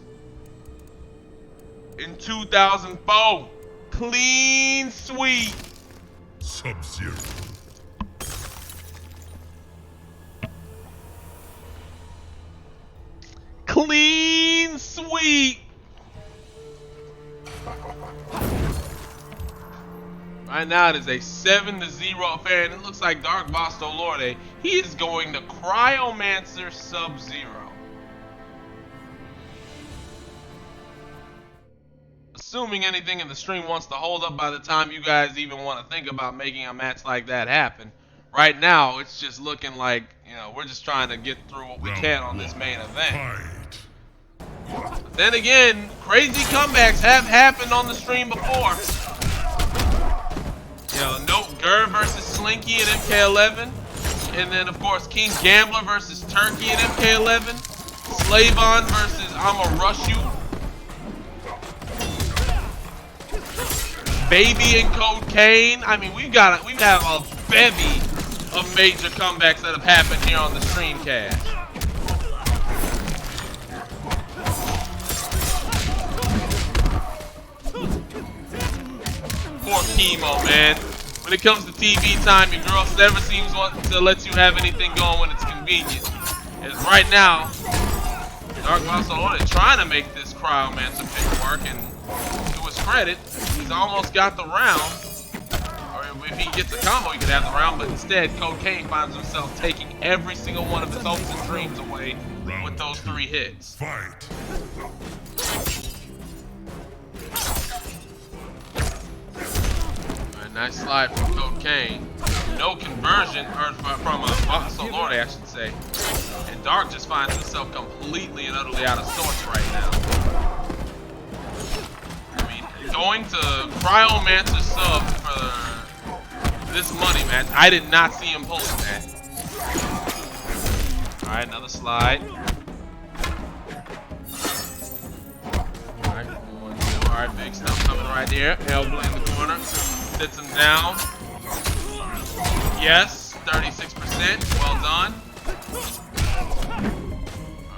A: in 2004. Clean sweep.
C: Sub-Zero.
A: Clean sweep. Right now it is a 7-0 affair, and it looks like Darkk VastoLorde, he is going to Cryomancer Sub-Zero. Assuming anything in the stream wants to hold up by the time you guys even want to think about making a match like that happen. Right now, it's just looking like, you know, we're just trying to get through what we can on this main event. But then again, crazy comebacks have happened on the stream before. You know, note Gur versus Slinky at MK11. And then, of course, King Gambler versus Turkey at MK11. Slavon versus I'ma Rush You. Baby and Codecaine. I mean, we have a bevy of major comebacks that have happened here on the streamcast. Poor Keemo, man. When it comes to TV time, your girl never seems to let you have anything going when it's convenient. As right now, Darkk VastoLorde trying to make this Cryomancer pick work, and to his credit, he's almost got the round. Or if he gets a combo, he could have the round, but instead, Codecaine finds himself taking every single one of his hopes and dreams away with those 3 hits.
C: Fight.
A: Alright, nice slide from Codecaine. No conversion, or from VastoLorde, I should say. And Darkk just finds himself completely and utterly out of sorts right now. I mean, going to Cryomancer sub for this money match, I did not see him pulling that. Alright, another slide. Alright, big stuff coming right here. Elbow in the corner. Sits him down. Yes, 36%. Well done.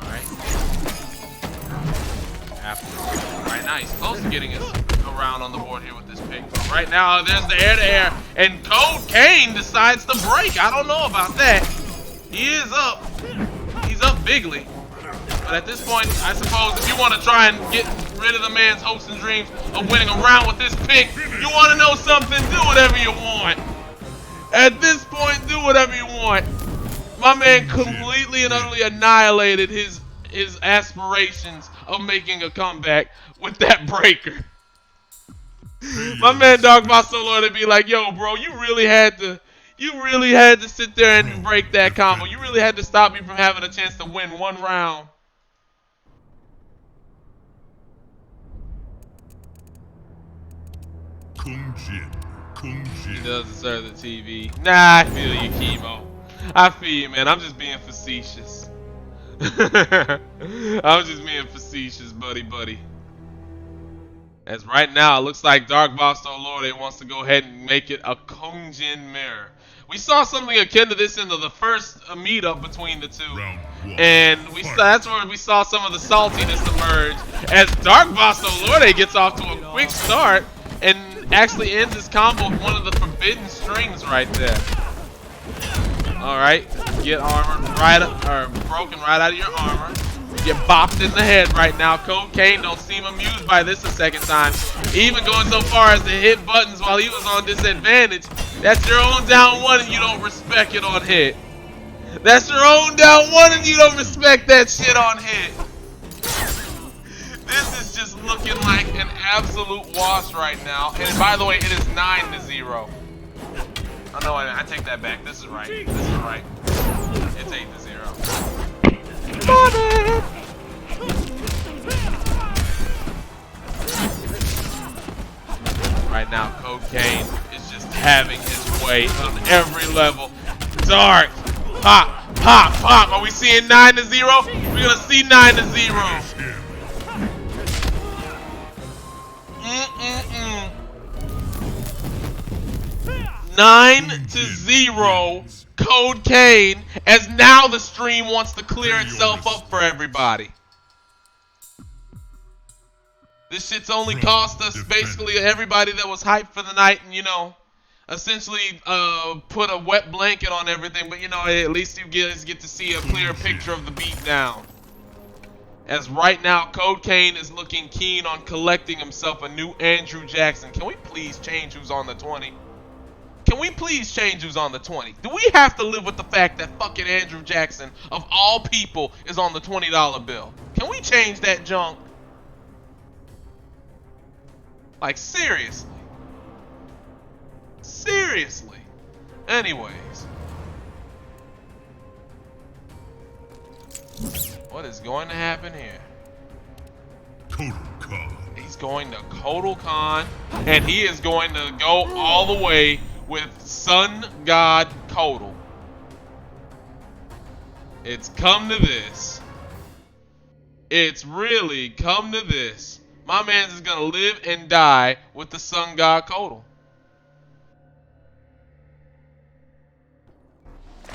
A: Alright. Alright, nice. Close to getting us around on the board here with this pick. But right now, there's the air-to-air. And Codecaine decides to break. I don't know about that. He is up. He's up bigly. But at this point, I suppose if you want to try and get rid of the man's hopes and dreams of winning a round with this pick, you want to know something, do whatever you want. At this point, do whatever you want. My man completely and utterly annihilated his aspirations of making a comeback with that breaker. My man Darkk VastoLorde would be like, yo, bro, you really had to sit there and break that combo. You really had to stop me from having a chance to win one round. He does deserve the TV. Nah, I feel you, Keemo. I feel you, man. I'm just being facetious. I'm just being facetious, buddy. As right now, it looks like Darkk VastoLorde wants to go ahead and make it a Kongjin mirror. We saw something akin to this in the first meetup between the two. And that's where we saw some of the saltiness emerge as Darkk VastoLorde gets off to a quick start and actually ends his combo with one of the forbidden strings right there. Alright, get armored right up, or broken right out of your armor. Get bopped in the head right now. Codecaine don't seem amused by this a second time. Even going so far as to hit buttons while he was on disadvantage. That's your own down one and you don't respect it on hit. That's your own down one and you don't respect that shit on hit. This is just looking like an absolute wash right now. And by the way, it is 9-0. Oh no, I take that back. This is right. This is right. It's 8-0. Money! Right now, Codecaine is just having his way on every level. Darkk, pop, pop, pop. Are we seeing 9-0? We're gonna see 9-0. 9-0 Codecaine, as now the stream wants to clear itself up for everybody. This shit's only cost us basically everybody that was hyped for the night and, you know, essentially put a wet blanket on everything, but you know, at least you guys get to see a clear picture of the beatdown. As right now, Codecaine is looking keen on collecting himself a new Andrew Jackson. Can we please change who's on the 20? Can we please change who's on the 20? Do we have to live with the fact that fucking Andrew Jackson, of all people, is on the $20 bill? Can we change that junk? Like, seriously. Seriously. Anyways. What is going to happen here?
C: Codecaine.
A: He's going to Codecaine, and he is going to go all the way with Sun God Codal. It's come to this. It's really come to this. My man's is gonna live and die with the Sun God Codal.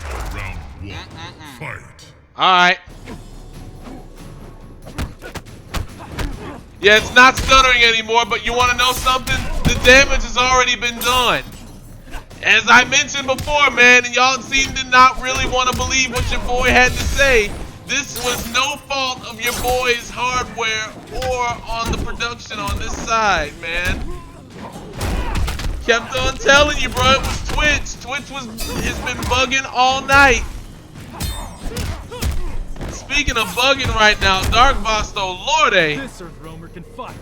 C: Round one. Fight.
A: Alright. Yeah, it's not stuttering anymore, but you wanna know something? The damage has already been done. As I mentioned before, man, and y'all seem to not really want to believe what your boy had to say, This was no fault of your boy's hardware or on the production on this side, man. Kept on telling you, bro, it was Twitch. Twitch has been bugging all night. Speaking of bugging right now, Darkk VastoLorde.
D: This Earth Roamer can fight.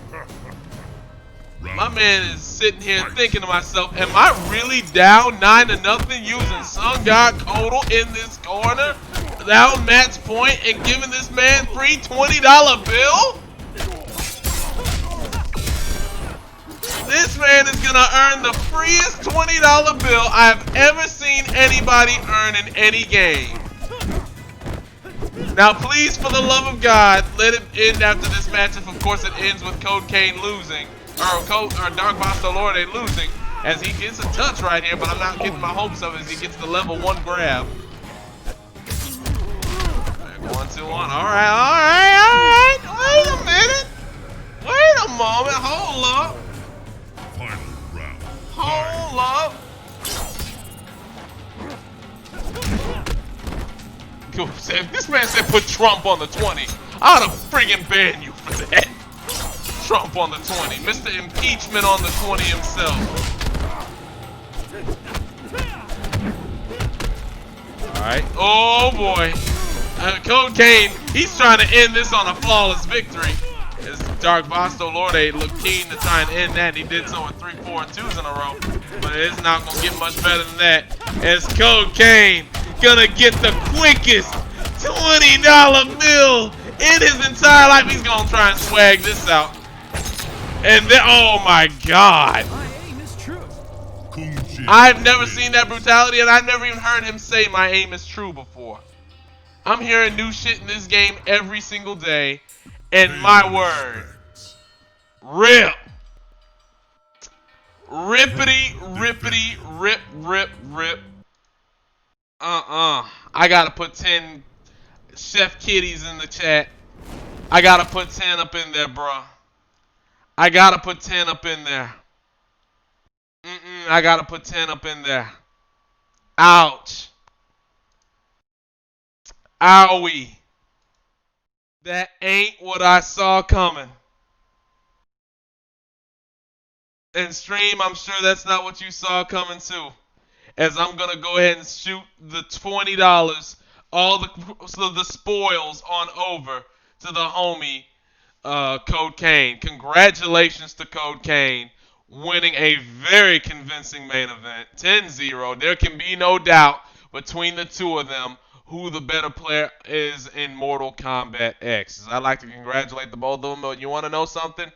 A: My man is sitting here thinking to myself, am I really down 9-0 using Sun God Kodal in this corner? Down match point and giving this man free $20 bill? This man is gonna earn the freest $20 bill I've ever seen anybody earn in any game. Now please, for the love of God, let it end after this match if of course it ends with Codecaine losing. Or Darkk VastoLorde losing, as he gets a touch right here, but I'm not getting my hopes up as he gets the level 1 grab. Right, 1-2-1. Alright. Wait a minute. Wait a moment. Hold up.
C: Final round.
A: Hold up. If this man said put Trump on the 20, I'd have friggin' banned you for that. Trump on the 20. Mr. Impeachment on the 20 himself. Alright. Oh boy. Codecaine, he's trying to end this on a flawless victory. As Darkk VastoLorde looked keen to try and end that. He did so with 3, 4, and 2s in a row. But it's not going to get much better than that. As Codecaine gonna get the quickest $20 bill in his entire life. He's going to try and swag this out. And then, oh my God.
D: My aim is true.
A: I've never seen that brutality, and I've never even heard him say my aim is true before. I'm hearing new shit in this game every single day, and my word, rip. Rippity, rippity, rip, rip, rip. I gotta put 10 Chef Kitties in the chat. I gotta put 10 up in there, bruh. I gotta put 10 up in there. I gotta put 10 up in there. Ouch. Owie. That ain't what I saw coming. And stream, I'm sure that's not what you saw coming too. As I'm gonna go ahead and shoot the $20, all the spoils on over to the homie Codecaine. Congratulations to Codecaine winning a very convincing main event. 10-0. There can be no doubt between the two of them who the better player is in Mortal Kombat X. I'd like to congratulate the both of them, but you want to know something?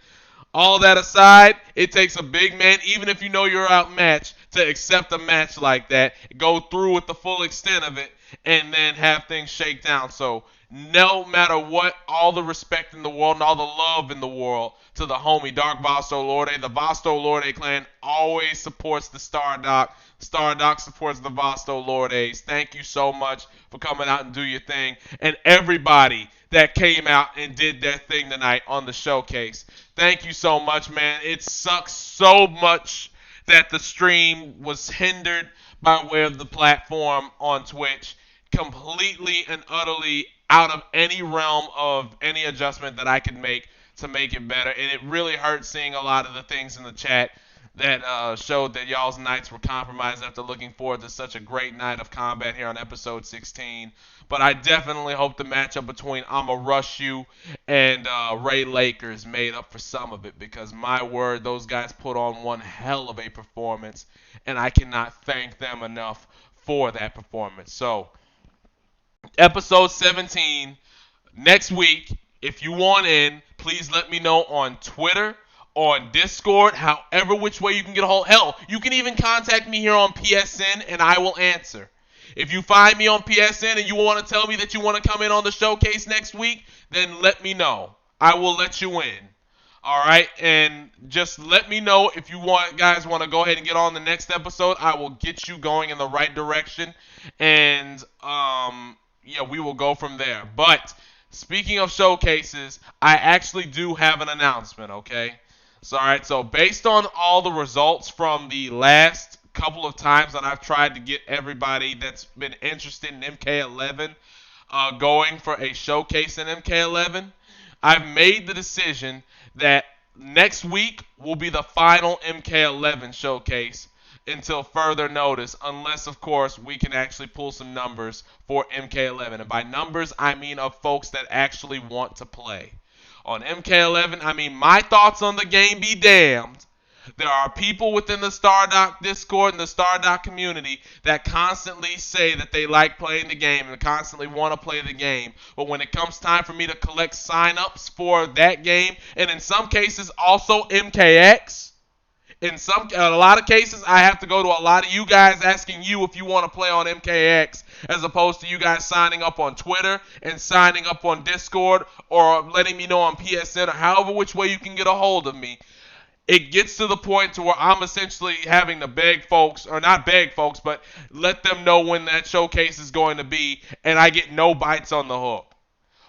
A: All that aside, it takes a big man, even if you know you're outmatched, to accept a match like that, go through with the full extent of it, and then have things shake down. So no matter what, all the respect in the world and all the love in the world to the homie Darkk VastoLorde. The VastoLorde clan always supports the StarDock. StarDock supports the VastoLordes. Thank you so much for coming out and do your thing. And everybody that came out and did their thing tonight on the showcase. Thank you so much, man. It sucks so much that the stream was hindered by way of the platform on Twitch. Completely and utterly out of any realm of any adjustment that I could make to make it better. And it really hurt seeing a lot of the things in the chat that showed that y'all's nights were compromised after looking forward to such a great night of combat here on episode 16. But I definitely hope the matchup between I'ma Rush You and RayLakers made up for some of it, because my word, those guys put on one hell of a performance, and I cannot thank them enough for that performance. So, episode 17, next week, if you want in, please let me know on Twitter, on Discord, however which way you can get a hold. Hell, you can even contact me here on PSN and I will answer. If you find me on PSN and you want to tell me that you want to come in on the showcase next week, then let me know. I will let you in. Alright, and just let me know if you guys want to go ahead and get on the next episode. I will get you going in the right direction. And yeah, we will go from there. But speaking of showcases, I actually do have an announcement, okay? So, alright, so based on all the results from the last couple of times that I've tried to get everybody that's been interested in MK11 going for a showcase in MK11. I've made the decision that next week will be the final MK11 showcase until further notice, unless, of course, we can actually pull some numbers for MK11. And by numbers, I mean of folks that actually want to play. On MK11, I mean my thoughts on the game be damned. There are people within the StarDock Discord and the StarDock community that constantly say that they like playing the game and constantly want to play the game. But when it comes time for me to collect signups for that game, and in some cases also MKX, in a lot of cases, I have to go to a lot of you guys asking you if you want to play on MKX, as opposed to you guys signing up on Twitter and signing up on Discord or letting me know on PSN or however which way you can get a hold of me. It gets to the point to where I'm essentially having to beg folks, or not beg folks, but let them know when that showcase is going to be, and I get no bites on the hook.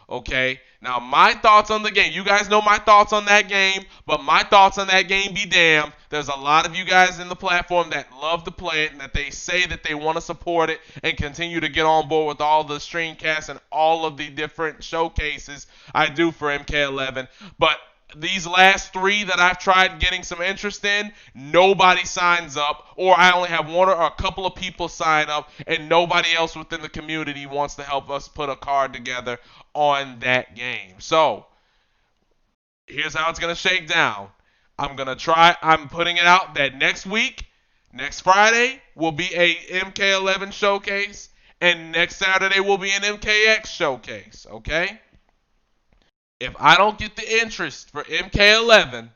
A: Okay? Now, my thoughts on the game. You guys know my thoughts on that game, but my thoughts on that game be damned. There's a lot of you guys in the platform that love to play it and that they say that they want to support it and continue to get on board with all the streamcasts and all of the different showcases I do for MK11. But these last 3 that I've tried getting some interest in, nobody signs up, or I only have one or a couple of people sign up, and nobody else within the community wants to help us put a card together on that game. So, here's how it's going to shake down. I'm putting it out that next week, next Friday, will be a MK11 showcase, and next Saturday will be an MKX showcase, okay? If I don't get the interest for MK11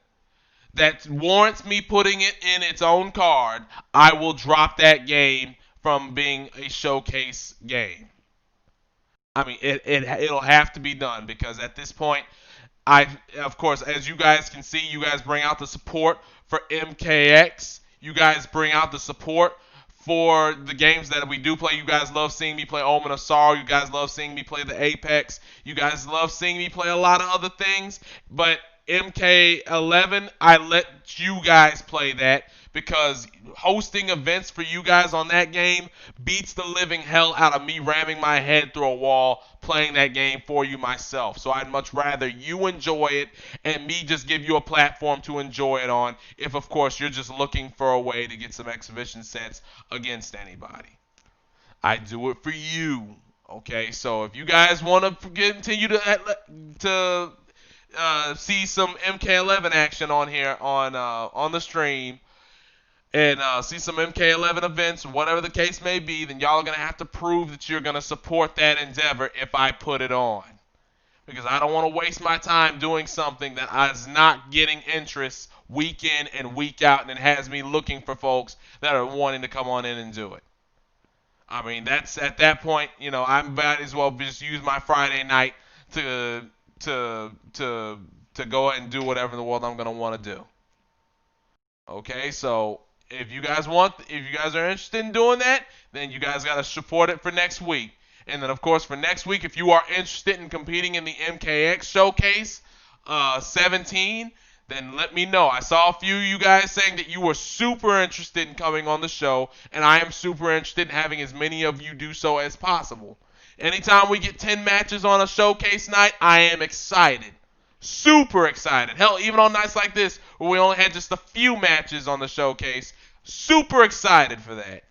A: that warrants me putting it in its own card, I will drop that game from being a showcase game. I mean, it'll have to be done, because at this point, of course, as you guys can see, you guys bring out the support for MKX. You guys bring out the support for the games that we do play. You guys love seeing me play Omen of Sorrow. You guys love seeing me play the Apex. You guys love seeing me play a lot of other things. But MK11, I let you guys play that, because hosting events for you guys on that game beats the living hell out of me ramming my head through a wall playing that game for you myself. So I'd much rather you enjoy it and me just give you a platform to enjoy it on, if of course you're just looking for a way to get some exhibition sets against anybody. I do it for you. Okay, so if you guys want to continue to see some MK11 action on here on the stream, and see some MK11 events, whatever the case may be, then y'all are going to have to prove that you're going to support that endeavor if I put it on. Because I don't want to waste my time doing something that is not getting interest week in and week out, and it has me looking for folks that are wanting to come on in and do it. I mean, that's at that point, you know, I might as well just use my Friday night to go ahead and do whatever in the world I'm going to want to do. Okay, so if you guys are interested in doing that, then you guys got to support it for next week. And then, of course, for next week, if you are interested in competing in the MKX Showcase 17, then let me know. I saw a few of you guys saying that you were super interested in coming on the show, and I am super interested in having as many of you do so as possible. Anytime we get 10 matches on a showcase night, I am excited. Super excited. Hell, even on nights like this, where we only had just a few matches on the showcase, super excited for that.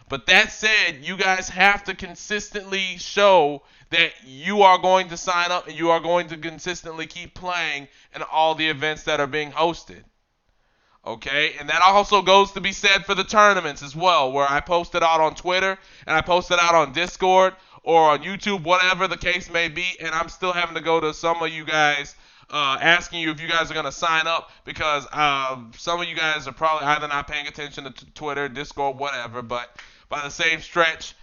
A: But that said, you guys have to consistently show that you are going to sign up and you are going to consistently keep playing in all the events that are being hosted. Okay? And that also goes to be said for the tournaments as well, where I post it out on Twitter and I post it out on Discord or on YouTube, whatever the case may be, and I'm still having to go to some of you guys asking you if you guys are going to sign up, because some of you guys are probably either not paying attention to Twitter, Discord, whatever, but by the same stretch,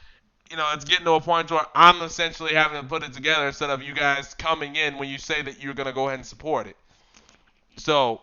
A: you know, it's getting to a point where I'm essentially having to put it together instead of you guys coming in when you say that you're going to go ahead and support it. So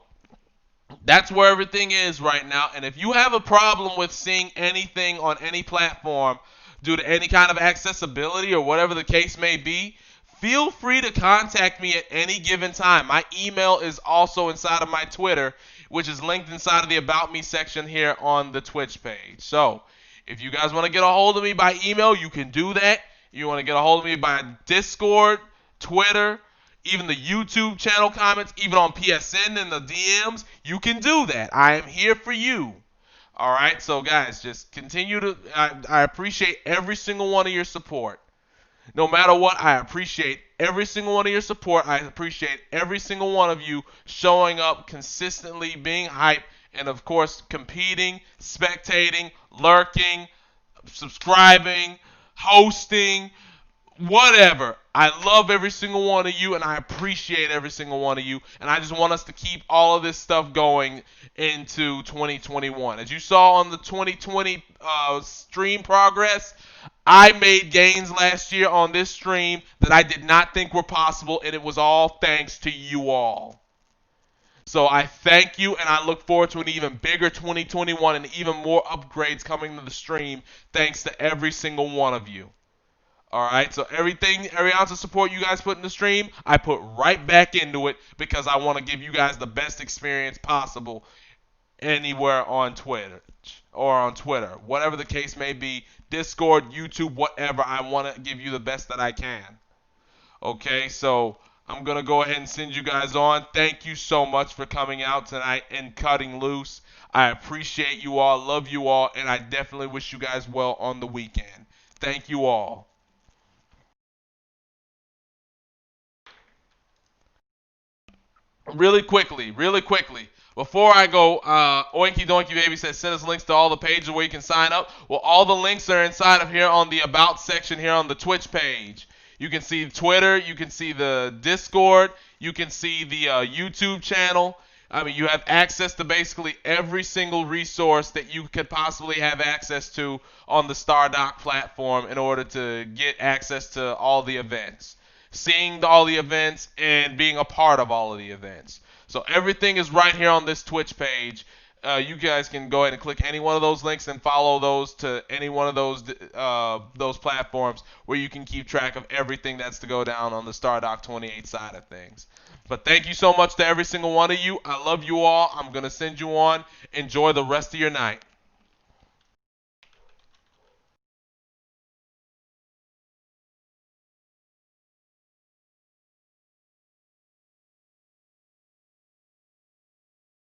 A: that's where everything is right now. And if you have a problem with seeing anything on any platform due to any kind of accessibility or whatever the case may be, feel free to contact me at any given time. My email is also inside of my Twitter, which is linked inside of the About Me section here on the Twitch page. So if you guys want to get a hold of me by email, you can do that. You want to get a hold of me by Discord, Twitter, even the YouTube channel comments, even on PSN and the DMs, you can do that. I am here for you. All right, so guys, just continue to. I appreciate every single one of your support. No matter what, I appreciate every single one of your support. I appreciate every single one of you showing up consistently, being hype, and of course, competing, spectating, lurking, subscribing, hosting, whatever. I love every single one of you, and I appreciate every single one of you, and I just want us to keep all of this stuff going into 2021. As you saw on the 2020 stream progress, I made gains last year on this stream that I did not think were possible, and it was all thanks to you all. So I thank you, and I look forward to an even bigger 2021 and even more upgrades coming to the stream thanks to every single one of you. All right, so every ounce of support you guys put in the stream, I put right back into it because I want to give you guys the best experience possible anywhere on Twitter whatever the case may be, Discord, YouTube, whatever. I want to give you the best that I can. Okay, so I'm going to go ahead and send you guys on. Thank you so much for coming out tonight and cutting loose. I appreciate you all, love you all, and I definitely wish you guys well on the weekend. Thank you all. Really quickly, before I go, OinkeyDoykeeBaby says send us links to all the pages where you can sign up. Well, all the links are inside of here on the About section here on the Twitch page. You can see Twitter, you can see the Discord, you can see the YouTube channel. I mean, you have access to basically every single resource that you could possibly have access to on the StarDock platform in order to get access to all the events. Seeing all the events and being a part of all of the events. So everything is right here on this Twitch page. You guys can go ahead and click any one of those links and follow those to any one of those platforms where you can keep track of everything that's to go down on the StarDock 28 side of things. But thank you so much to every single one of you. I love you all. I'm going to send you on. Enjoy the rest of your night.